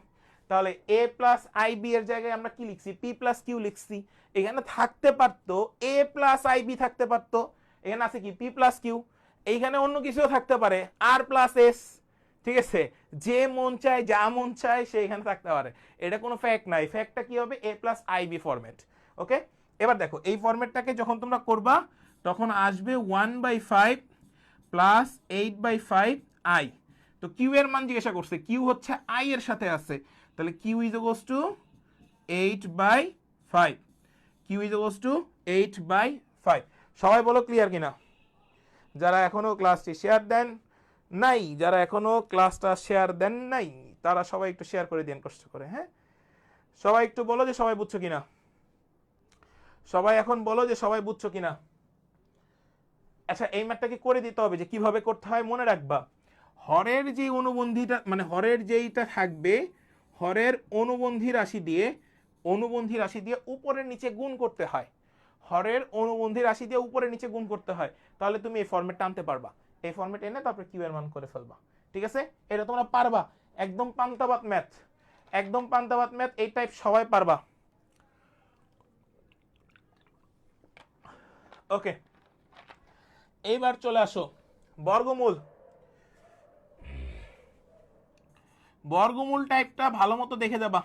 তাহলে a প্লাস আই বি এর জায়গায় আমরা কি লিখছি? p প্লাস q লিখছি। এখানে থাকতে পারতো a প্লাস আই বি থাকতে পারতো, এখানে আছে কি p প্লাস q। এইখানে অন্য কিছুও থাকতে পারে, r প্লাস s, ঠিক আছে? যে মন চায়, যা মন চায় সে এখানে থাকতে পারে, এটা কোনো ফ্যাক্ট নাই। ফ্যাক্টটা কি হবে? a plus i b format. Okay, এবার দেখো এই ফরম্যাটটাকে যখন তোমরা করবা তখন আসবে 1/5 প্লাস 8/5 i। তো কিউ এর মান জিজ্ঞাসা করছে, কিউ হচ্ছে আই এর সাথে আছে, তাহলে Q is equals to 8/5। Q is equals to 8/5। সবাই বলো ক্লিয়ার কিনা? যারা এখনো ক্লাসটি শেয়ার দেন নাই, যারা এখনো ক্লাসটা শেয়ার দেন নাই, তারা সবাই একটু শেয়ার করে দেন কষ্ট করে। হ্যাঁ, সবাই একটু বলো যে সবাই বুঝছো কিনা, সবাই এখন বলো যে সবাই বুঝছো কিনা। আচ্ছা, এই ম্যাথটাকে করে দিতে হবে, যে কিভাবে করতে হয় মনে রাখবা। হরের যে অনুবন্ধীটা, মানে হরের যেইটা থাকবে, হরের অনুবন্ধী রাশি দিয়ে উপরের নিচে গুণ করতে হয়। হরের অনুবন্ধী রাশি দিয়ে উপরের নিচে গুণ করতে হয়, তাহলে তুমি এই ফরম্যাটটা আনতে পারবা। এই ফরম্যাট এনে তারপরে কিউ এর মান করে ফেলবা, ঠিক আছে? এটা তোমরা পারবা, একদম পান্তাবাত ম্যাথ, একদম পান্তাবাত ম্যাথ, এই টাইপ সবাই পারবা। ওকে, এইবার চলে আসো বর্গমূল। বর্গমূল টাইপটা ভালো মতো দেখে যাবা,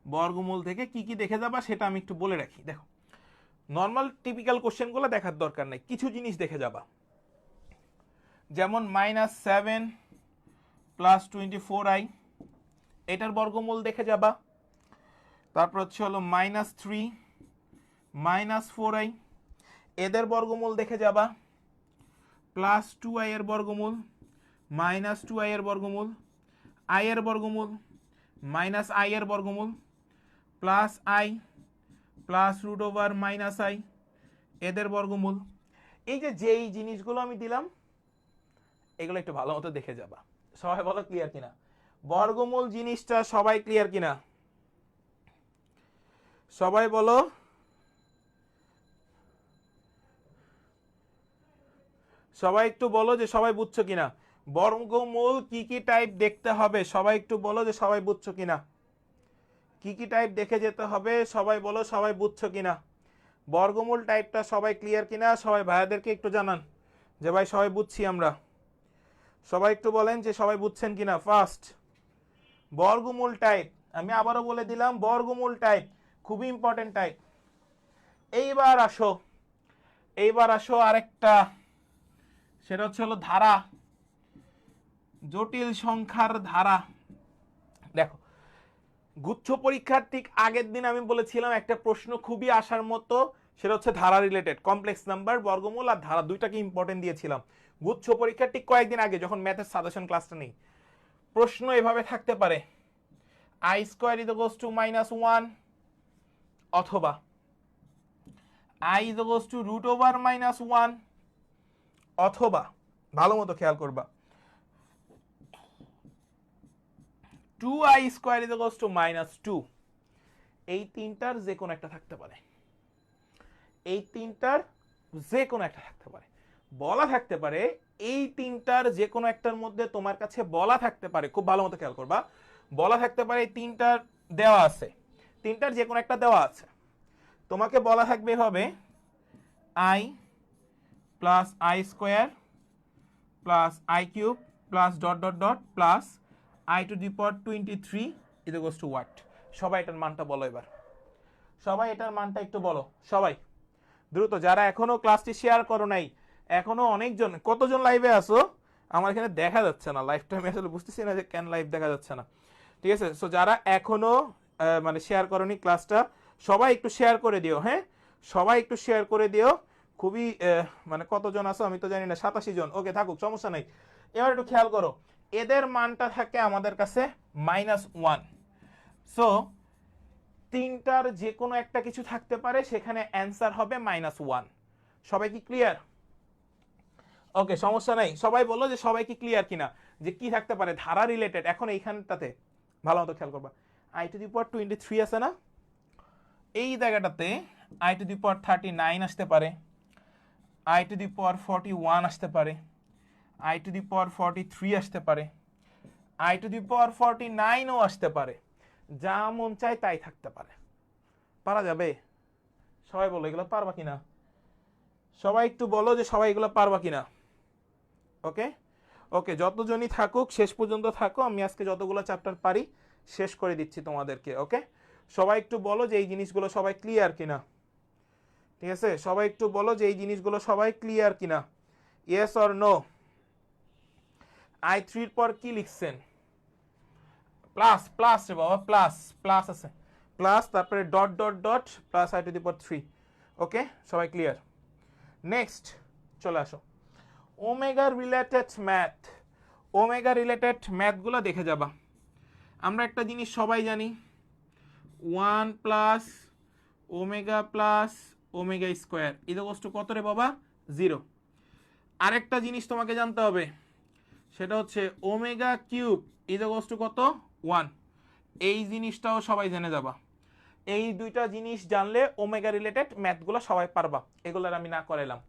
বর্গমূল থেকে কি কি দেখে যাবা সেটা আমি একটু বলে রাখি। দেখো, নর্মাল টিপিক্যাল কোশ্চেনগুলো দেখার দরকার নাই, কিছু জিনিস দেখে যাবা। যেমন -7 প্লাস 24i, এটার বর্গমূল দেখে যাবা। তারপর হচ্ছে হলো -3 -4i, এদের বর্গমূল দেখে যাবা। প্লাস 2i এর বর্গমূল, -2i এর বর্গমূল, i এর বর্গমূল, -i এর বর্গমূল, প্লাস i প্লাস √(-i), এদের বর্গমূল। এই যে যেই জিনিসগুলো আমি দিলাম এগুলো একটু ভালো মতো দেখে যাবা। সবাই বলো ক্লিয়ার কিনা? বর্গমূল জিনিসটা সবাই ক্লিয়ার কিনা? সবাই বলো। সবাই একটু বলো যে সবাই বুঝছো কিনা। বর্গমূল কি কি টাইপ দেখতে হবে সবাই একটু বলো যে সবাই বুঝছো কিনা। কি কি টাইপ দেখে যেতে হবে সবাই বলো, সবাই বুঝছো কিনা। বর্গমূল টাইপটা সবাই ক্লিয়ার কিনা, সবাই ভাইয়াদেরকে একটু জানান যে ভাই সবাই বুঝছি আমরা। সবাই একটু বলেন যে সবাই বুঝছেন কিনা। ফার্স্ট বর্গমূল টাইপ, আমি আবারও বলে দিলাম বর্গমূল টাইপ, খুবই ইম্পর্টেন্ট টাইপ। এইবার আসো আরেকটা, সেটা হচ্ছে হলো ধারা, জটিল সংখ্যার ধারা। দেখো গুচ্ছ পরীক্ষার ঠিক আগের দিন আমি বলেছিলাম একটা প্রশ্ন খুবই আসার মতো, সেটা হচ্ছে ধারা রিলেটেড, কমপ্লেক্স নাম্বার, বর্গমূল আর ধারা, দুইটাকে ইম্পর্টেন্ট দিয়েছিলাম গুচ্ছ পরীক্ষার ঠিক কয়েকদিন আগে যখন ম্যাথের সাজেশন ক্লাসটা নেই। প্রশ্ন এভাবে থাকতে পারে, I square is equals two -1, অথবা আই ইজ ইকুয়ালস টু √/-1, অথবা ভালো মতো খেয়াল করবা 2i square is equals two -2। এই তিনটার যে কোনো একটা থাকতে পারে, এই তিনটার যে কোনো একটা থাকতে পারে, বলা থাকতে পারে এই তিনটার যে কোনো একটার মধ্যে তোমার কাছে বলা থাকতে পারে, খুব ভালো মতো খেয়াল করবা, বলা থাকতে পারে এই তিনটার দেওয়া আছে, তিনটার যে কোনো একটা দেওয়া আছে, তোমাকে বলা থাকবে হবে i plus I square plus I cube plus dot dot dot plus i⁻23 is equals two what. সবাই এটার মানটা বলো এবার, সবাই এটার মানটা একটু বলো, সবাই দ্রুত, যারা এখনো ক্লাসটি শেয়ার করো নাই, এখনো অনেকজন, কতজন লাইভে আসো আমার এখানে দেখা যাচ্ছে না, লাইভটা আমি আসলে বুঝতেছি না যে কেন লাইভ দেখা যাচ্ছে না, ঠিক আছে। সো যারা এখনো মানে শেয়ার করোনি ক্লাসটা, সবাই একটু শেয়ার করে দিও, হ্যাঁ সবাই একটু শেয়ার করে দিও, খুবই মানে কতজন আসো আমি তো জানি না, 87 জন, ওকে থাকুক সমস্যা নাই। এবার একটু খেয়াল করো, এদের মানটা থাকে আমাদের কাছে -1, সো তিনটার যে কোনো একটা কিছু থাকতে পারে, সেখানে অ্যান্সার হবে -1। সবাই কি ক্লিয়ার? ওকে সমস্যা নাই, সবাই বলো যে সবাই কি ক্লিয়ার কিনা, যে কি থাকতে পারে ধারা রিলেটেড। এখন এইখানটাতে ভালো মতো খেয়াল করবা, i⁻23 আছে না, এই জায়গাটাতে i⁻39 আসতে পারে, i⁻41 আসতে পারে, i⁻43 আসতে পারে, i⁻49ও আসতে পারে, যা মন চায় তাই থাকতে পারে। পারা যাবে? সবাই বলো এগুলো পারবা কিনা, সবাই একটু বলো যে সবাই এগুলো পারবা কিনা। ওকে ওকে, যতজনই থাকুক শেষ পর্যন্ত থাকো, আমি আজকে যতগুলো চ্যাপ্টার পারি শেষ করে দিচ্ছি তোমাদেরকে। ওকে সবাই একটু বলো যে এই জিনিসগুলো সবাই ক্লিয়ার কিনা, ঠিক আছে, সবাই একটু বলো যে এই জিনিসগুলো সবাই ক্লিয়ার কিনা, ইয়েস অর নো। i3 পর কি লিখছেন? প্লাস প্লাস রে বাবা, প্লাস প্লাস আছে, প্লাস তারপরে dot dot dot plus i⁻3। ওকে সবাই ক্লিয়ার? নেক্সট চলে আসো, omega related math, omega related ম্যাথগুলো দেখে যাবা। আমরা একটা জিনিস সবাই জানি, 1 plus omega plus omega square is equals two কত রে বাবা? 0। আরেকটা জিনিস তোমাকে জানতে হবে, সেটা হচ্ছে omega cube is equals two কত? 1। এই জিনিসটাও সবাই জেনে যাবা। এই দুইটা জিনিস জানলে ওমেগা রিলেটেড ম্যাথগুলো সবাই পারবা, এগুলোর আমি না করাইলাম।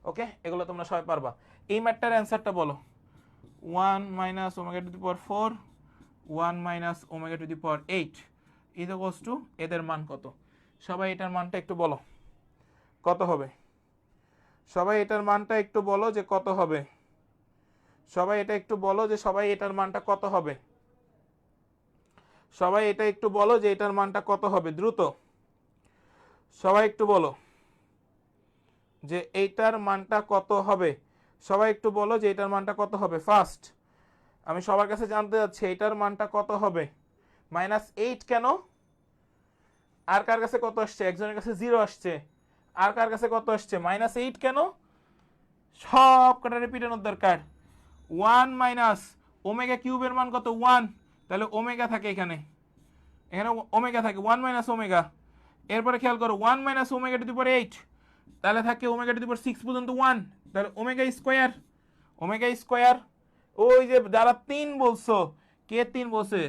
ওকে এগুলো তোমরা সবাই পারবা। এই ম্যাথটার অ্যান্সারটা বলো, 1 minus omega to the power 4 1 minus omega to the power 8 is equals two, এদের মান কত? সবাই এটার মানটা একটু বলো কত হবে, সবাই এটার মানটা একটু বলো যে কত হবে, সবাই এটা একটু বলো যে সবাই এটার মানটা কত হবে, সবাই এটা একটু বলো যে এটার মানটা কত হবে, দ্রুত সবাই একটু বলো যে এইটার মানটা কত হবে, সবাই একটু বলো যে এটার মানটা কত হবে ফার্স্ট। আমি সবার কাছে জানতে যাচ্ছি এটার মানটা কত হবে। -8 কেন? আর কার কাছে কত আসছে? একজনের কাছে 0 আসছে, আর কার কাছে কত আসছে? -8 কেন? সব কটা রিপিটানোর দরকার। 1 মাইনাস ওমেগা কিউবের মান কত? 1, তাহলে ওমেগা থাকে এখানে, এখানে ওমেগা থাকে 1 মাইনাস ওমেগা। এরপরে খেয়াল করো 1 মাইনাস ওমেগা টু দি পাওয়ার 8, তাহলে থাকে ওমেগা টু দি পাওয়ার 6 পর্যন্ত 1, তাহলে ওমেগা স্কোয়ার, ওমেগা স্কোয়ার। ওই যে যারা 3 বলছো, কে 3 বলছে?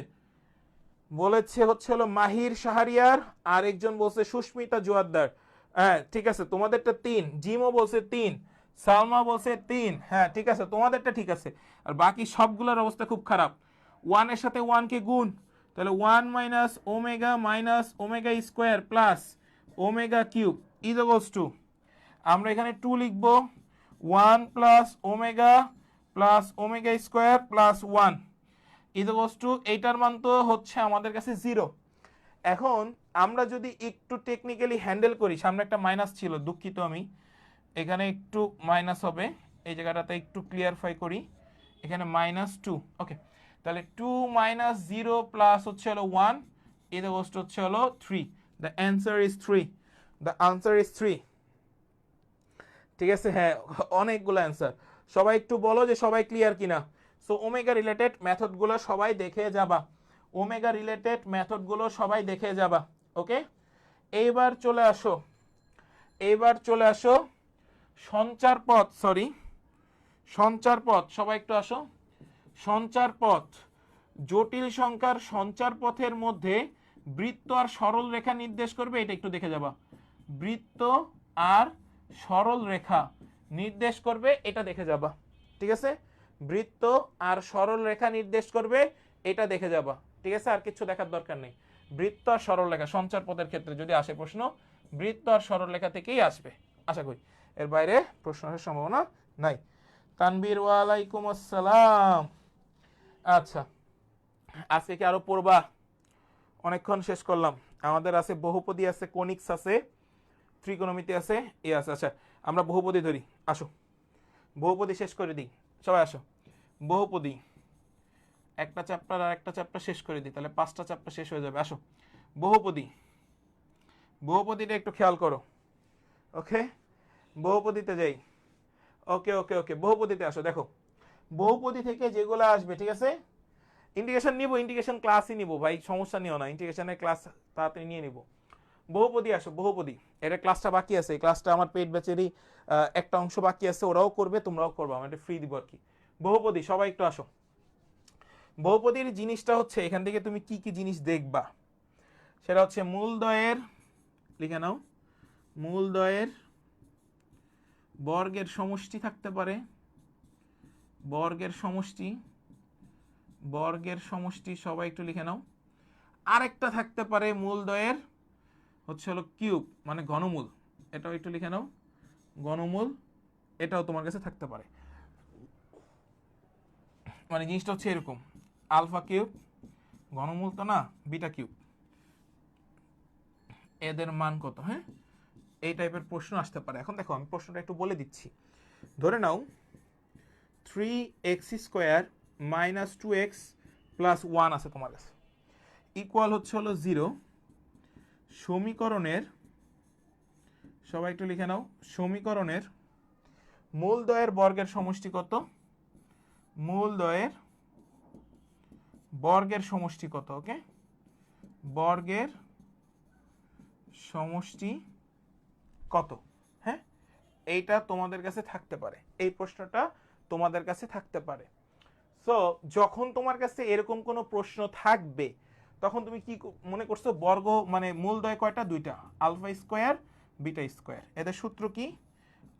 বলেছে হচ্ছে হলো মাহির শাহরিয়ার, আর একজন বলছে সুস্মিতা জোয়ারদার। হ্যাঁ ঠিক আছে, তোমাদেরটা 3, জিমও বলছে 3, সালমা বলছে 3, হ্যাঁ ঠিক আছে তোমাদেরটা ঠিক আছে, আর বাকি সবগুলোর অবস্থা খুব খারাপ। 1 এর সাথে 1 কে গুণ, তাহলে 1 minus omega square plus omega cube is equals two, আমরা এখানে 2 লিখব, 1 plus omega square plus 1। Equals to এইটার মান তো হচ্ছে আমাদের কাছে 0। এখন আমরা যদি একটু টেকনিক্যালি হ্যান্ডেল করি, সামনে একটা মাইনাস ছিল, দুঃখিত আমি, এখানে একটু মাইনাস হবে, এই জায়গাটাতে একটু ক্লিয়ারফাই করি, এখানে -2। ওকে, তাহলে 2 - 0 প্লাস হচ্ছে হলো 1 ইকুয়ালস টু হচ্ছে হলো 3। The answer is 3। The answer is 3। ঠিক আছে, হ্যাঁ অনেকগুলো অ্যান্সার। সবাই একটু বলো যে সবাই ক্লিয়ার কিনা। সো ওমেগা রিলেটেড মেথডগুলো সবাই দেখে যাবা, ওমেগা রিলেটেড মেথডগুলো সবাই দেখে যাবা। ওকে, এইবার চলে আসো, এইবার চলে আসো সঞ্চার পথ, সরি সঞ্চার পথ, সবাই একটু আসো। সঞ্চার পথ, জটিল সংখ্যার সঞ্চার পথের মধ্যে বৃত্ত আর সরল রেখা নির্দেশ করবে, এটা একটু দেখে যাবা। বৃত্ত আর সরল রেখা নির্দেশ করবে, এটা দেখে যাবা। ঠিক আছে, বৃত্ত আর সরল রেখা নির্দেশ করবে, এটা দেখে যাবা। ঠিক আছে, আর কিছু দেখার দরকার নেই। বৃত্ত আর সরল রেখা সঞ্চার পথের ক্ষেত্রে যদি আসে প্রশ্ন, বৃত্ত আর সরল রেখা থেকেই আসবে আশা করি, এর বাইরে প্রশ্ন আসার সম্ভাবনা নাই। তানবীর ওয়ালাইকুম আসসালাম। আচ্ছা, আজকে কি আরো পড়বা? অনেকক্ষণ শেষ করলাম। আমাদের আছে বহুপদী, আছে কোনিক্স, আছে ত্রিকোণমিতি, আছে এ আছে। আচ্ছা, আমরা বহুপদী ধরি, আসো বহুপদী শেষ করে দিই, সবাই আসো। বহুপদী একটা চ্যাপ্টার আর একটা চ্যাপ্টার শেষ করে দিই, তাহলে 5টা চ্যাপ্টার শেষ হয়ে যাবে। আসো বহুপদী, বহুপদীটা একটু খেয়াল করো। ওকে, বহুপদীতে যাই। ওকে ওকে ওকে, বহুপদীতে আসো। দেখো বহুপদী থেকে যেগুলো আসবে, ঠিক আছে, ইন্টিগ্রেশন নিব, ইন্টিগ্রেশন ক্লাসই নিব ভাই, সমস্যা নিও না, ইন্টিগ্রেশনের ক্লাস তাড়াতাড়ি নিয়ে নিব। বহুপদী আসো, বহুপদী, এটা ক্লাসটা বাকি আছে, এই ক্লাসটা আমার পেইড ব্যাচেরই একটা অংশ বাকি আছে, ওরাও করবে তোমরাও করবে, আমি এটা ফ্রি দিব আর কি। বহুপদী সবাই একটু আসো। বহুপদীর জিনিসটা হচ্ছে, এখান থেকে তুমি কি কি জিনিস দেখবা, সেটা হচ্ছে মূলদ্বয়ের, লিখে নাও, মূলদ্বয়ের বর্গের সমষ্টি থাকতে পারে, বর্গের সমষ্টি, বর্গের সমষ্টি সবাই একটু লিখে নাও। আরেকটা থাকতে পারে মূলদ্বয়ের হচ্ছে হলো কিউব, মানে ঘনমূল, এটাও একটু লিখে নাও, ঘনমূল, এটাও তোমার কাছে থাকতে পারে। মানে জিনিসটা হচ্ছে এরকম, আলফা কিউব, ঘনমূল তো না, বিটা কিউব, এদের মান কত, হ্যাঁ এই টাইপের প্রশ্ন আসতে পারে। এখন দেখো আমি প্রশ্নটা একটু বলে দিচ্ছি। ধরে নাও 3x² - 2x + 1 আছে তোমার কাছে, ইকুয়াল হচ্ছে হলো 0। সমীকরণের, সবাই একটু লিখে নাও, সমীকরণের মূলদ্বয়ের বর্গের সমষ্টি কত, মূলদ্বয়ের বর্গের সমষ্টি কত, ওকে, বর্গের সমষ্টি কত, হ্যাঁ এইটা তোমাদের কাছে থাকতে পারে, এই প্রশ্নটা তোমাদের কাছে থাকতে পারে। সো যখন তোমার কাছে এরকম কোনো প্রশ্ন থাকবে, তখন তুমি কি মনে করছো, বর্গ মানে মূলদ্বয় কয়টা, দুইটা, আলফা স্কোয়ার বিটা স্কোয়ার, এদের সূত্র কি,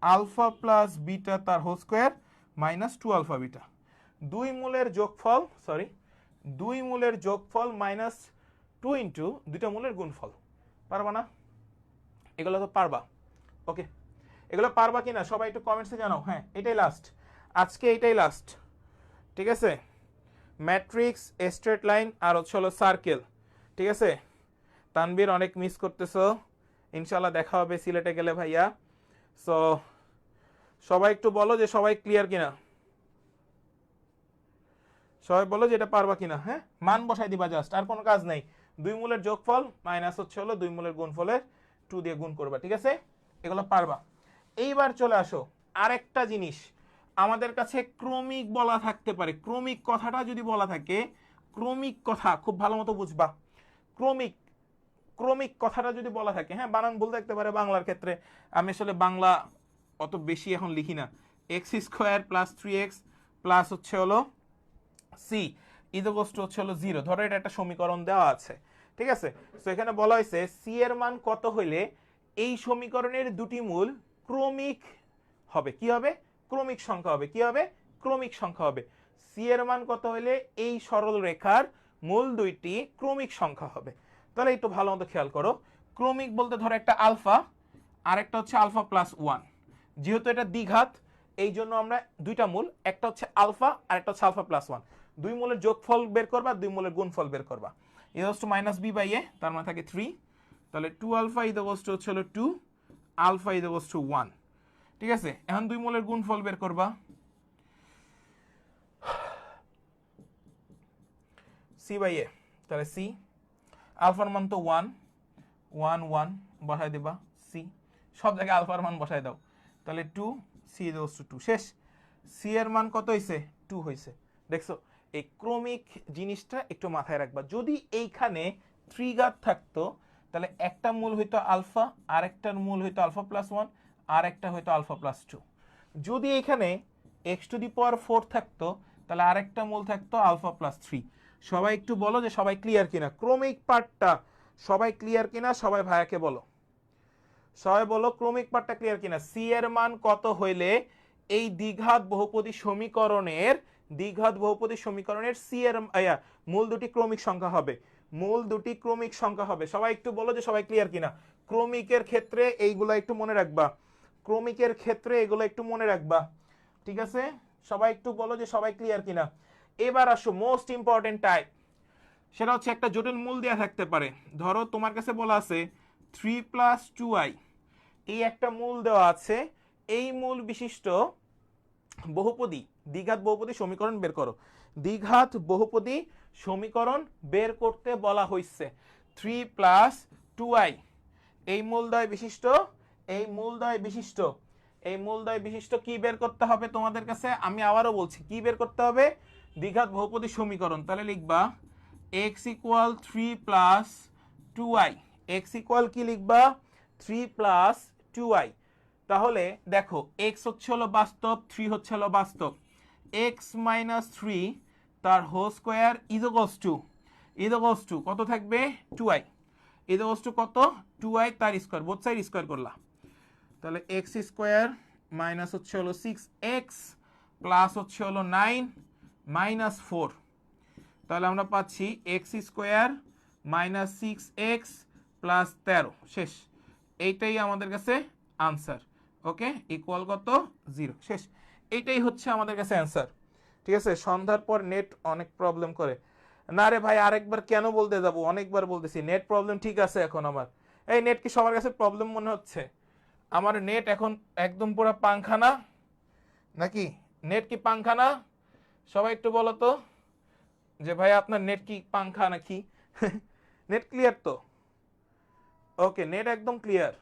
আলফা প্লাস বিটা তার হোল স্কোয়ার -2 আলফা বিটা, দুই মূলের যোগফল, সরি দুই মূলের যোগফল -2 ইন্টু দুইটা মূলের গুণফল। পারবা না? এগুলো তো পারবা। ওকে, এগুলো পারবা কিনা সবাই একটু কমেন্টসে জানাও। হ্যাঁ এটাই লাস্ট, আজকে এটাই লাস্ট। ঠিক আছে, ম্যাট্রিক্স, স্ট্রেট লাইন আর হচ্ছে হলো সার্কেল। ঠিক আছে, তানবীর অনেক মিস করতেছো, ইনশাল্লাহ দেখা হবে সিলেটে গেলে ভাইয়া। সো সবাই একটু বলো যে সবাই ক্লিয়ার কিনা, সবাই বলো যে এটা পারবা কিনা। হ্যাঁ মান বসাই দিবা জাস্ট, আর কোনো কাজ নেই। দুই মূলের যোগফল মাইনাস হচ্ছে হলো দুই মূলের গুণফলের 2 দিয়ে গুণ করবা। ঠিক আছে, এগুলো পারবা। এইবার চলে আসো আরেকটা জিনিস, আমাদের কাছে ক্রমিক বলা থাকতে পারে। ক্রমিক কথাটা যদি বলা থাকে, ক্রমিক কথা খুব ভালো মতো বুঝবা। ক্রমিক, ক্রমিক কথাটা যদি বলা থাকে, হ্যাঁ বানান ভুল থাকতে পারে বাংলার ক্ষেত্রে, আমি আসলে বাংলা অত বেশি এখন লিখি না। x² + 3x প্লাস হচ্ছে হলো সি ইকুয়ালস টু হচ্ছে হলো 0, ধরো এটা একটা সমীকরণ দেওয়া আছে। ঠিক আছে, তো এখানে বলা হয়েছে সি এর মান কত হইলে এই সমীকরণের দুটি মূল ক্রমিক হবে, কি হবে, ক্রমিক সংখ্যা হবে, কি হবে, ক্রমিক সংখ্যা হবে। সি এর মান কত হইলে এই সরল রেখার মূল দুইটি ক্রমিক সংখ্যা হবে। তাহলে একটু ভালো মতো খেয়াল করো, ক্রমিক বলতে ধরো একটা আলফা আর একটা হচ্ছে আলফা প্লাস 1, যেহেতু এটা দ্বিঘাত এই জন্য আমরা দুইটা মূল, একটা হচ্ছে আলফা আর একটা হচ্ছে আলফা প্লাস 1। দুই মূলের যোগফল বের করবা, দুই মূলের গুণফল বের করবা। Is to minus b by a, তার মানে থাকে 3, তাহলে 2 আলফা ইজ হচ্ছে হলো 2, আলফা ইজ টু 1। ঠিক আছে, এখন দুই মূলের গুণফল বের করবা। সি বাই এ, তাহলে সি আলফার মান তো 1 1 1 বসাই দেবা, সি সব জায়গায় আলফার মান বসাই দাও, তাহলে 2 সি ইজ টু 2। শেষ। সি এর মান কত হয়েছে? 2 হয়েছে। দেখছো, এই ক্রমিক জিনিসটা একটু মাথায় রাখবা। যদি এইখানে 3 ঘাত থাকতো তাহলে একটা মূল হইতো আলফা, আরেকটার মূল হইতো আলফা প্লাস 1, আর একটা হইতো আলফা প্লাস 2। যদি এখানে এক্স টু দি পাওয়ার 4 থাকতো তাহলে আরেকটা মূল থাকতো আলফা প্লাস 3। সবাই একটু বলো যে সবাই ক্লিয়ার কিনা ক্রমিক পার্টটা, সবাই ক্লিয়ার কিনা, সবাই ভাইয়াকে বলো, সবাই বলো ক্রমিক পার্টটা ক্লিয়ার কিনা। সি এর মান কত হইলে এই দ্বিঘাত বহুপদী সমীকরণের সি এর মূল দুটি ক্রমিক সংখ্যা হবে, মূল দুটি ক্রমিক সংখ্যা হবে। সবাই একটু বলো যে সবাই ক্লিয়ার কিনা। ক্রমিকের ক্ষেত্রে এইগুলো একটু মনে রাখবা, ক্রমিকের ক্ষেত্রে এগুলো একটু মনে রাখবা। ঠিক আছে, সবাই একটু বলো যে সবাই ক্লিয়ার কিনা। এবার আসো মোস্ট ইম্পর্টেন্ট টাইপ, সেটা হচ্ছে একটা জটিল মূল দেয়া থাকতে পারে। ধরো তোমার কাছে বলা আছে 3 প্লাস 2i, এই একটা মূল দেওয়া আছে, এই মূল বিশিষ্ট বহুপদী দ্বিঘাত বহুপদী সমীকরণ বের করো। দ্বিঘাত বহুপদী সমীকরণ বের করতে বলা হয়েছে 3 প্লাস 2i, এই মূলদ্বয় বিশিষ্ট, এই মূলদ্বয় বিশিষ্ট, এই মূলদ্বয় বিশিষ্ট কি বের করতে হবে তোমাদের কাছে? আমি আবারও বলছি কি বের করতে হবে? দ্বিঘাত বহুপদী সমীকরণ। তাহলে লিখবা x equal 3 plus 2i, x equal কি লিখবা? 3 প্লাস 2i। তাহলে দেখো x হচ্ছে হলো বাস্তব, 3 হচ্ছে হলো বাস্তব, x মাইনাস 3 তার হোল স্কোয়ার ইজ টু কত থাকবে? 2i, ইজ টু কত? 2i তার স্কোয়ার, বোথ সাইড স্কোয়ার করলা, তাহলে x স্কোয়ার মাইনাস হচ্ছে হলো 6x প্লাস হচ্ছে হলো 9 মাইনাস 4, তাহলে আমরা পাচ্ছি x square minus 6x plus 13। শেষ। এইটাই আমাদের কাছে আনসার। ওকে, ইকুয়াল কত? 0। শেষ। এইটাই হচ্ছে আমাদের কাছে অ্যান্সার। ঠিক আছে, সন্ধ্যার পর নেট অনেক প্রবলেম করে। না রে ভাই, আরেকবার কেন বলতে যাব? অনেকবার বলতেছি নেট প্রবলেম। ঠিক আছে, এখন আমার এই নেট কি সবার কাছে প্রবলেম মনে হচ্ছে? আমার নেট এখন একদম পুরো পাংখা না নাকি? নেট কি পাংখা না? সবাই একটু বলো তো যে ভাই আপনার নেট কি পাংখা নাকি? নেট ক্লিয়ার তো? ওকে, নেট একদম ক্লিয়ার।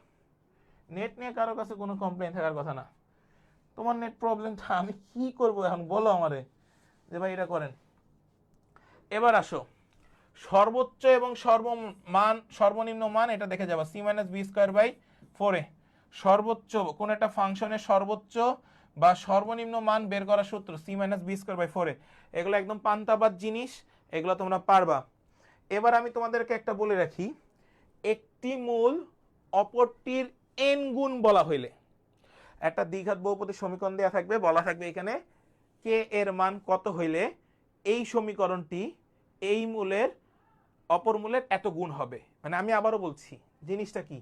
নেট নিয়ে কারো কাছে কোনো কমপ্লেন থাকার কথা না। তোমার নেট প্রবলেমটা আমি কি করব এখন বলো আমারে যে ভাই এটা করেন। এবার আসো সর্বোচ্চ এবং সর্বনিম্ন মান এটা দেখে যাবা c minus B square by 4a। সর্বোচ্চ কোন একটা ফাংশনের সর্বোচ্চ বা সর্বনিম্ন মান বের করার সূত্র c minus B square by 4a। এগুলো একদম পান্তাবাদ জিনিস, এগুলো তোমরা পারবা। এবার আমি তোমাদেরকে একটা বলে রাখি, একটি মূল অপরটির n গুণ বলা হইলে, একটা দ্বিঘাত বহুপদী সমীকরণ দেওয়া থাকবে, বলা থাকবে এখানে কে এর মান কত হইলে এই সমীকরণটি এই মূলের অপর মূলের এত গুণ হবে। মানে আমি আবারও বলছি জিনিসটা কি,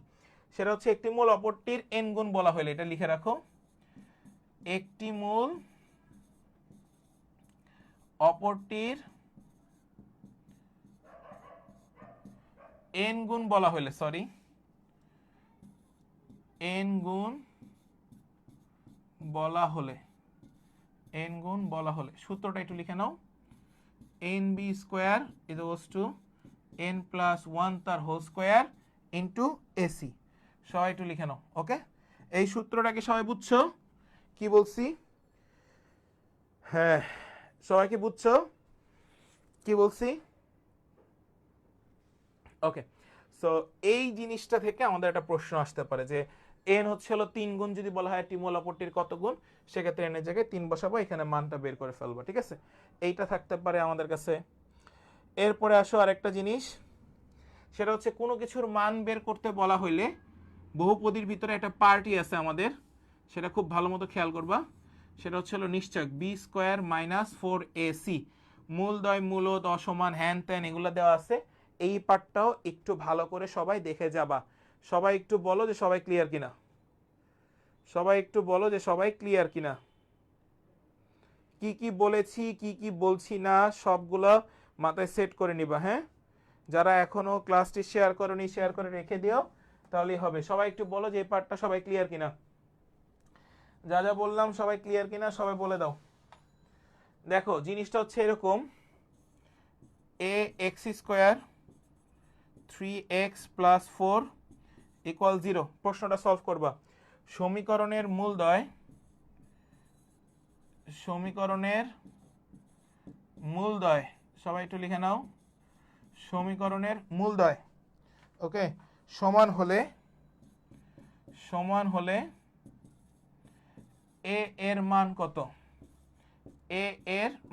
সেটা হচ্ছে একটি মূল অপরটির n গুণ বলা হইলে, এটা লিখে রাখো, একটি মূল অপরটির n গুণ বলা হইলে, সরি n গুণ বলা হলে, n গুণ বলা হলে সূত্রটা একটু লিখে নাও, nb square is to n plus 1 তার হোল স্কোয়ার ইন্টু এসি। সবাই একটু লিখে নাও। ওকে, এই সূত্রটাকে সবাই বুঝছো? কি বলছি? হ্যাঁ, সবাই কি বুঝছো কি বলছি? ওকে, সো এই জিনিসটা থেকে আমাদের একটা প্রশ্ন আসতে পারে যে n হচ্ছে হলো 3 গুণ, যদি বলা হয় টিমোল অপরটির কত গুণ, সেক্ষেত্রে n এর জায়গায় 3 বসাবো, এখানে মানটা বের করে ফেলবো। ঠিক আছে, এইটা থাকতে পারে আমাদের কাছে। এরপরে আসো আরেকটা জিনিস, সেটা হচ্ছে কোনো কিছুর মান বের করতে বলা হইলে বহুপদীর ভিতরে একটা পার্টি আছে আমাদের, সেটা খুব ভালো মতো খেয়াল করবা। সেটা হচ্ছে হলো নিশ্চয়ক বি স্কোয়ার মাইনাস 4ac, মূলদ্বয় মূলদ অসমান হ্যান ত্যান এগুলো দেওয়া আছে। এই পার্টটাও একটু ভালো করে সবাই দেখে যাবা। সবাই একটু বলো যে সবাই ক্লিয়ার কিনা, সবাই একটু বলো যে সবাই ক্লিয়ার কিনা। কি কি বলেছি কি কি বলছি না সবগুলো মাথায় সেট করে নিবা। হ্যাঁ, যারা এখনো ক্লাসটি শেয়ার করনি শেয়ার করে রেখে দিও, তাহলেই হবে। সবাই একটু বলো যে এই পার্টটা সবাই ক্লিয়ার কিনা, যা যা বললাম সবাই ক্লিয়ার কিনা সবাই বলে দাও। দেখো জিনিসটা হচ্ছে এরকম, এ এক্স স্কোয়ার 3x + 4 = 0। প্রশ্নটা সলভ করবা। সমীকরণের মূলদ্বয় সবাই একটু লিখে নাও। সমীকরণের মূলদ্বয় ওকে সমান হলে এ এর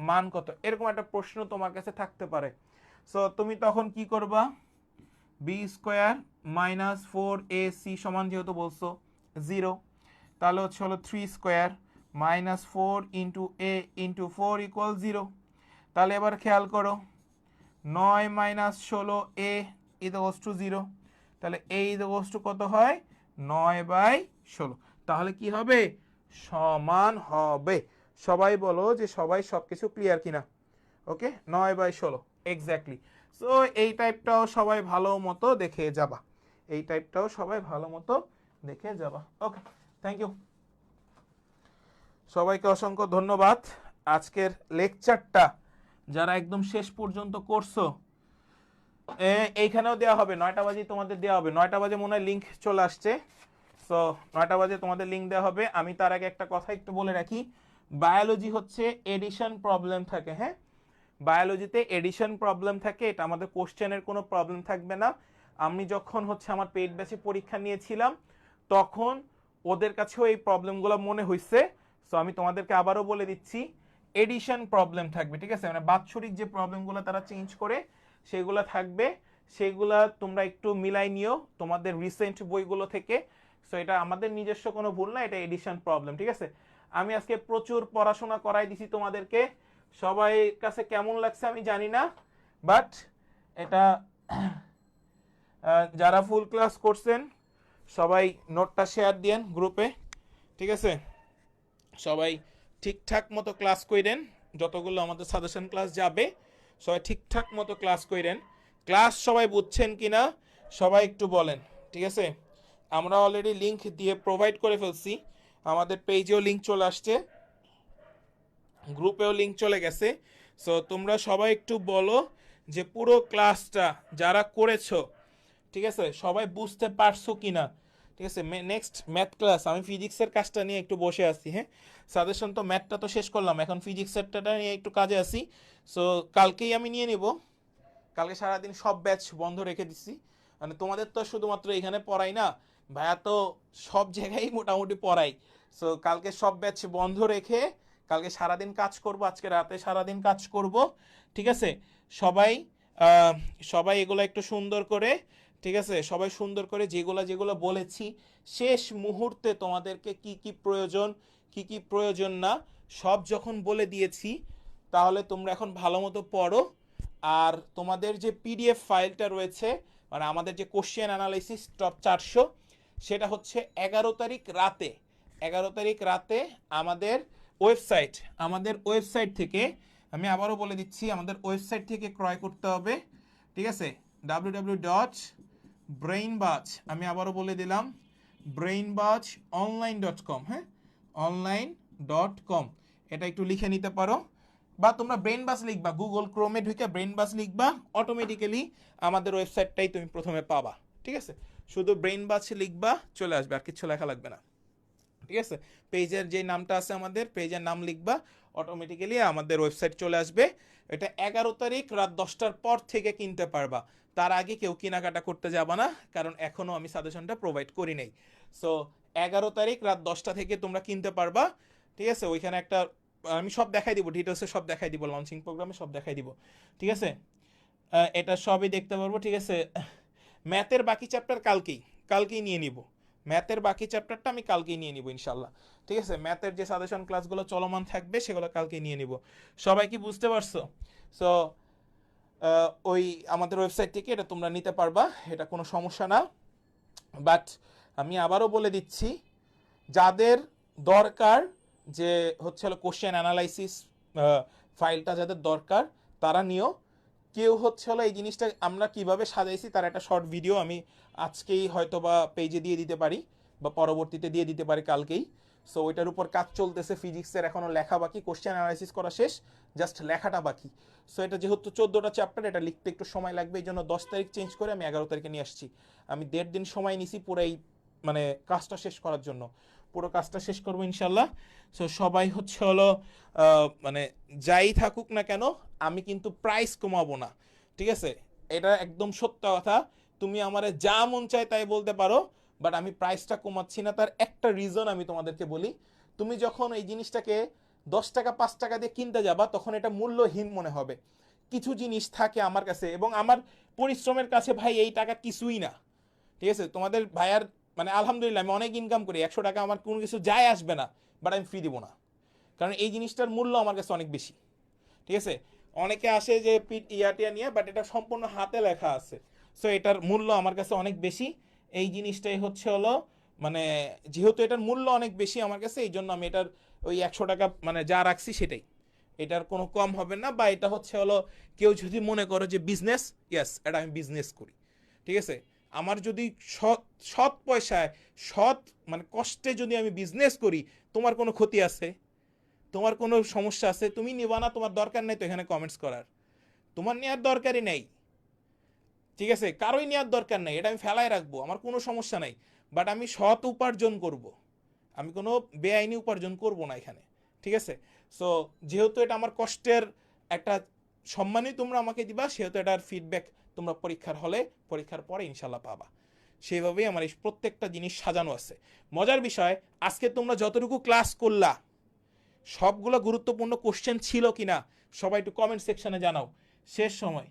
মান কত, এরকম একটা প্রশ্ন তোমার কাছে থাকতে পারে। সো তুমি তখন কি করবা, b² - 4ac সমান যেহেতু বলছো 0, তাহলে হচ্ছে হলো 3² - 4 * a * 4 = 0। তাহলে এবার খেয়াল করো 9 - 16a = 0, তাহলে a = কত হয় 9/16। তাহলে কি হবে, সমান হবে। সবাই বলো যে সবাই সবকিছু ক্লিয়ার কিনা। ওকে, 9/16 এক্স্যাক্টলি। সো এই টাইপটাও সবাই ভালো মতো দেখে যাবা, ওকে, থ্যাংক ইউ সবাইকে, অসংখ্য ধন্যবাদ। আজকের লেকচারটা যারা একদম শেষ পর্যন্ত করছো, এইখানেও দেওয়া হবে 9টা বাজে, তোমাদের দেওয়া হবে 9টা বাজে মনে হয় লিঙ্ক চলে আসছে। সো 9টা বাজে তোমাদের লিঙ্ক দেওয়া হবে। আমি তার আগে একটা কথা একটু বলে রাখি, বায়োলজি হচ্ছে এডিশন প্রবলেম থাকে। হ্যাঁ, বায়োলজিতে এডিশন প্রবলেম থাকে, এটা আমাদের কোশ্চেনের কোনো প্রবলেম থাকবে না। আমি যখন হচ্ছে আমার পেইড ব্যাচে পরীক্ষা নিয়েছিলাম তখন ওদের কাছেও এই প্রবলেমগুলো মনে হয়েছে। সো আমি তোমাদেরকে আবারও বলে দিচ্ছি, এডিশন প্রবলেম থাকবে, ঠিক আছে, মানে বাৎসরিক যে প্রবলেমগুলো তারা চেঞ্জ করে সেগুলো থাকবে, সেগুলা তোমরা একটু মিলাই নিও তোমাদের রিসেন্ট বইগুলো থেকে। সো এটা আমাদের নিজস্ব কোনো ভুল না, এটা এডিশন প্রবলেম, ঠিক আছে। আমি আজকে প্রচুর পড়াশোনা করাই দিছি তোমাদেরকে, সবাই কাছে কেমন লাগছে আমি জানি না, বাট এটা যারা ফুল ক্লাস করছেন সবাই নোটটা শেয়ার দিয়েন গ্রুপে, ঠিক আছে। সবাই ঠিকঠাক মতো ক্লাস করেন, যতগুলো আমাদের সাজেশন ক্লাস যাবে সবাই ঠিকঠাক মতো ক্লাস করেন। ক্লাস সবাই বুঝছেন কিনা সবাই একটু বলেন, ঠিক আছে। আমরা অলরেডি লিংক দিয়ে প্রোভাইড করে ফেলছি, আমাদের পেজেও লিংক চলে আসছে, গ্রুপেও লিংক চলে গেছে। সো তোমরা সবাই একটু বলো যে পুরো ক্লাসটা যারা করেছো, ঠিক আছে, সবাই বুঝতে পারছো কিনা, ঠিক আছে। নেক্সট ম্যাথ ক্লাস, আমি ফিজিক্সের কাজটা নিয়ে একটু বসে আছি। হ্যাঁ, সাজেশন তো ম্যাথটা তো শেষ করলাম, এখন ফিজিক্সেরটা নিয়ে একটু কাজে আছি। সো কালকেই আমি নিয়ে নিব, কালকে সারাদিন সব ব্যাচ বন্ধ রেখে দিচ্ছি। মানে তোমাদের তো শুধুমাত্র এখানে পড়াই না, ভাইয়া তো সব জায়গায় মোটামুটি পড়াই। সো কালকে সব ব্যাচ বন্ধ রেখে কালকে সারাদিন কাজ করব, আজকে রাতে সারাদিন কাজ করব, ঠিক আছে। সবাই সবাই এগুলো একটু সুন্দর করে, ঠিক আছে, সবাই সুন্দর করে যেগুলো যেগুলো বলেছি শেষ মুহূর্তে তোমাদেরকে কি কি প্রয়োজন কি কি প্রয়োজন না সব যখন বলে দিয়েছি, তাহলে তোমরা এখন ভালো মতো পড়ো। আর তোমাদের যে পিডিএফ ফাইলটা রয়েছে, মানে আমাদের যে কোশ্চেন অ্যানালাইসিস টপ 400, সেটা হচ্ছে 11 তারিখ রাতে আমাদের ওয়েবসাইট থেকে, আমি আবারও বলে দিচ্ছি, আমাদের ওয়েবসাইট থেকে ক্রয় করতে হবে, ঠিক আছে। www.brainbuzz, আমি আবারও বলে দিলাম, brainbuzzonline.com। হ্যাঁ, online.com, এটা একটু লিখে নিতে পারো, বা তোমরা ব্রেইনবাজ লিখবা, গুগল ক্রোমে ঢুকে ব্রেইনবাজ লিখবা, অটোমেটিক্যালি আমাদের ওয়েবসাইটটাই তুমি প্রথমে পাবা, ঠিক আছে। শুধু ব্রেইনবাজ লিখবা, চলে আসবে, আর কিছু লেখা লাগবে না, ঠিক আছে। পেজের যে নামটা আছে আমাদের পেজের নাম লিখবা, অটোমেটিক্যালি আমাদের ওয়েবসাইট চলে আসবে। এটা 11 তারিখ রাত 10টার পর থেকে কিনতে পারবা, তার আগে কেউ কেনাকাটা করতে যাবা না, কারণ এখনো আমি সাজেশনটা প্রোভাইড করি নাই। সো 11 তারিখ রাত 10টা থেকে তোমরা কিনতে পারবা, ঠিক আছে। ওইখানে একটা আমি সব দেখাই দিব, ডিটেলসে সব দেখাই দিব, লঞ্চিং প্রোগ্রামে সব দেখাই দিব, ঠিক আছে। এটা সবই দেখতে পারবো, ঠিক আছে। ম্যাথের বাকি চ্যাপ্টার কালকেই নিয়ে নিব, ম্যাথের বাকি চ্যাপ্টারটা আমি কালকেই নিয়ে নিব ইনশাল্লাহ, ঠিক আছে। ম্যাথের যে সাজেশন ক্লাসগুলো চলমান থাকবে সেগুলো কালকেই নিয়ে নিব। সবাই কি বুঝতে পারছো? সো ওই আমাদের ওয়েবসাইট থেকে এটা তোমরা নিতে পারবা, এটা কোনো সমস্যা না। বাট আমি আবারও বলে দিচ্ছি, যাদের দরকার যে হচ্ছে হলো কোশ্চেন অ্যানালাইসিস ফাইলটা যাদের দরকার তারা নিও। কেউ হচ্ছে হলো এই জিনিসটা আমরা কিভাবে সাজাইছি তার একটা শর্ট ভিডিও আমি আজকেই হয়তো বা পেজে দিয়ে দিতে পারি, বা পরবর্তীতে দিয়ে দিতে পারি কালকেই। সো ওইটার উপর কাজ চলতেছে, ফিজিক্সের এখনো লেখা বাকি, কোশ্চেন অ্যানালাইসিস করা শেষ, জাস্ট লেখাটা বাকি। সো এটা যেহেতু 14টা চ্যাপ্টার, এটা লিখতে একটু সময় লাগবে, এই জন্য 10 তারিখ চেঞ্জ করে আমি 11 তারিখে নিয়ে আসছি। আমি 1.5 দিন সময় নিছি পুরো এই মানে কাজটা শেষ করার জন্য, পুরো কাজটা শেষ করবো ইনশাল্লাহ। সো সবাই হচ্ছে হলো মানে যাই থাকুক না কেন আমি কিন্তু প্রাইস কমাবো না, ঠিক আছে? এটা একদম সত্য কথা। তুমি আমারে যা মন চায় তাই বলতে পারো, বাট আমি প্রাইসটা কমাচ্ছি না। তার একটা রিজন আমি তোমাদেরকে বলি। তুমি যখন এই জিনিসটাকে 10 টাকা 5 টাকা দিয়ে কিনতে যাবা তখন এটা মূল্যহীন মনে হবে। কিছু জিনিস থাকে আমার কাছে এবং আমার পরিশ্রমের কাছে ভাই এই টাকা কিছুই না, ঠিক আছে? তোমাদের ভাইয়ার মানে আলহামদুলিল্লাহ আমি অনেক ইনকাম করি, 100 টাকা আমার কোনো কিছু যায় আসবে না, বাট আমি ফ্রি দিব না, কারণ এই জিনিসটার মূল্য আমার কাছে অনেক বেশি, ঠিক আছে? অনেকে আসে যে ইয়াটিয়া নিয়ে, বাট এটা সম্পূর্ণ হাতে লেখা আছে, সো এটার মূল্য আমার কাছে অনেক বেশি। এই জিনিসটাই হচ্ছে হলো মানে যেহেতু এটার মূল্য অনেক বেশি আমার কাছে, এই জন্য আমি এটার ওই 100 টাকা মানে যা রাখছি সেটাই, এটার কোনো কম হবে না। বা এটা হচ্ছে হলো কেউ যদি মনে করো যে বিজনেস, ইয়েস এটা আমি বিজনেস করি, ঠিক আছে? আমার যদি সৎ সৎ পয়সায় সৎ মানে কষ্টে যদি আমি বিজনেস করি, তোমার কোনো ক্ষতি আছে? তোমার কোনো সমস্যা আছে? তুমি নিবা না, তোমার দরকার নেই তো এখানে কমেন্টস করার, তোমার নেওয়ার দরকারই নেই, ঠিক আছে? কারোই নেওয়ার দরকার নেই, এটা আমি ফেলায় রাখবো, আমার কোনো সমস্যা নাই। বাট আমি সৎ উপার্জন করব, আমি কোনো বেআইনি উপার্জন করব না এখানে, ঠিক আছে? সো যেহেতু এটা আমার কষ্টের একটা সম্মানই তোমরা আমাকে দিবা, সেহেতু এটার ফিডব্যাক তোমরা পরীক্ষার হলে পরীক্ষার পরে ইনশাল্লাহ পাবা। সেইভাবেই আমার এই প্রত্যেকটা জিনিস সাজানো আছে। মজার বিষয়, আজকে তোমরা যতটুকু ক্লাস করলা সবগুলো গুরুত্বপূর্ণ কোশ্চেন ছিল কিনা সবাই একটু কমেন্ট সেকশনে জানাও। শেষ সময়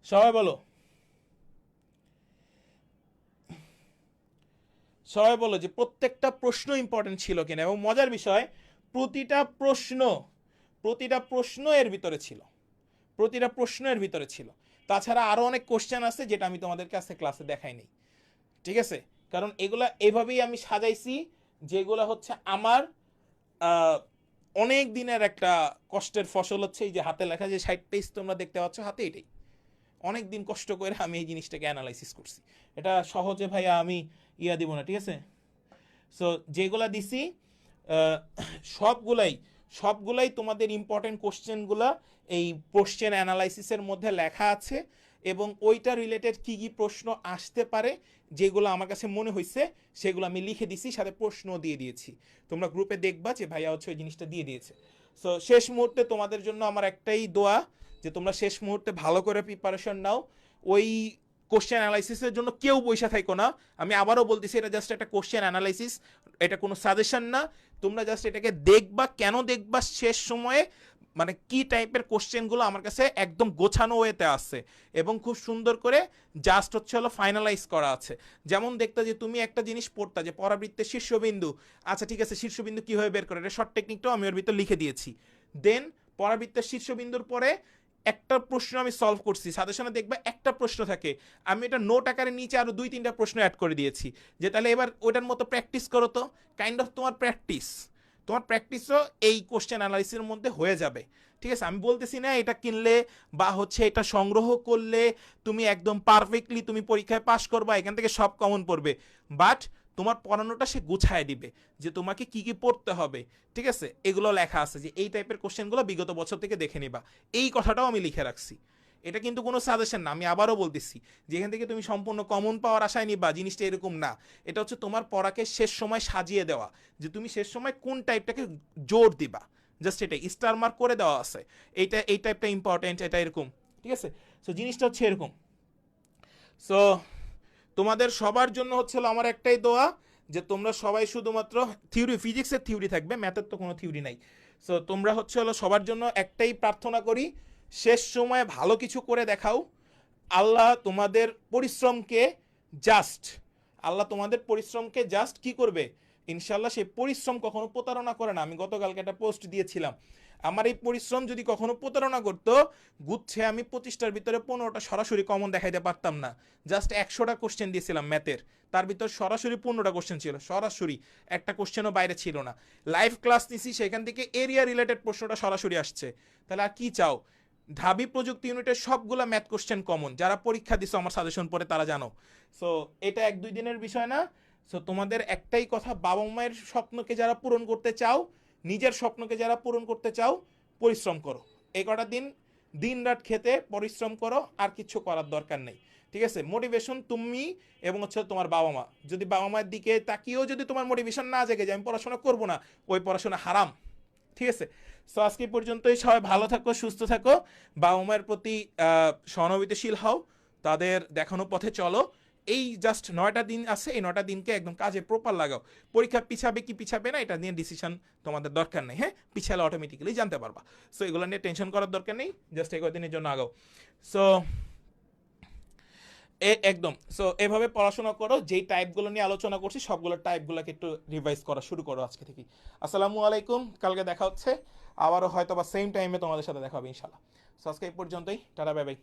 সবাই বলো, সবাই বলো যে প্রত্যেকটা প্রশ্ন ইম্পর্টেন্ট ছিল কিনা। এবং মজার বিষয়, প্রতিটা প্রশ্ন প্রতিটা প্রশ্ন এর ভিতরে ছিল, প্রতিটা প্রশ্ন এর ভিতরে ছিল। তাছাড়া আরো অনেক কোশ্চেন আছে যেটা আমি তোমাদের কাছে ক্লাসে দেখাইনি, ঠিক আছে? কারণ এগুলা এভাবেই আমি সাজাইছি, যেগুলো হচ্ছে আমার অনেক দিনের একটা কষ্টের ফসল। হচ্ছে এই যে হাতে লেখা যে 60 পেজ তোমরা দেখতে পাচ্ছ হাতে, এটাই অনেক দিন কষ্ট করে আমি এই জিনিসটাকে অ্যানালাইসিস করছি। এটা সহজে ভাইয়া আমি ইয়া দিব না, ঠিক আছে? সো যেগুলা দিছি আহ, সবগুলাই সবগুলাই তোমাদের ইম্পর্টেন্ট কোশ্চেনগুলা এই কোশ্চেন অ্যানালাইসিসের মধ্যে লেখা আছে, এবং ওইটা রিলেটেড কি কি প্রশ্ন আসতে পারে যেগুলো আমার কাছে মনে হয়েছে সেগুলো আমি লিখে দিছি, সাথে প্রশ্ন দিয়ে দিয়েছি। তোমরা গ্রুপে দেখবা যে ভাইয়া হচ্ছে ওই জিনিসটা দিয়ে দিয়েছে। সো শেষ মুহূর্তে তোমাদের জন্য আমার একটাই দোয়া, যে তোমরা শেষ মুহূর্তে ভালো করে প্রিপারেশন নাও। ওই কোশ্চেন অ্যানালাইসিসের জন্য কেউ পয়সা থাকো না। আমি আবারও বলতেছি, এটা জাস্ট একটা কোশ্চেন অ্যানালাইসিস, এটা কোনো সাজেশন না। তোমরা জাস্ট এটাকে দেখবা, কেন দেখবা, শেষ সময়ে মানে কি টাইপের কোশ্চেনগুলো আমার কাছে একদম গোছানো ওয়েতে আছে এবং খুব সুন্দর করে জাস্ট হচ্ছে হলো ফাইনালাইজ করা আছে। যেমন দেখতে যে তুমি একটা জিনিস পড়তা যে পরাবৃত্তের শীর্ষবিন্দু, আচ্ছা ঠিক আছে শীর্ষবিন্দু কীভাবে বের করে, এটা শর্ট টেকনিকটাও আমি ওর ভিতর লিখে দিয়েছি। দেন পরাবৃত্তের শীর্ষবিন্দুর পরে একটা প্রশ্ন আমি সলভ করছি, সাজেশনে দেখবে একটা প্রশ্ন থাকে, আমি এটা নোট আকারে নিচে আরো 2-3টা প্রশ্ন অ্যাড করে দিয়েছি, যে তাহলে এবার ওইটার মতো প্র্যাকটিস করো। তো কাইন্ড অফ তোমার প্র্যাকটিসও এই কোশ্চেন অ্যানালাইসিসের মধ্যে হয়ে যাবে, ঠিক আছে? আমি বলতেছি না এটা কিনলে বা হচ্ছে এটা সংগ্রহ করলে তুমি একদম পারফেক্টলি তুমি পরীক্ষায় পাশ করবা, এখান থেকে সব কমন পড়বে, বাট তোমার পড়ানোটা সে গুছায় দিবে যে তোমাকে কি কি পড়তে হবে, ঠিক আছে? এগুলো লেখা আছে যে এই টাইপের কোশ্চেনগুলো বিগত বছর থেকে দেখে নিবা, এই কথাটাও আমি লিখে রাখছি। এটা কিন্তু কোনো সাজেশন না, আমি আবারও বলতেছি যে এখান থেকে তুমি সম্পূর্ণ কমন পাওয়ার আশায় নিবা, জিনিসটা এরকম না। এটা হচ্ছে তোমার পড়াকে শেষ সময় সাজিয়ে দেওয়া, যে তুমি শেষ সময় কোন টাইপটাকে জোর দিবা, জাস্ট এটাই স্টার মার্ক করে দেওয়া আছে, এইটা এই টাইপটা ইম্পর্টেন্ট, এটা এরকম, ঠিক আছে? সো জিনিসটা হচ্ছে এরকম। সো তোমাদের সবার জন্য হচ্ছে আমার একটাই দোয়া, যে তোমরা সবাই শুধুমাত্র থিওরি, ফিজিক্সের থিওরি থাকবে, ম্যাথের তো কোনো থিওরি নাই। সো তোমরা হচ্ছে সবার জন্য একটাই প্রার্থনা করি, শেষ সময়ে ভালো কিছু করে দেখাও। আল্লাহ তোমাদের পরিশ্রমকে জাস্ট আল্লাহ তোমাদের পরিশ্রমকে জাস্ট কি করবে, ইনশাল্লাহ সেই পরিশ্রম কখনো প্রতারণা করে না। আমি গতকালকে একটা পোস্ট দিয়েছিলাম, আমার এই পরিশ্রম যদি কখনো প্রতারণা করতো, গুচ্ছে আমি 25টার ভিতরে 15টা সরাসরি কমন দেখাইতে পারতাম না। জাস্ট 100টা কোশ্চেন দিয়েছিলাম ম্যাথের, তার ভিতর সরাসরি 15টা কোশ্চেন ছিল, সরাসরি একটা কোশ্চেনও বাইরে ছিল না। লাইভ ক্লাস নিছি, সেখান থেকে এরিয়া রিলেটেড প্রশ্নটা সরাসরি আসছে। তাহলে আর কি চাও? ঢাবি প্রযুক্তি ইউনিটের সবগুলা ম্যাথ কোশ্চেন কমন, যারা পরীক্ষা দিছো আমার সাজেশন পড়ে তারা জানো। সো এটা 1-2 দিনের বিষয় না। সো তোমাদের একটাই কথা, বাবা মায়ের স্বপ্নকে যারা পূরণ করতে চাও, নিজের স্বপ্নকে যারা পূরণ করতে চাও, পরিশ্রম করো। এই কটা দিন দিন রাত খেতে পরিশ্রম করো, আর কিছু করার দরকার নেই। ঠিক আছে? মোটিভেশন তুমি এবং হচ্ছে তোমার বাবা মা। যদি বাবা মায়ের দিকে তাকিয়েও যদি তোমার মোটিভেশন না জেগে যে আমি পড়াশোনা করবো না, ওই পড়াশোনা হারাম। ঠিক আছে? সো আজকে পর্যন্তই। সবাই ভালো থাকো, সুস্থ থাকো, বাবা মায়ের প্রতি সহানুভূতিশীল হও, তাদের দেখানো পথে চলো। এই জাস্ট 9টা দিন আছে, এই 9টা দিনকে একদম কাজে প্রপার লাগাও। পরীক্ষা পিছাবে কি পিছাবে না এটা নিয়ে ডিসিশন তোমাদের দরকার নেই। হ্যাঁ, পিছালে অটোমেটিক্যালি জানতে পারবা। সো এগুলো নিয়ে টেনশন করার দরকার নেই, জাস্ট এই কয়েকদিনের জন্য আগাও। সো একদম। সো এভাবে পড়াশোনা করো, যেই টাইপগুলো নিয়ে আলোচনা করছি সবগুলো টাইপগুলোকে একটু রিভাইজ করা শুরু করো আজকে থেকে। আসসালামু আলাইকুম, কালকে দেখা হচ্ছে আবারও, হয়তো বা সেম টাইমে তোমাদের সাথে দেখা হবে ইনশাল্লাহ। সো আজকে এই পর্যন্তই, টাটা, বাই বাই।